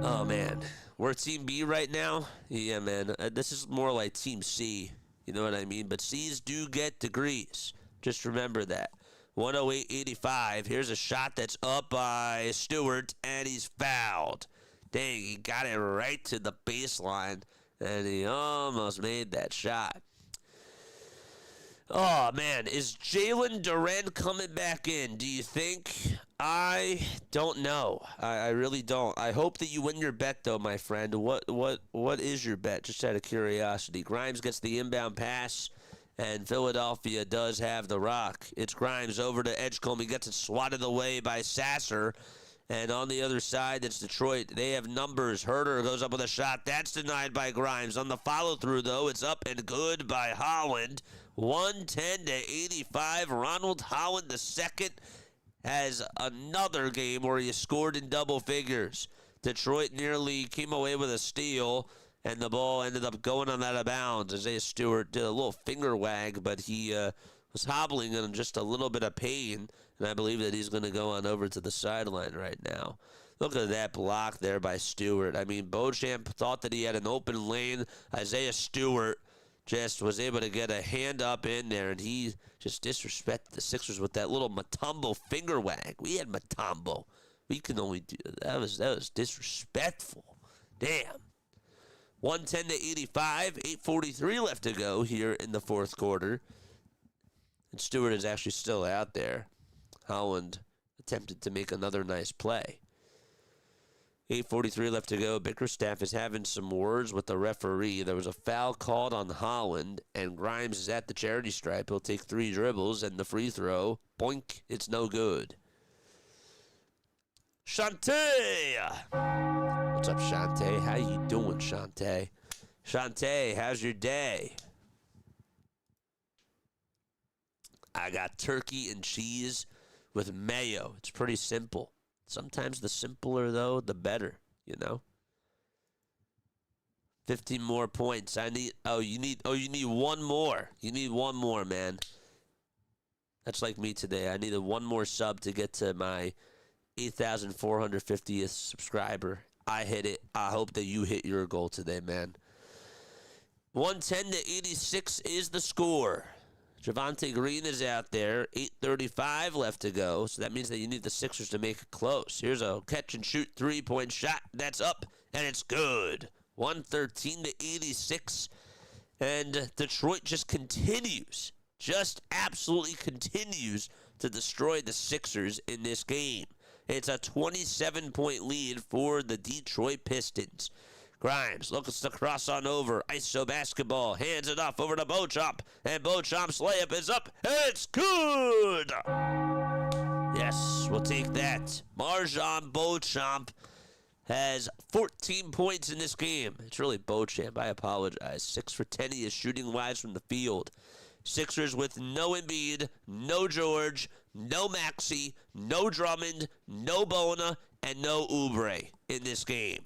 Oh, man. We're Team B right now? Yeah, man. This is more like Team C. You know what I mean? But C's do get degrees. Just remember that. 108-85. Here's a shot that's up by Stewart, and he's fouled. Dang, he got it right to the baseline, and he almost made that shot. Oh, man. Is Jalen Duren coming back in, do you think? I don't know. I really don't. I hope that you win your bet, though, my friend. What is your bet? Just out of curiosity. Grimes gets the inbound pass, and Philadelphia does have the rock. It's Grimes over to Edgecombe. He gets it swatted away by Sasser. And on the other side, it's Detroit. They have numbers. Herter goes up with a shot. That's denied by Grimes. On the follow-through, though, it's up and good by Holland. 110 to 85. Ronald Holland II has another game where he scored in double figures. Detroit nearly came away with a steal, and the ball ended up going on out of bounds. Isaiah Stewart did a little finger wag, but he was hobbling in just a little bit of pain, and I believe that he's going to go on over to the sideline right now. Look at that block there by Stewart. I mean, Beauchamp thought that he had an open lane. Isaiah Stewart just was able to get a hand up in there, and he just disrespected the Sixers with that little Mutombo finger wag. We had Mutombo. We can only do that. Was disrespectful. Damn. 110 to 85. 8:43 left to go here in the fourth quarter. And Stewart is actually still out there. Holland attempted to make another nice play. 8:43 left to go. Bickerstaff is having some words with the referee. There was a foul called on Holland, and Grimes is at the charity stripe. He'll take 3 dribbles, and the free throw, boink, it's no good. Shantae! What's up, Shantae? How you doing, Shantae? Shantae, how's your day? I got turkey and cheese with mayo. It's pretty simple. Sometimes the simpler, though, the better, you know? 15 more points. You need one more. You need one more, man. That's like me today. I needed one more sub to get to my 8,450th subscriber. I hit it. I hope that you hit your goal today, man. 110 to 86 is the score. Javonte Green is out there. 8:35 left to go. So that means that you need the Sixers to make it close. Here's a catch-and-shoot three-point shot. That's up, and it's good. 113 to 86. And Detroit just continues just absolutely continues to destroy the Sixers in this game. It's a 27-point lead for the Detroit Pistons. Grimes looks to cross on over. ISO basketball. Hands it off over to Beauchamp. And Beauchamp's layup is up. And it's good! Yes, we'll take that. MarJon Beauchamp has 14 points in this game. It's really Beauchamp. I apologize. 6 for 10 he is shooting-wise from the field. Sixers with no Embiid, no George, no Maxey, no Drummond, no Bona, and no Oubre in this game.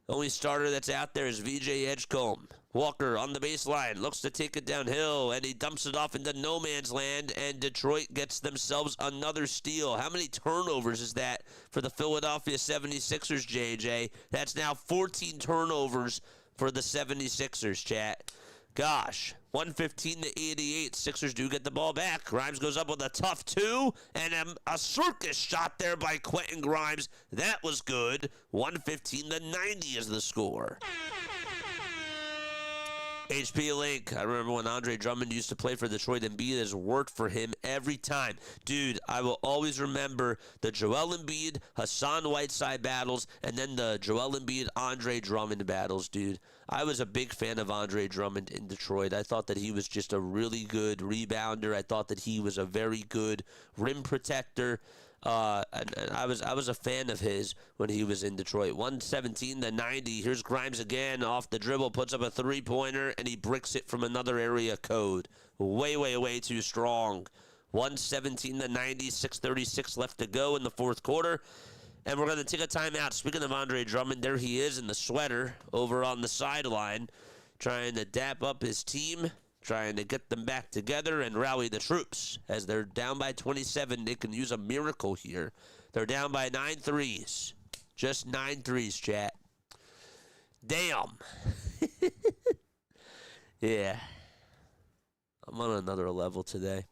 Only starter that's out there is VJ Edgecombe. Walker on the baseline, looks to take it downhill, and he dumps it off into no man's land, and Detroit gets themselves another steal. How many turnovers is that for the Philadelphia 76ers, JJ? That's now 14 turnovers for the 76ers, chat. Gosh, 115-88. Sixers do get the ball back. Grimes goes up with a tough 2, and a circus shot there by Quentin Grimes. That was good. 115-90 is the score. HP Link. I remember when Andre Drummond used to play for Detroit. Embiid has worked for him every time. Dude, I will always remember the Joel Embiid, Hassan Whiteside battles, and then the Joel Embiid, Andre Drummond battles, dude. I was a big fan of Andre Drummond in Detroit. I thought that he was just a really good rebounder. I thought that he was a very good rim protector. And I was a fan of his when he was in Detroit. 117-90. Here's Grimes again off the dribble, puts up a three-pointer, and he bricks it from another area code. Way too strong. 117-90, 6:36 left to go in the fourth quarter. And we're going to take a timeout. Speaking of Andre Drummond, there he is in the sweater over on the sideline, trying to dap up his team, trying to get them back together and rally the troops. As they're down by 27, they can use a miracle here. They're down by 9 threes. Just 9 threes, chat. Damn. Yeah. I'm on another level today.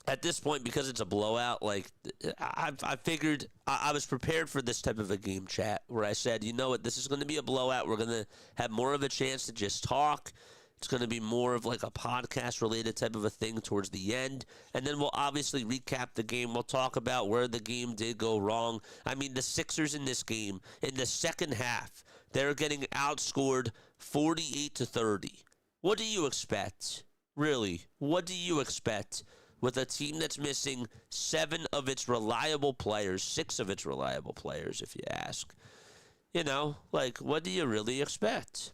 At this point, because it's a blowout, like, I figured I was prepared for this type of a game, chat, where I said, you know what, this is going to be a blowout. We're going to have more of a chance to just talk. It's going to be more of like a podcast-related type of a thing towards the end. And then we'll obviously recap the game. We'll talk about where the game did go wrong. I mean, the Sixers in this game, in the second half, they're getting outscored 48-30. What do you expect? Really, what do you expect with a team that's missing 7 of its reliable players, 6 of its reliable players, if you ask? You know, like, what do you really expect?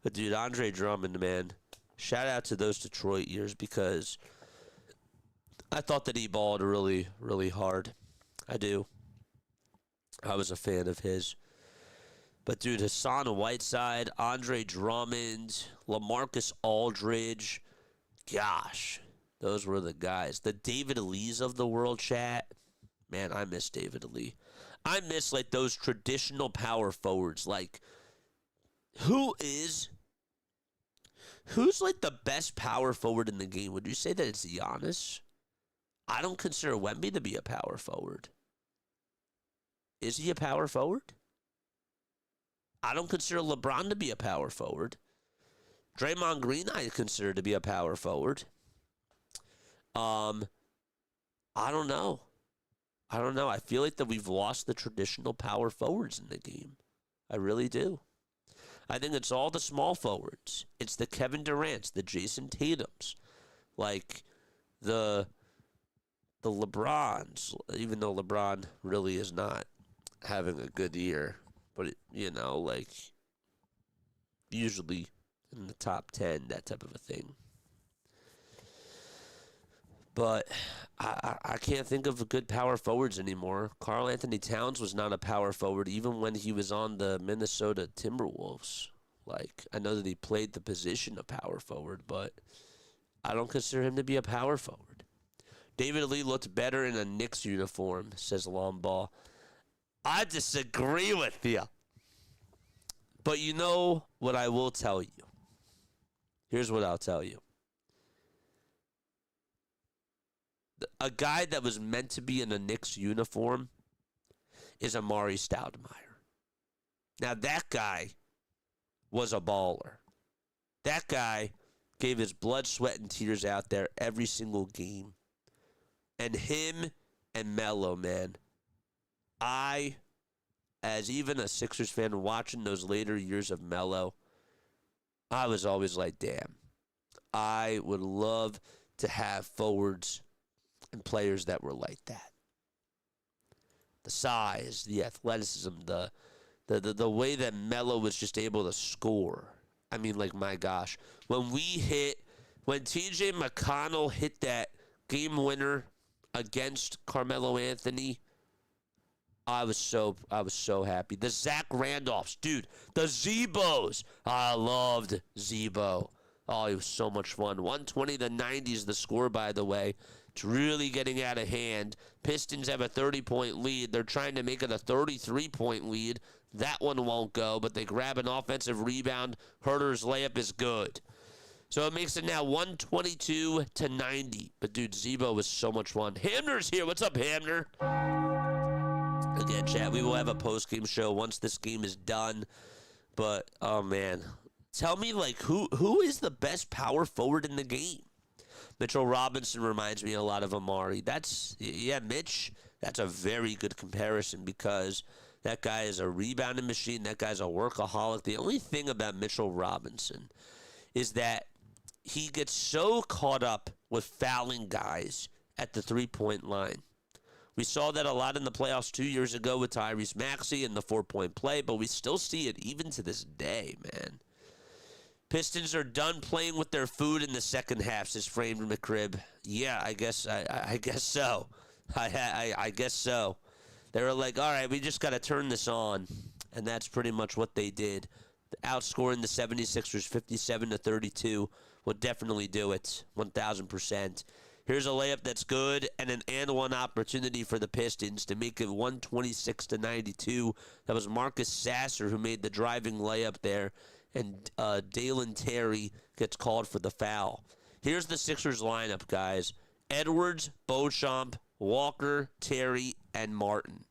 But, dude, Andre Drummond, man, shout out to those Detroit years, because I thought that he balled really, really hard. I do. I was a fan of his. But, dude, Hassan Whiteside, Andre Drummond, LaMarcus Aldridge, gosh, those were the guys. The David Lees of the world, chat. Man, I miss David Lee. I miss, like, those traditional power forwards. Like, who's, like, the best power forward in the game? Would you say that it's Giannis? I don't consider Wemby to be a power forward. Is he a power forward? I don't consider LeBron to be a power forward. Draymond Green I consider to be a power forward. I don't know. I feel like that we've lost the traditional power forwards in the game. I really do. I think it's all the small forwards. It's the Kevin Durant's, the Jason Tatum's, like the LeBrons, even though LeBron really is not having a good year. But, like, usually in the top 10, that type of a thing. But I can't think of good power forwards anymore. Karl Anthony Towns was not a power forward even when he was on the Minnesota Timberwolves. Like, I know that he played the position of power forward, but I don't consider him to be a power forward. David Lee looked better in a Knicks uniform, says Lomball. I disagree with you. But you know what I will tell you. Here's what I'll tell you. A guy that was meant to be in a Knicks uniform is Amari Stoudemire. Now, that guy was a baller. That guy gave his blood, sweat, and tears out there every single game. And him and Melo, man, as even a Sixers fan watching those later years of Melo, I was always like, damn, I would love to have forwards and players that were like that. The size, the athleticism, the way that Melo was just able to score. I mean, like, my gosh. When TJ McConnell hit that game winner against Carmelo Anthony, I was so happy. The Zach Randolphs, dude, the Zebos. I loved Zebo. Oh, he was so much fun. 120-90 is the score, by the way. It's really getting out of hand. Pistons have a 30-point lead. They're trying to make it a 33-point lead. That one won't go, but they grab an offensive rebound. Herter's layup is good. So it makes it now 122-90. But, dude, Zebo was so much fun. Hamner's here. What's up, Hamner? Again, chat, we will have a post-game show once this game is done. But, oh, man. Tell me, like, who is the best power forward in the game? Mitchell Robinson reminds me a lot of Amari. Mitch, that's a very good comparison because that guy is a rebounding machine. That guy's a workaholic. The only thing about Mitchell Robinson is that he gets so caught up with fouling guys at the three-point line. We saw that a lot in the playoffs 2 years ago with Tyrese Maxey and the four-point play, but we still see it even to this day, man. Pistons are done playing with their food in the second half, says Framed McCrib. Yeah, I guess so. I guess so. They were like, all right, we just got to turn this on. And that's pretty much what they did. Outscoring the 76ers 57-32 will definitely do it, 1,000%. Here's a layup that's good and an and-one opportunity for the Pistons to make it 126-92. That was Marcus Sasser who made the driving layup there. And Dalen Terry gets called for the foul. Here's the Sixers lineup, guys. Edwards, Beauchamp, Walker, Terry, and Martin.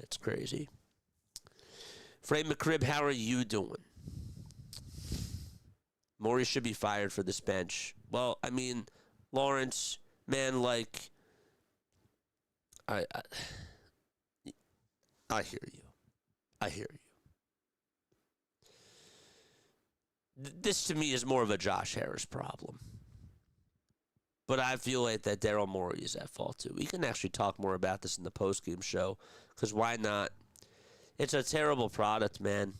That's crazy. Frame McCrib, how are you doing? Morey should be fired for this bench. Well, I mean, Lawrence, man, like, I hear you. I hear you. This, to me, is more of a Josh Harris problem. But I feel like that Daryl Morey is at fault, too. We can actually talk more about this in the postgame show, because why not? It's a terrible product, man.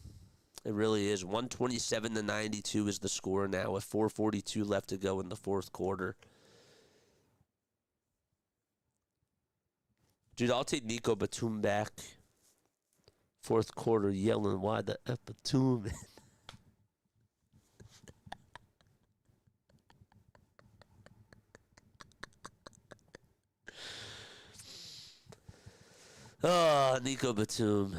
It really is. 127-92 is the score now, with 4:42 left to go in the fourth quarter. Dude, I'll take Nico Batum back. Fourth quarter yelling, why the F Batum? Oh, Nico Batum.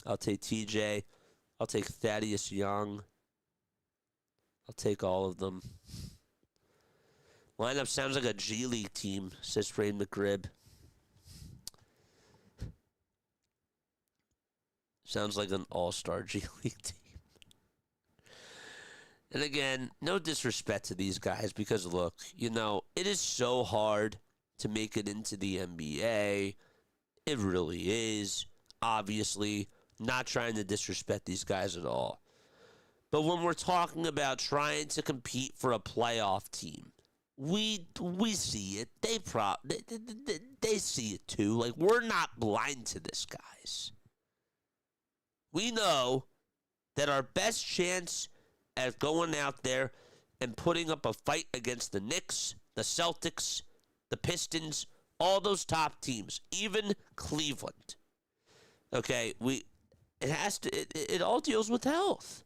I'll take TJ. I'll take Thaddeus Young. I'll take all of them. Lineup sounds like a G League team, says Framed McRib. Sounds like an all-star G League team. And again, no disrespect to these guys because, look, you know, it is so hard to make it into the NBA. It really is. Obviously, not trying to disrespect these guys at all. But when we're talking about trying to compete for a playoff team, we see it. They see it too. Like, we're not blind to this, guys. We know that our best chance at going out there and putting up a fight against the Knicks, the Celtics, the Pistons, all those top teams, even Cleveland. Okay, it all deals with health.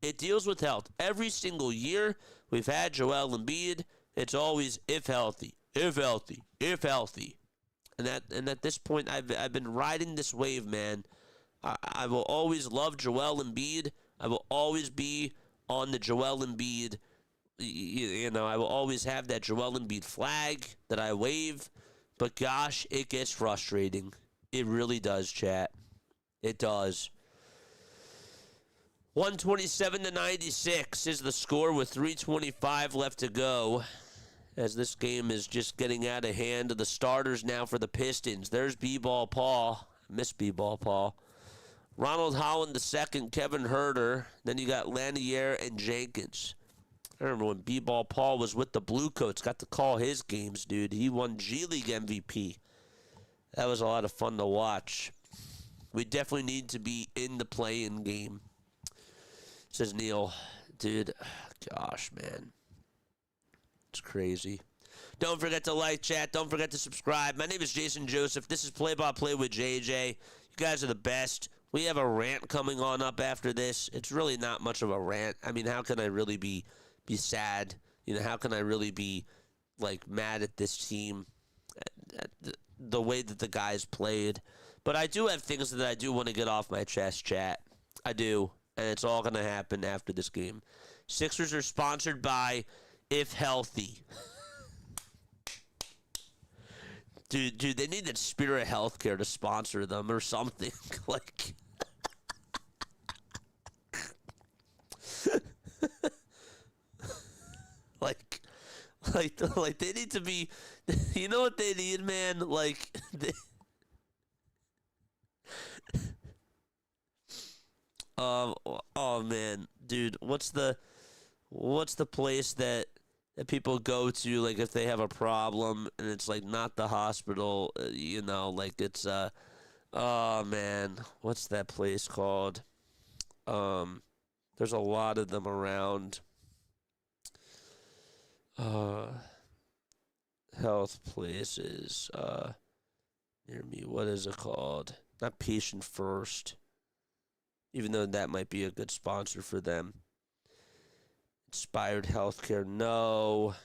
It deals with health. Every single year we've had Joel Embiid. It's always if healthy, if healthy, if healthy. And at this point, I've been riding this wave, man. I will always love Joel Embiid. I will always be on the Joel Embiid. You know, I will always have that Joel Embiid flag that I wave. But gosh, it gets frustrating. It really does, chat. It does. 127-96 is the score with 3:25 left to go. As this game is just getting out of hand. The starters now for the Pistons. There's B-Ball Paul. Miss B-Ball Paul. Ronald Holland II, Kevin Herter. Then you got Lanier and Jenkins. I remember when B-Ball Paul was with the Blue Coats. Got to call his games, dude. He won G League MVP. That was a lot of fun to watch. We definitely need to be in the play-in game. Says Neil. Dude, gosh, man. It's crazy. Don't forget to like, chat. Don't forget to subscribe. My name is Jason Joseph. This is Play-by-Play with JJ. You guys are the best. We have a rant coming on up after this. It's really not much of a rant. I mean, how can I really be sad? You know, how can I really be, like, mad at this team, at the way that the guys played? But I do have things that I do want to get off my chest, chat. I do. And it's all going to happen after this game. Sixers are sponsored by If Healthy. Dude, they need that Spirit Healthcare to sponsor them or something. Like, like they need to be. You know what they need, man? Like, oh man, dude, what's the place that people go to, like, if they have a problem, and it's, like, not the hospital, you know, like, it's, oh, man, what's that place called? There's a lot of them around. Health places, near me, what is it called? Not Patient First, even though that might be a good sponsor for them. Inspired Healthcare, no.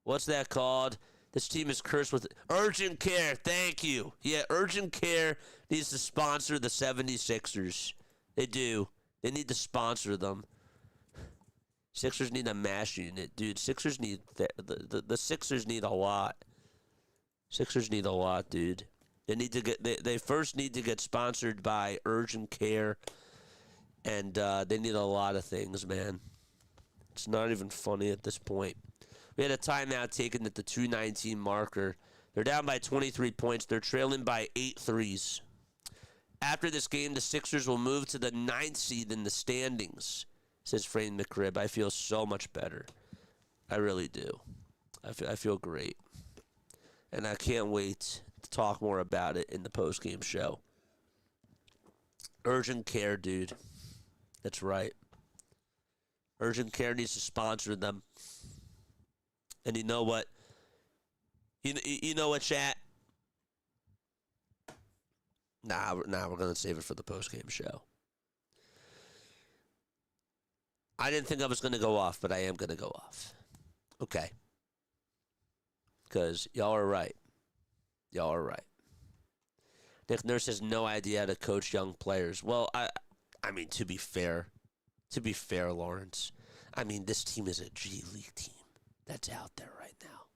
What's that called? This team is cursed with Urgent Care. Thank you. Yeah, Urgent Care needs to sponsor the 76ers. They do. They need to sponsor them. Sixers need a MASH unit, dude. Sixers need the Sixers need a lot. Sixers need a lot, dude. They need to get. They first need to get sponsored by Urgent Care, and they need a lot of things, man. It's not even funny at this point. We had a timeout taken at the 2:19 marker. They're down by 23 points. They're trailing by 8 threes. After this game, the Sixers will move to the 9th seed in the standings, says Frame McRib. I feel so much better. I really do. I feel great. And I can't wait to talk more about it in the post-game show. Urgent Care, dude. That's right. Urgent Care needs to sponsor them. And you know what? You know what, chat? Nah, we're going to save it for the post-game show. I didn't think I was going to go off, but I am going to go off. Okay. Because y'all are right. Y'all are right. Nick Nurse has no idea how to coach young players. Well, I mean, to be fair, Lawrence, I mean, this team is a G League team that's out there right now.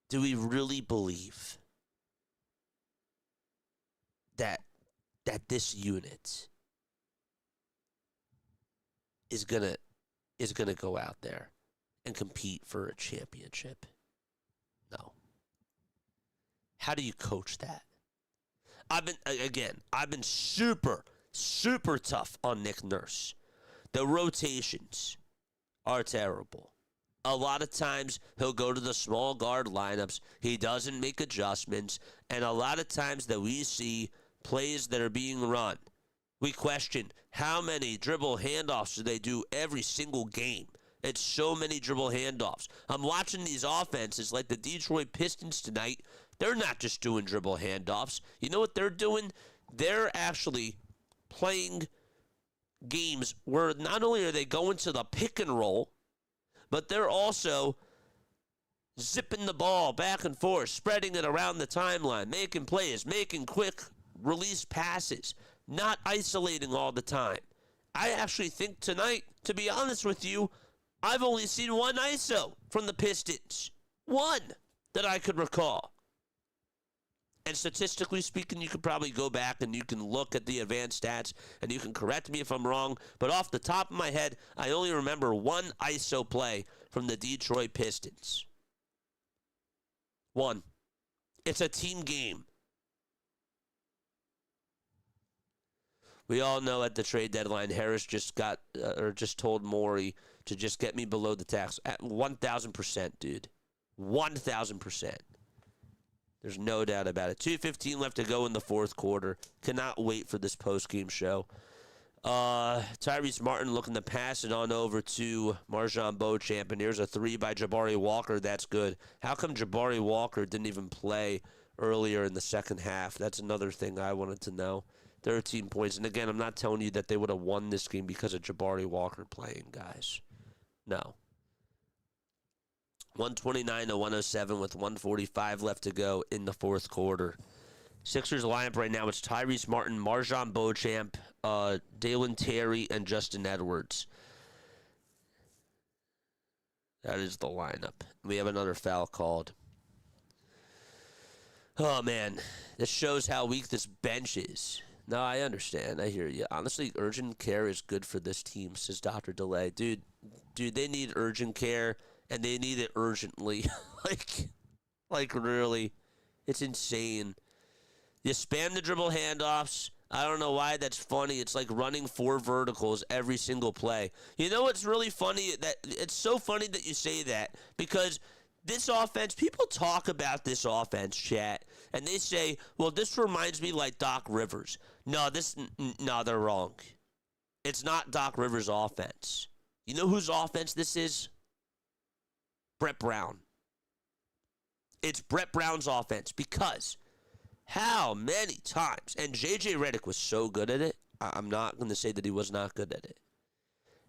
Do we really believe that this unit is gonna go out there and compete for a championship? No. How do you coach that? I've been super tough on Nick Nurse. The rotations are terrible. A lot of times he'll go to the small guard lineups. He doesn't make adjustments. And a lot of times that we see plays that are being run, we question how many dribble handoffs do they do every single game. It's so many dribble handoffs. I'm watching these offenses like the Detroit Pistons tonight. They're not just doing dribble handoffs. You know what they're doing? They're actually playing games where not only are they going to the pick and roll, but they're also zipping the ball back and forth, spreading it around the timeline, making plays, making quick release passes, not isolating all the time. I actually think tonight, to be honest with you, I've only seen one ISO from the Pistons. One that I could recall. And statistically speaking, you could probably go back and you can look at the advanced stats and you can correct me if I'm wrong. But off the top of my head, I only remember one ISO play from the Detroit Pistons. One. It's a team game. We all know at the trade deadline, Harris just told Morey to just get me below the tax at 1,000%, dude. 1,000%. There's no doubt about it. 2:15 left to go in the fourth quarter. Cannot wait for this post-game show. Tyrese Martin looking to pass it on over to Marjon Beauchamp, and here's a three by Jabari Walker. That's good. How come Jabari Walker didn't even play earlier in the second half? That's another thing I wanted to know. 13 points. And again, I'm not telling you that they would have won this game because of Jabari Walker playing, guys. No. 129-107 with 1:45 left to go in the fourth quarter. Sixers lineup right now, it's Tyrese Martin, Marjon Beauchamp, Dalen Terry, and Justin Edwards. That is the lineup. We have another foul called. Oh, man. This shows how weak this bench is. No, I understand. I hear you. Honestly, urgent care is good for this team, says Dr. DeLay. Dude, they need urgent care, and they need it urgently. like really. It's insane. You spam the dribble handoffs. I don't know why that's funny. It's like running 4 verticals every single play. You know what's really funny? That it's so funny that you say that, because this offense, people talk about this offense, chat, and they say, well, this reminds me like Doc Rivers. No, they're wrong. It's not Doc Rivers' offense. You know whose offense this is? Brett Brown. It's Brett Brown's offense, because how many times, and J.J. Redick was so good at it, I'm not going to say that he was not good at it.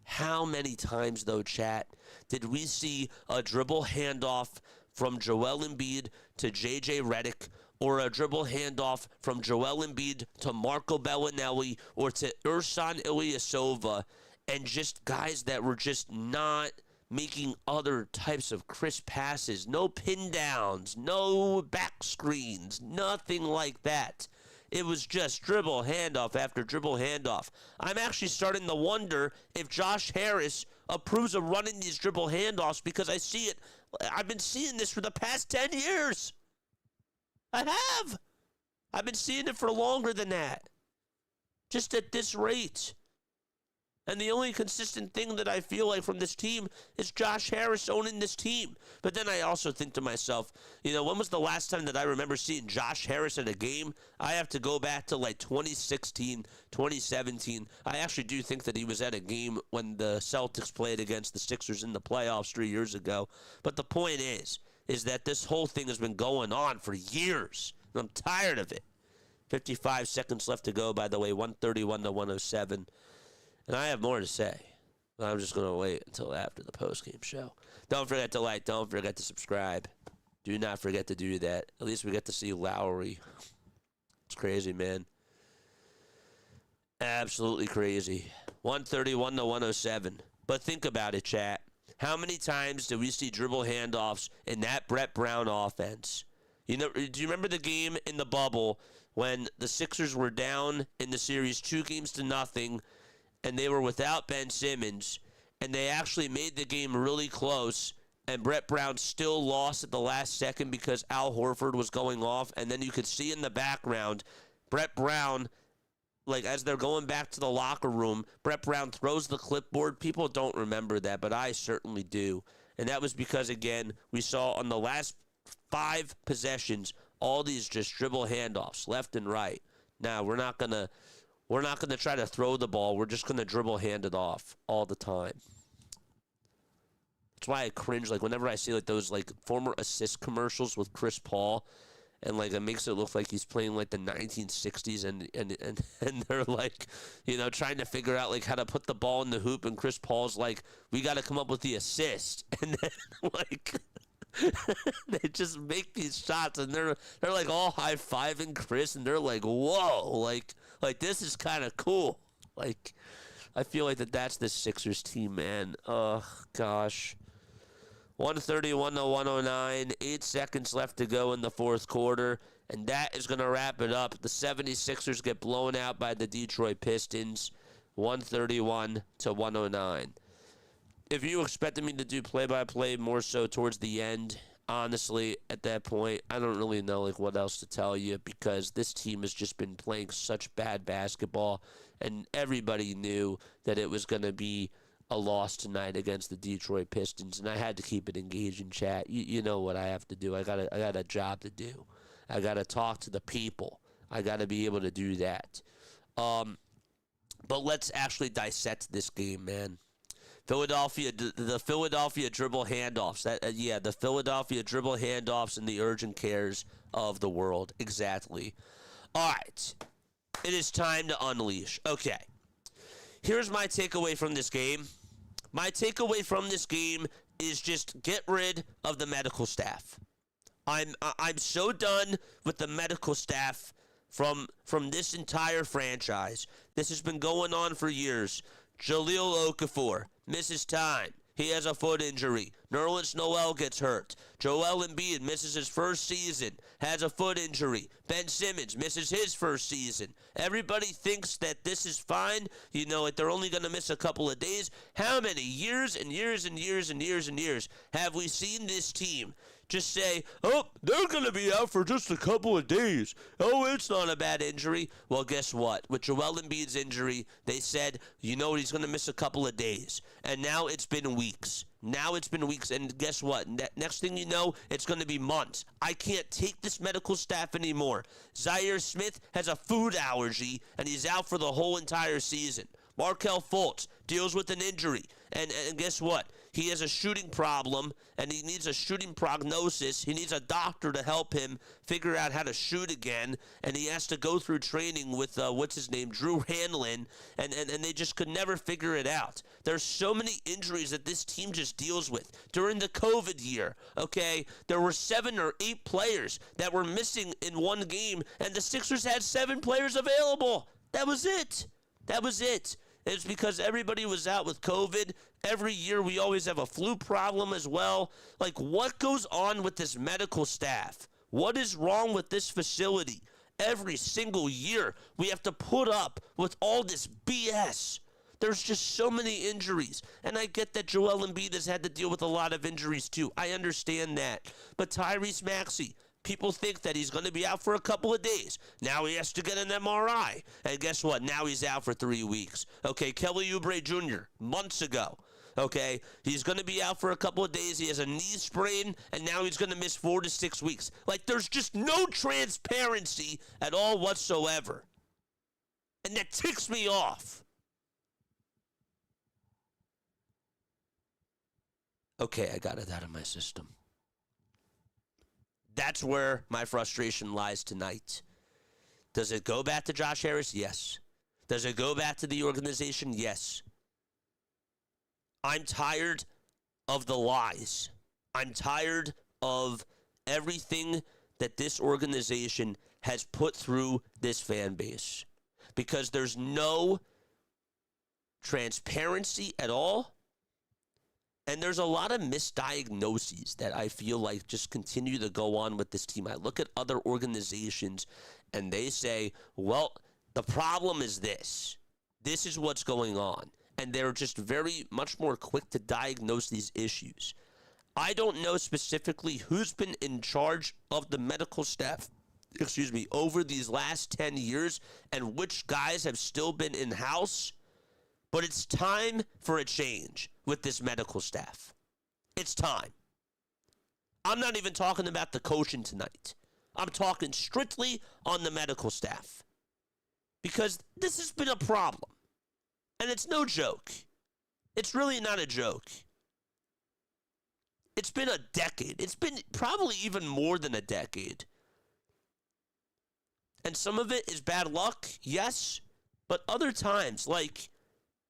How many times, though, chat, did we see a dribble handoff from Joel Embiid to J.J. Redick, or a dribble handoff from Joel Embiid to Marco Bellinelli or to Ersan Ilyasova, and just guys that were just not making other types of crisp passes, no pin downs, no back screens, nothing like that. It was just dribble handoff after dribble handoff. I'm actually starting to wonder if Josh Harris approves of running these dribble handoffs, because I see it. I've been seeing this for the past 10 years. I have. I've been seeing it for longer than that. Just at this rate. And the only consistent thing that I feel like from this team is Josh Harris owning this team. But then I also think to myself, when was the last time that I remember seeing Josh Harris at a game? I have to go back to like 2016, 2017. I actually do think that he was at a game when the Celtics played against the Sixers in the playoffs 3 years ago. But the point is that this whole thing has been going on for years. And I'm tired of it. 55 seconds left to go, by the way, 131-107. And I have more to say, but I'm just going to wait until after the postgame show. Don't forget to like. Don't forget to subscribe. Do not forget to do that. At least we get to see Lowry. It's crazy, man. Absolutely crazy. 131-107. But think about it, chat. How many times do we see dribble handoffs in that Brett Brown offense? Do you remember the game in the bubble when the Sixers were down in the series 2-0, and they were without Ben Simmons, and they actually made the game really close, and Brett Brown still lost at the last second because Al Horford was going off, and then you could see in the background, Brett Brown, like as they're going back to the locker room, Brett Brown throws the clipboard. People don't remember that, but I certainly do. And that was because, again, we saw on the last 5 possessions, all these just dribble handoffs left and right. Now, we're not going to try to throw the ball. We're just going to dribble hand it off all the time. That's why I cringe, like, whenever I see, like, those, like, former assist commercials with Chris Paul, and, like, it makes it look like he's playing, like, the 1960s, and they're, like, trying to figure out, like, how to put the ball in the hoop, and Chris Paul's like, we got to come up with the assist. And then, like, they just make these shots, and they're like, all high-fiving Chris, and they're like, whoa, like this is kind of cool. Like, I feel like that's the Sixers team, man. Oh, gosh. 131-109, 8 seconds left to go in the fourth quarter. And that is going to wrap it up. The 76ers get blown out by the Detroit Pistons, 131-109. If you expected me to do play-by-play more so towards the end, honestly, at that point, I don't really know what else to tell you, because this team has just been playing such bad basketball, and everybody knew that it was going to be a loss tonight against the Detroit Pistons, and I had to keep it engaged in chat. You know what I have to do. I got a job to do. I got to talk to the people. I got to be able to do that. But let's actually dissect this game, man. The Philadelphia dribble handoffs. The Philadelphia dribble handoffs and the urgent cares of the world. Exactly. All right. It is time to unleash. Okay. Here's my takeaway from this game. My takeaway from this game is just get rid of the medical staff. I'm so done with the medical staff from this entire franchise. This has been going on for years. Jahlil Okafor misses time. He has a foot injury. Nerlens Noel gets hurt. Joel Embiid misses his first season, has a foot injury. Ben Simmons misses his first season. Everybody thinks that this is fine. They're only going to miss a couple of days. How many years and years and years and years and years have we seen this team just say, oh, they're going to be out for just a couple of days. Oh, it's not a bad injury. Well, guess what? With Joel Embiid's injury, they said, he's going to miss a couple of days. And now it's been weeks. And guess what? Next thing you know, it's going to be months. I can't take this medical staff anymore. Zaire Smith has a food allergy, and he's out for the whole entire season. Markelle Fultz deals with an injury. And guess what? He has a shooting problem, and he needs a shooting prognosis. He needs a doctor to help him figure out how to shoot again, and he has to go through training with, Drew Hanlon, and they just could never figure it out. There's so many injuries that this team just deals with. During the COVID year, okay, there were 7 or 8 players that were missing in one game, and the Sixers had 7 players available. That was it. It's because everybody was out with COVID. Every year we always have a flu problem as well. What goes on with this medical staff? What is wrong with this facility? Every single year we have to put up with all this BS. There's just so many injuries. And I get that Joel Embiid has had to deal with a lot of injuries too. I understand that. But Tyrese Maxey, people think that he's going to be out for a couple of days. Now he has to get an MRI. And guess what? Now he's out for 3 weeks. Okay, Kelly Oubre Jr., months ago. Okay, he's going to be out for a couple of days. He has a knee sprain, and now he's going to miss 4 to 6 weeks. There's just no transparency at all whatsoever. And that ticks me off. Okay, I got it out of my system. That's where my frustration lies tonight. Does it go back to Josh Harris? Yes. Does it go back to the organization? Yes. I'm tired of the lies. I'm tired of everything that this organization has put through this fan base, because there's no transparency at all. And there's a lot of misdiagnoses that I feel like just continue to go on with this team. I look at other organizations and they say, well, the problem is this. This is what's going on. And they're just very much more quick to diagnose these issues. I don't know specifically who's been in charge of the medical staff, over these last 10 years and which guys have still been in-house. But it's time for a change with this medical staff. It's time. I'm not even talking about the coaching tonight. I'm talking strictly on the medical staff. Because this has been a problem. And it's no joke. It's really not a joke. It's been a decade. It's been probably even more than a decade. And some of it is bad luck, yes. But other times,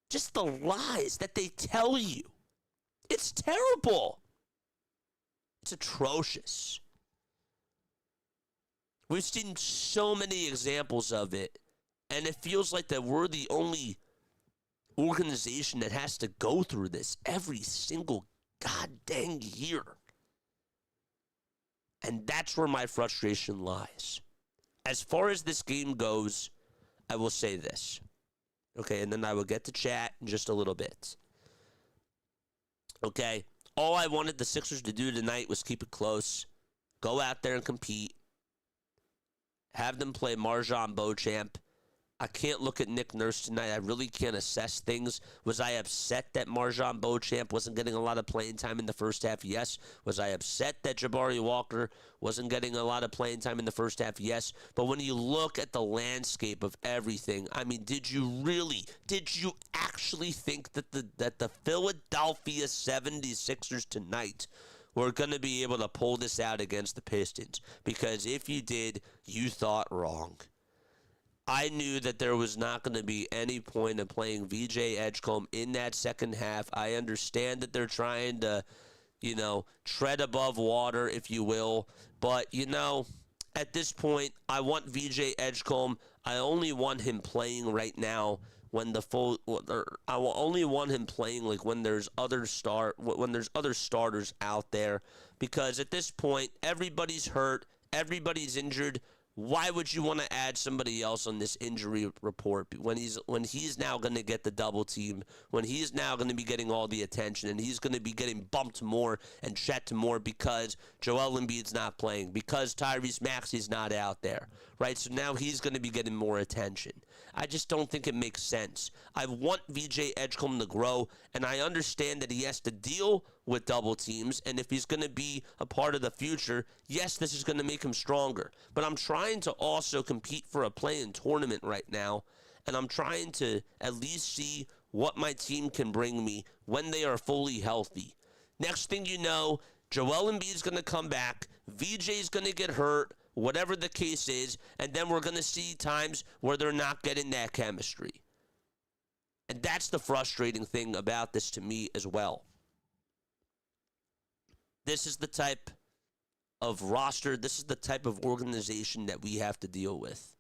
just the lies that they tell you. It's terrible. It's atrocious. We've seen so many examples of it, and it feels like that we're the only organization that has to go through this every single goddamn year. And that's where my frustration lies. As far as this game goes, I will say this. Okay, and then I will get to chat in just a little bit. Okay, all I wanted the Sixers to do tonight was keep it close, go out there and compete, have them play Marjon Beauchamp. I can't look at Nick Nurse tonight. I really can't assess things. Was I upset that Marjon Beauchamp wasn't getting a lot of playing time in the first half? Yes. Was I upset that Jabari Walker wasn't getting a lot of playing time in the first half? Yes. But when you look at the landscape of everything, I mean, did you actually think that the Philadelphia 76ers tonight were going to be able to pull this out against the Pistons? Because if you did, you thought wrong. I knew that there was not going to be any point of playing VJ Edgecombe in that second half. I understand that they're trying to, tread above water, if you will. But, at this point, I want VJ Edgecombe. I only want him playing right now when I will only want him playing like when there's other starters out there, because at this point everybody's hurt, everybody's injured. Why would you want to add somebody else on this injury report when he's now going to get the double team, when he's now going to be getting all the attention, and he's going to be getting bumped more and checked more because Joel Embiid's not playing, because Tyrese Maxey's not out there, right? So now he's going to be getting more attention. I just don't think it makes sense. I want VJ Edgecombe to grow, and I understand that he has to deal with double teams, and if he's going to be a part of the future, yes, this is going to make him stronger. But I'm trying to also compete for a play-in tournament right now, and I'm trying to at least see what my team can bring me when they are fully healthy. Next thing you know, Joel Embiid's going to come back, VJ's going to get hurt, whatever the case is, and then we're going to see times where they're not getting that chemistry. And that's the frustrating thing about this to me as well. This is the type of roster, this is the type of organization that we have to deal with.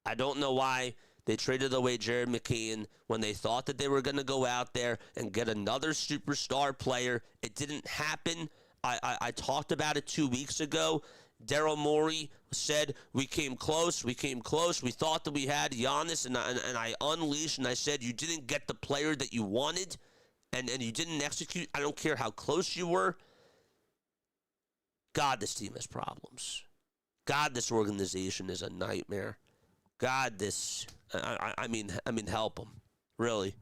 I don't know why they traded away Jared McCain when they thought that they were going to go out there and get another superstar player. It didn't happen. I talked about it 2 weeks ago. Daryl Morey said, we came close. We thought that we had Giannis, and I unleashed, and I said, you didn't get the player that you wanted, and you didn't execute. I don't care how close you were. God, this team has problems. God, this organization is a nightmare. God, I mean, help them. Really.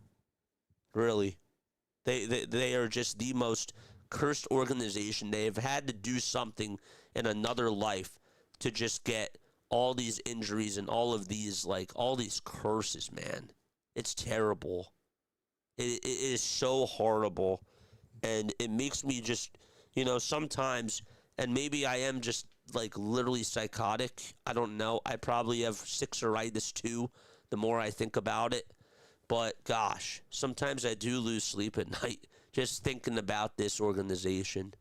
They are just the most cursed organization. They have had to do something in another life to just get all these injuries and all these curses, man. It's terrible. It is so horrible. And it makes me just, sometimes, and maybe I am just literally psychotic. I don't know. I probably have Sixeritis too, the more I think about it. But gosh, sometimes I do lose sleep at night just thinking about this organization.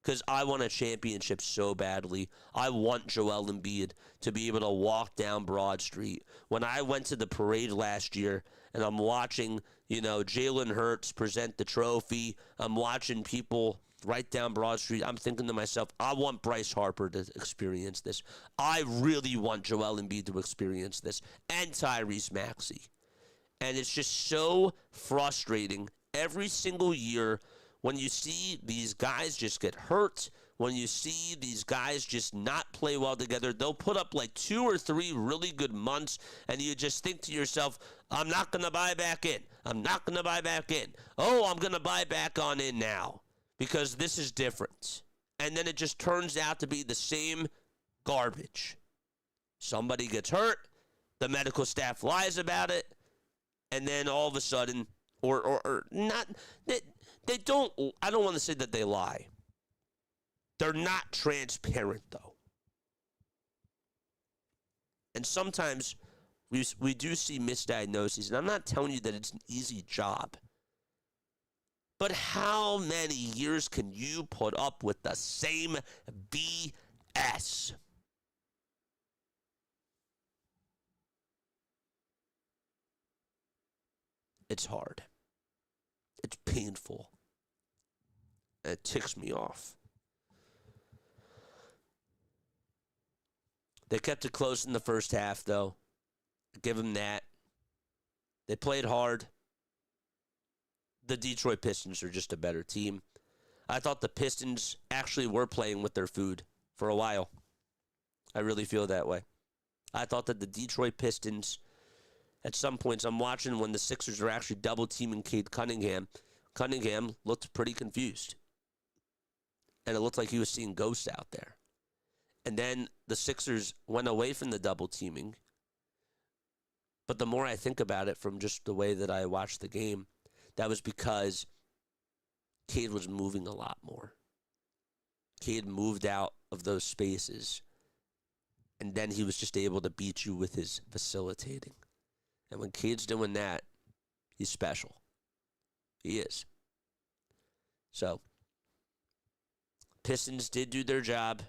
Because I want a championship so badly. I want Joel Embiid to be able to walk down Broad Street. When I went to the parade last year and I'm watching, Jalen Hurts present the trophy, I'm watching people right down Broad Street, I'm thinking to myself, I want Bryce Harper to experience this. I really want Joel Embiid to experience this, and Tyrese Maxey. And it's just so frustrating every single year when you see these guys just get hurt, when you see these guys just not play well together. They'll put up 2 or 3 really good months, and you just think to yourself, I'm not going to buy back in. I'm not going to buy back in. Oh, I'm going to buy back on in now because this is different. And then it just turns out to be the same garbage. Somebody gets hurt, the medical staff lies about it, and then all of a sudden, or not, they don't, I don't want to say that they lie. They're not transparent, though. And sometimes we do see misdiagnoses, and I'm not telling you that it's an easy job. But how many years can you put up with the same BS? It's hard. It's painful. It ticks me off. They kept it close in the first half, though. Give them that. They played hard. The Detroit Pistons are just a better team. I thought the Pistons actually were playing with their food for a while. I really feel that way. I thought that the Detroit Pistons, at some points, I'm watching when the Sixers were actually double-teaming Cade Cunningham. Cunningham looked pretty confused. And it looked like he was seeing ghosts out there. And then the Sixers went away from the double-teaming. But the more I think about it from just the way that I watched the game, that was because Cade was moving a lot more. Cade moved out of those spaces. And then he was just able to beat you with his facilitating. And when Cade's doing that, he's special. He is. So, Pistons did do their job.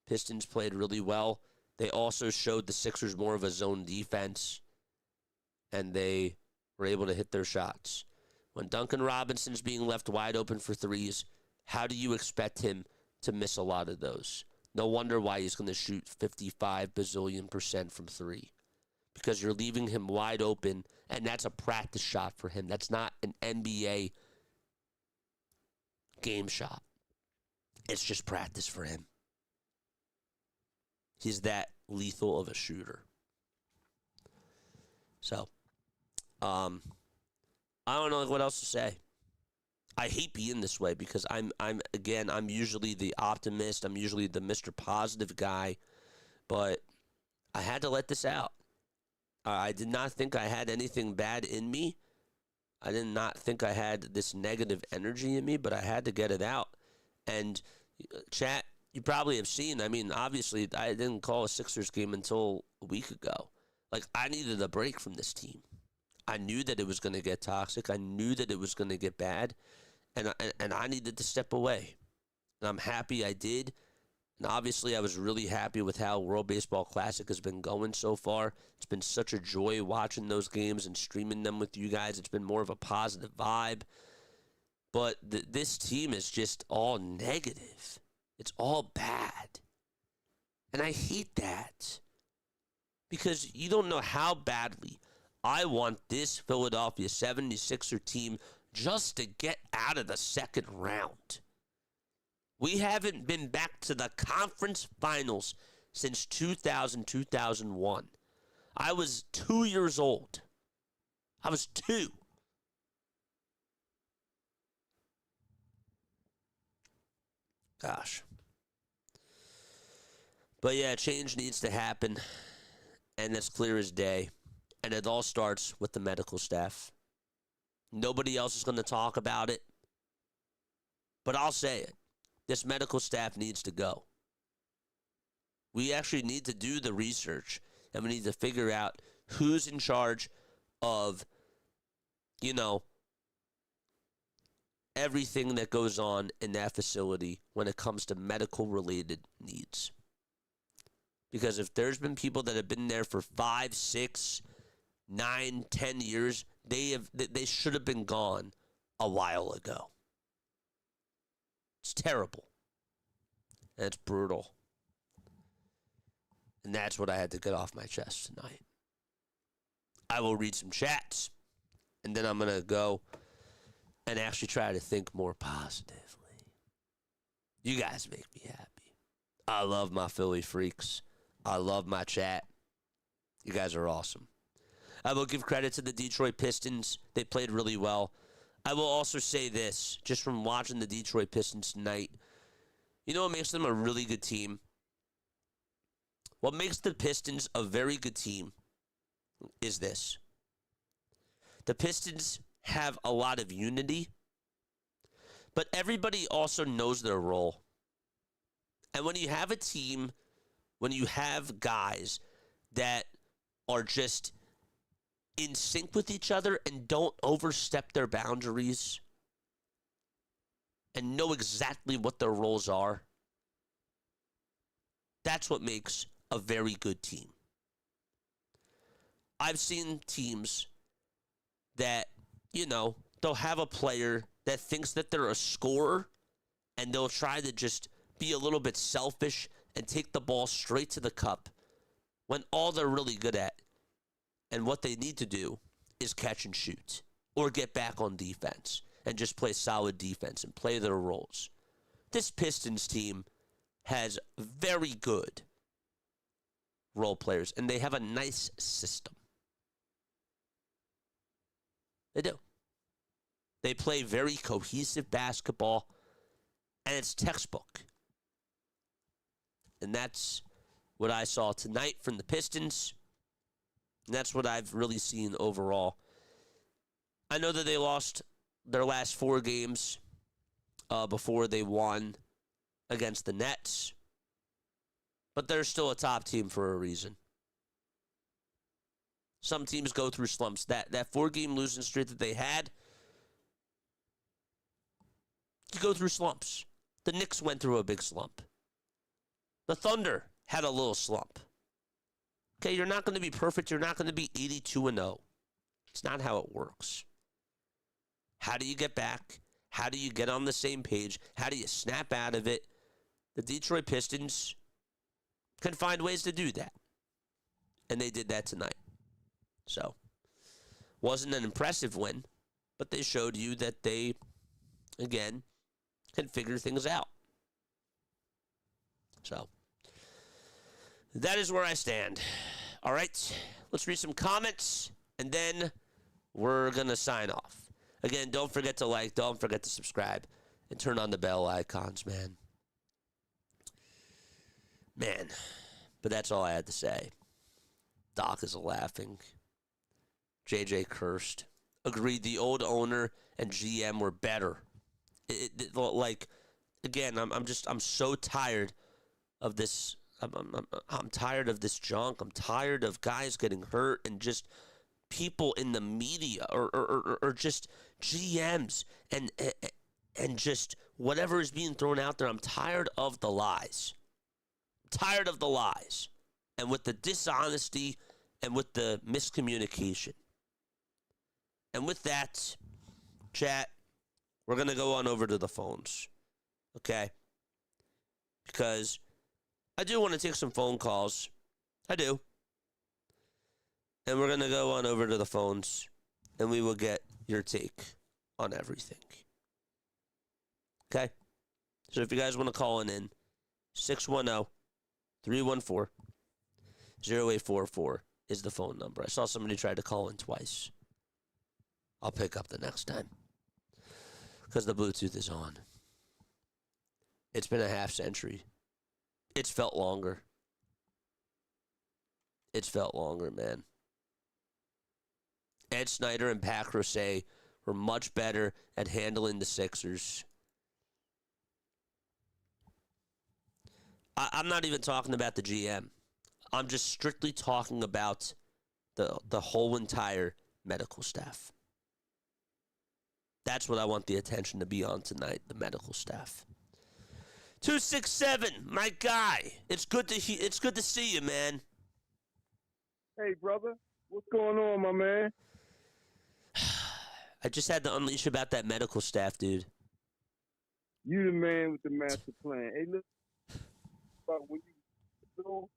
Pistons played really well. They also showed the Sixers more of a zone defense. And they were able to hit their shots. When Duncan Robinson's being left wide open for threes, how do you expect him to miss a lot of those? No wonder why he's going to shoot 55 bazillion% from three. Because you're leaving him wide open, and that's a practice shot for him. That's not an NBA game shot. It's just practice for him. He's that lethal of a shooter. So, I don't know what else to say. I hate being this way because I'm usually the optimist. I'm usually the Mr. Positive guy, but I had to let this out. I did not think I had anything bad in me. I did not think I had this negative energy in me, but I had to get it out. And chat, you probably have seen, I mean, obviously, I didn't call a Sixers game until a week ago. Like, I needed a break from this team. I knew that it was going to get toxic. I knew that it was going to get bad. And I needed to step away. And I'm happy I did. And obviously, I was really happy with how World Baseball Classic has been going so far. It's been such a joy watching those games and streaming them with you guys. It's been more of a positive vibe. But this team is just all negative. It's all bad. And I hate that. Because you don't know how badly I want this Philadelphia 76er team just to get out of the second round. We haven't been back to the conference finals since 2000, 2001. I was 2 years old. I was 2. Gosh. But yeah, change needs to happen. And it's clear as day. And it all starts with the medical staff. Nobody else is going to talk about it. But I'll say it. This medical staff needs to go. We actually need to do the research. And we need to figure out who's in charge of, everything that goes on in that facility when it comes to medical-related needs. Because if there's been people that have been there for 5, 6, 9, 10 years, they should have been gone a while ago. It's terrible. And it's brutal. And that's what I had to get off my chest tonight. I will read some chats, and then I'm going to go and actually try to think more positively. You guys make me happy. I love my Philly freaks. I love my chat. You guys are awesome. I will give credit to the Detroit Pistons. They played really well. I will also say this, just from watching the Detroit Pistons tonight. You know what makes them a really good team? What makes the Pistons a very good team is this. The Pistons have a lot of unity, but everybody also knows their role. And when you have a team, when you have guys that are just in sync with each other and don't overstep their boundaries and know exactly what their roles are, that's what makes a very good team. I've seen teams that, they'll have a player that thinks that they're a scorer and they'll try to just be a little bit selfish and take the ball straight to the cup when all they're really good at and what they need to do is catch and shoot or get back on defense and just play solid defense and play their roles. This Pistons team has very good role players, and they have a nice system. They do. They play very cohesive basketball, and it's textbook. And that's what I saw tonight from the Pistons. And that's what I've really seen overall. I know that they lost their last 4 games before they won against the Nets. But they're still a top team for a reason. Some teams go through slumps. That 4-game losing streak that they had, you go through slumps. The Knicks went through a big slump. The Thunder had a little slump. Okay, you're not going to be perfect. You're not going to be 82-0. It's not how it works. How do you get back? How do you get on the same page? How do you snap out of it? The Detroit Pistons can find ways to do that. And they did that tonight. So, wasn't an impressive win, but they showed you that they, again, can figure things out. So, that is where I stand. All right, let's read some comments, and then we're going to sign off. Again, don't forget to like, don't forget to subscribe, and turn on the bell icons, man. Man, but that's all I had to say. Doc is laughing. JJ cursed. Agreed, the old owner and GM were better. Again, I'm so tired of this. I'm tired of this junk. I'm tired of guys getting hurt and just people in the media or just GMs and just whatever is being thrown out there. I'm tired of the lies. Tired of the lies and with the dishonesty and with the miscommunication. And with that, chat, we're going to go on over to the phones, okay? Because I do want to take some phone calls. I do. And we're going to go on over to the phones, and we will get your take on everything. Okay? So if you guys want to call in, 610-314-0844 is the phone number. I saw somebody try to call in twice. I'll pick up the next time because the Bluetooth is on. It's been a half century. It's felt longer. It's felt longer, man. Ed Snyder and Pat Crosset were much better at handling the Sixers. I'm not even talking about the GM. I'm just strictly talking about the whole entire medical staff. That's what I want the attention to be on tonight, the medical staff. 267, my guy. It's good to see you, man. Hey, brother. What's going on, my man? I just had to unleash about that medical staff, dude. You the man with the master plan. Hey, look, about when you go.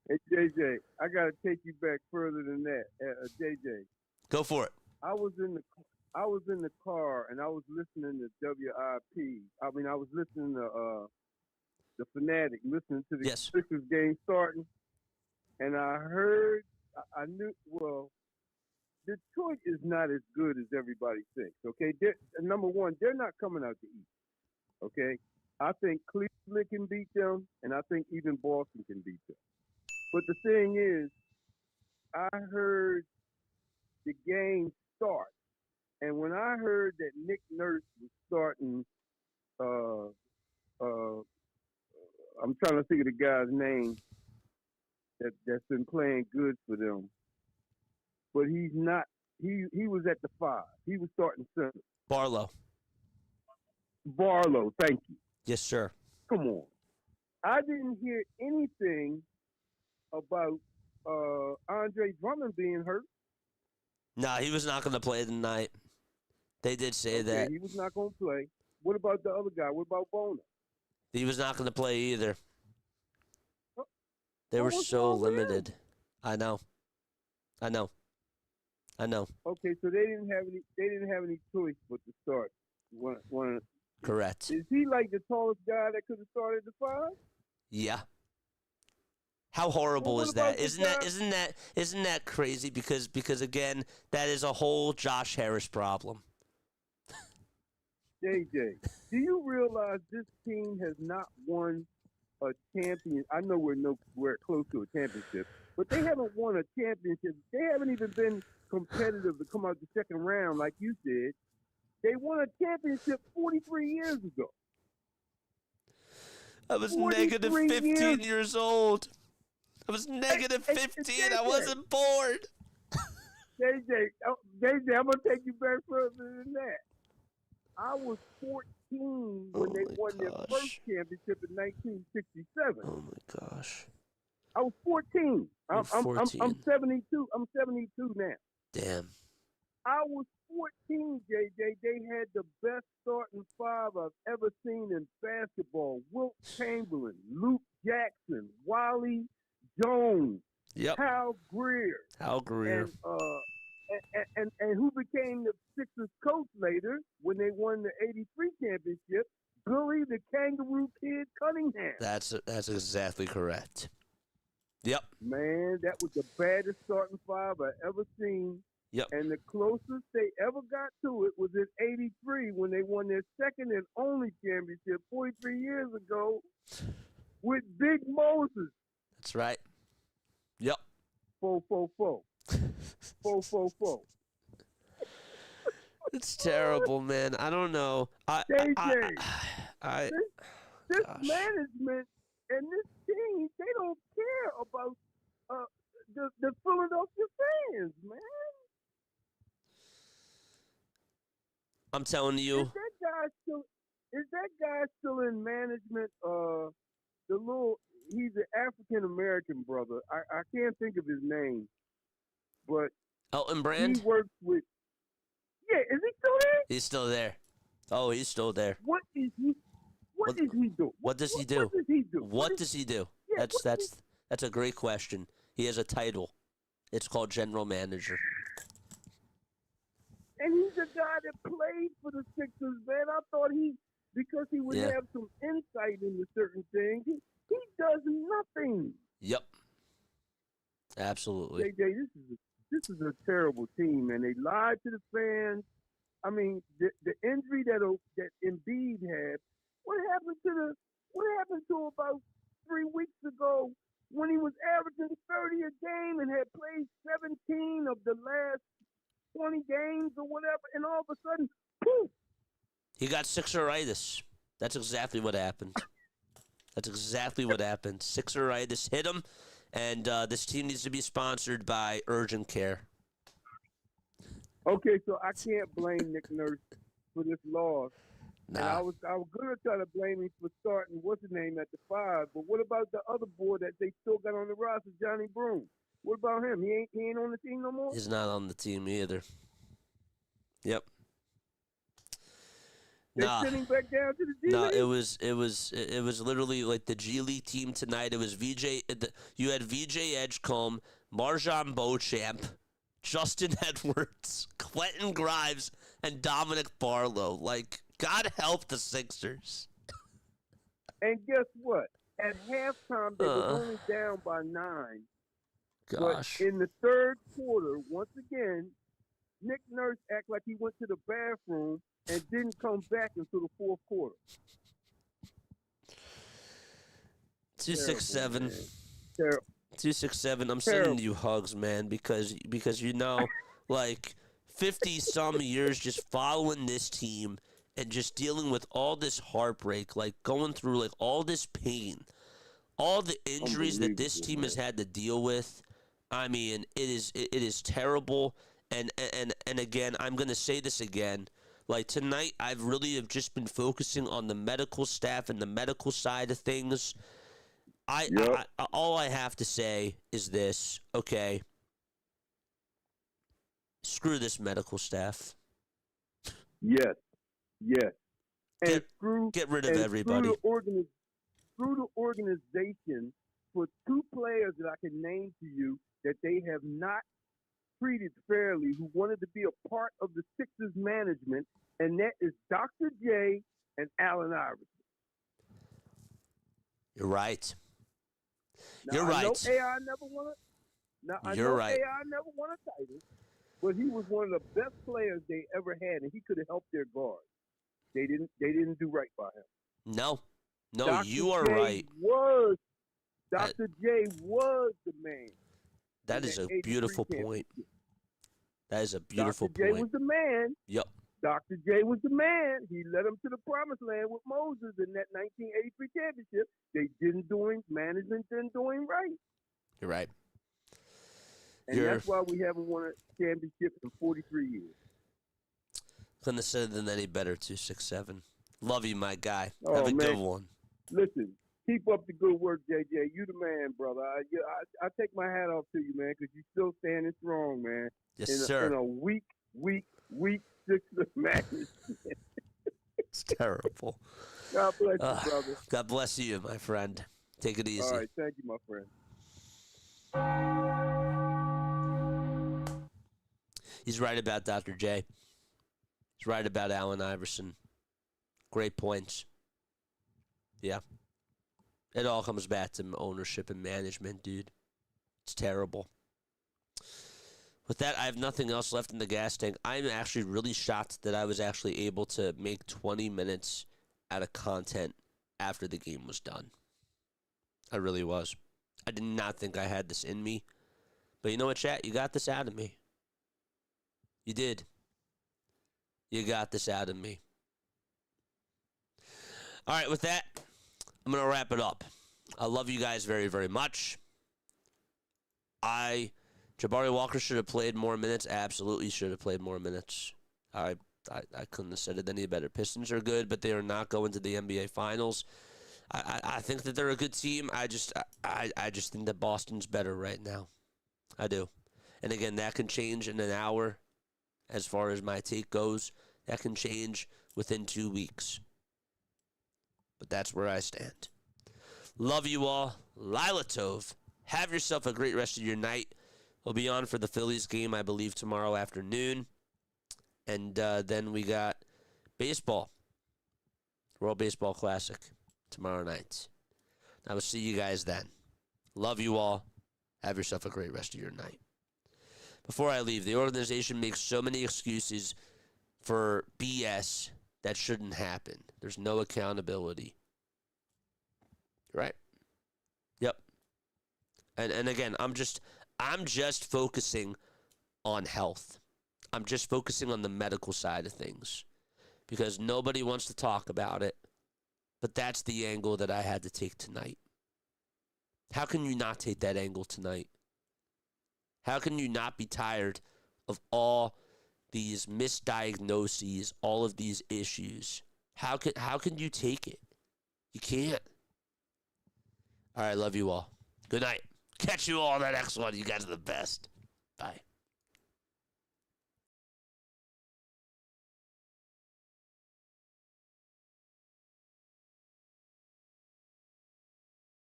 Hey, JJ, I got to take you back further than that. JJ. Go for it. I was in the car and I was listening to WIP. I mean, I was listening to the Fanatic, listening to the Sixers game starting, and I heard, I knew, well, Detroit is not as good as everybody thinks. Okay, number one, they're not coming out to eat. Okay, I think Cleveland can beat them, and I think even Boston can beat them. But the thing is, I heard the game start, and when I heard that Nick Nurse was starting, I'm trying to think of the guy's name that's been playing good for them, but he's not. He was at the 5. He was starting center. Barlow, thank you. Yes, sir. Come on. I didn't hear anything about Andre Drummond being hurt. No, he was not going to play tonight. They did say Okay, that. he was not going to play. What about the other guy? What about Bona? He was not going to play either. They What were was so wrong with him? limited. I know. Okay, so they didn't have any. They didn't have any choice but to start. One. Correct. Is he like the tallest guy that could have started the 5? Yeah. How horrible Well, is what that? about the Isn't that crazy? Because again, that is a whole Josh Harris problem. JJ, do you realize this team has not won a champion? I know we're close to a championship, but they haven't won a championship. They haven't even been competitive to come out the second round like you did. They won a championship 43 years ago. I was negative 15 years old. I was negative 15. I wasn't born. JJ, I'm gonna take you back further than that. I was 14 when they won their first championship in 1967. Oh my gosh. I was 14. I'm 14. I'm 72. I'm 72 now. Damn. I was 14, JJ. They had the best starting 5 I've ever seen in basketball. Wilt Chamberlain, Luke Jackson, Wally Jones, Yep. Hal Greer. And who became the Sixers coach later when they won the '83 championship? Billy the Kangaroo Kid Cunningham. That's exactly correct. Yep. Man, that was the baddest starting 5 I ever seen. Yep. And the closest they ever got to it was in '83 when they won their second and only championship 43 years ago with Big Moses. That's right. Yep. 4-4-4. 4-4-4. It's terrible, man. I don't know. This Gosh. management and this team, they don't care about the Philadelphia fans, man. I'm telling you. Is that guy still in management? He's an African American brother. I can't think of his name, but Elton Brand? he works with. Yeah, is he still there? He's still there. Oh, he's still there. What is he? What is he do? What does he do? What does he do? What does he do? Yeah, That's a great question. He has a title. It's called general manager. And he's a guy that played for the Sixers, man. I thought because he would have some insight into certain things, he does nothing. Yep. Absolutely. JJ, this is a terrible team, man. They lied to the fans. I mean, the injury that Embiid had. What happened to about 3 weeks ago when he was averaging 30 a game and had played 17 of the last 20 games or whatever, and all of a sudden, poof! He got Sixeritis. That's exactly what happened. Sixeritis hit him, and this team needs to be sponsored by Urgent Care. Okay, so I can't blame Nick Nurse for this loss. Nah. And I was gonna try to blame him for starting what's his name at the 5, but what about the other boy that they still got on the roster, Johnny Broom? What about him? He ain't on the team no more? He's not on the team either. Yep. They're sitting back down to the G League? No, it was literally like the G League team tonight. It was you had VJ Edgecombe, Marjan Beauchamp, Justin Edwards, Quentin Grimes, and Dominic Barlow. Like, God help the Sixers. And guess what? At halftime, they were only down by 9. Gosh. But in the third quarter, once again, Nick Nurse acted like he went to the bathroom and didn't come back until the fourth quarter. 267. Terrible. 267. I'm sending you hugs, man, because you know, like 50 some years just following this team and just dealing with all this heartbreak, like going through like all this pain, all the injuries that this team has had to deal with. I mean, it is terrible. And again, I'm gonna say this again. Like tonight, I've really have just been focusing on the medical staff and the medical side of things. All I have to say is this, okay? Screw this medical staff. Yes, yes. And Get rid of everybody. Screw the organization for two players that I can name to you that they have not treated fairly, who wanted to be a part of the Sixers management, and that is Dr. J and Allen Iverson. You're right. Now, You're right. I know AI never won a title, but he was one of the best players they ever had, and he could have helped their guards. They didn't do right by him. No, Dr. you are J right. Dr. J was the man. That is a beautiful point. That is a beautiful point. Dr. J was the man. Yep. Dr. J was the man. He led them to the promised land with Moses in that 1983 championship. Management didn't do him right. You're right. And that's why we haven't won a championship in 43 years. Couldn't have said it any better, 267. Love you, my guy. Oh, have a man. good one. Listen, keep up the good work, JJ. You the man, brother. I take my hat off to you, man, because you're still standing strong, man. Yes, sir. In a weak Sixers match. It's terrible. God bless you, brother. God bless you, my friend. Take it easy. All right, thank you, my friend. He's right about Dr. J. He's right about Allen Iverson. Great points. Yeah. It all comes back to ownership and management, dude. It's terrible. With that, I have nothing else left in the gas tank. I'm actually really shocked that I was actually able to make 20 minutes out of content after the game was done. I really was. I did not think I had this in me. But you know what, chat? You got this out of me. You did. You got this out of me. All right, with that, I'm going to wrap it up. I love you guys very, very much. Jabari Walker should have played more minutes. Absolutely should have played more minutes. I couldn't have said it any better. Pistons are good, but they are not going to the NBA Finals. I think that they're a good team. I just think that Boston's better right now. I do. And again, that can change in an hour as far as my take goes. That can change within 2 weeks. But that's where I stand. Love you all. Lila Tov. Have yourself a great rest of your night. We'll be on for the Phillies game, I believe, tomorrow afternoon. And then we got baseball. World Baseball Classic tomorrow night. I will see you guys then. Love you all. Have yourself a great rest of your night. Before I leave, the organization makes so many excuses for BS that shouldn't happen. There's no accountability. Right? Yep. And again, I'm just focusing on health. I'm just focusing on the medical side of things because nobody wants to talk about it. But that's the angle that I had to take tonight. How can you not take that angle tonight? How can you not be tired of all these misdiagnoses, all of these issues? How can you take it? You can't. All right, love you all. Good night. Catch you all on that next one. You guys are the best. Bye.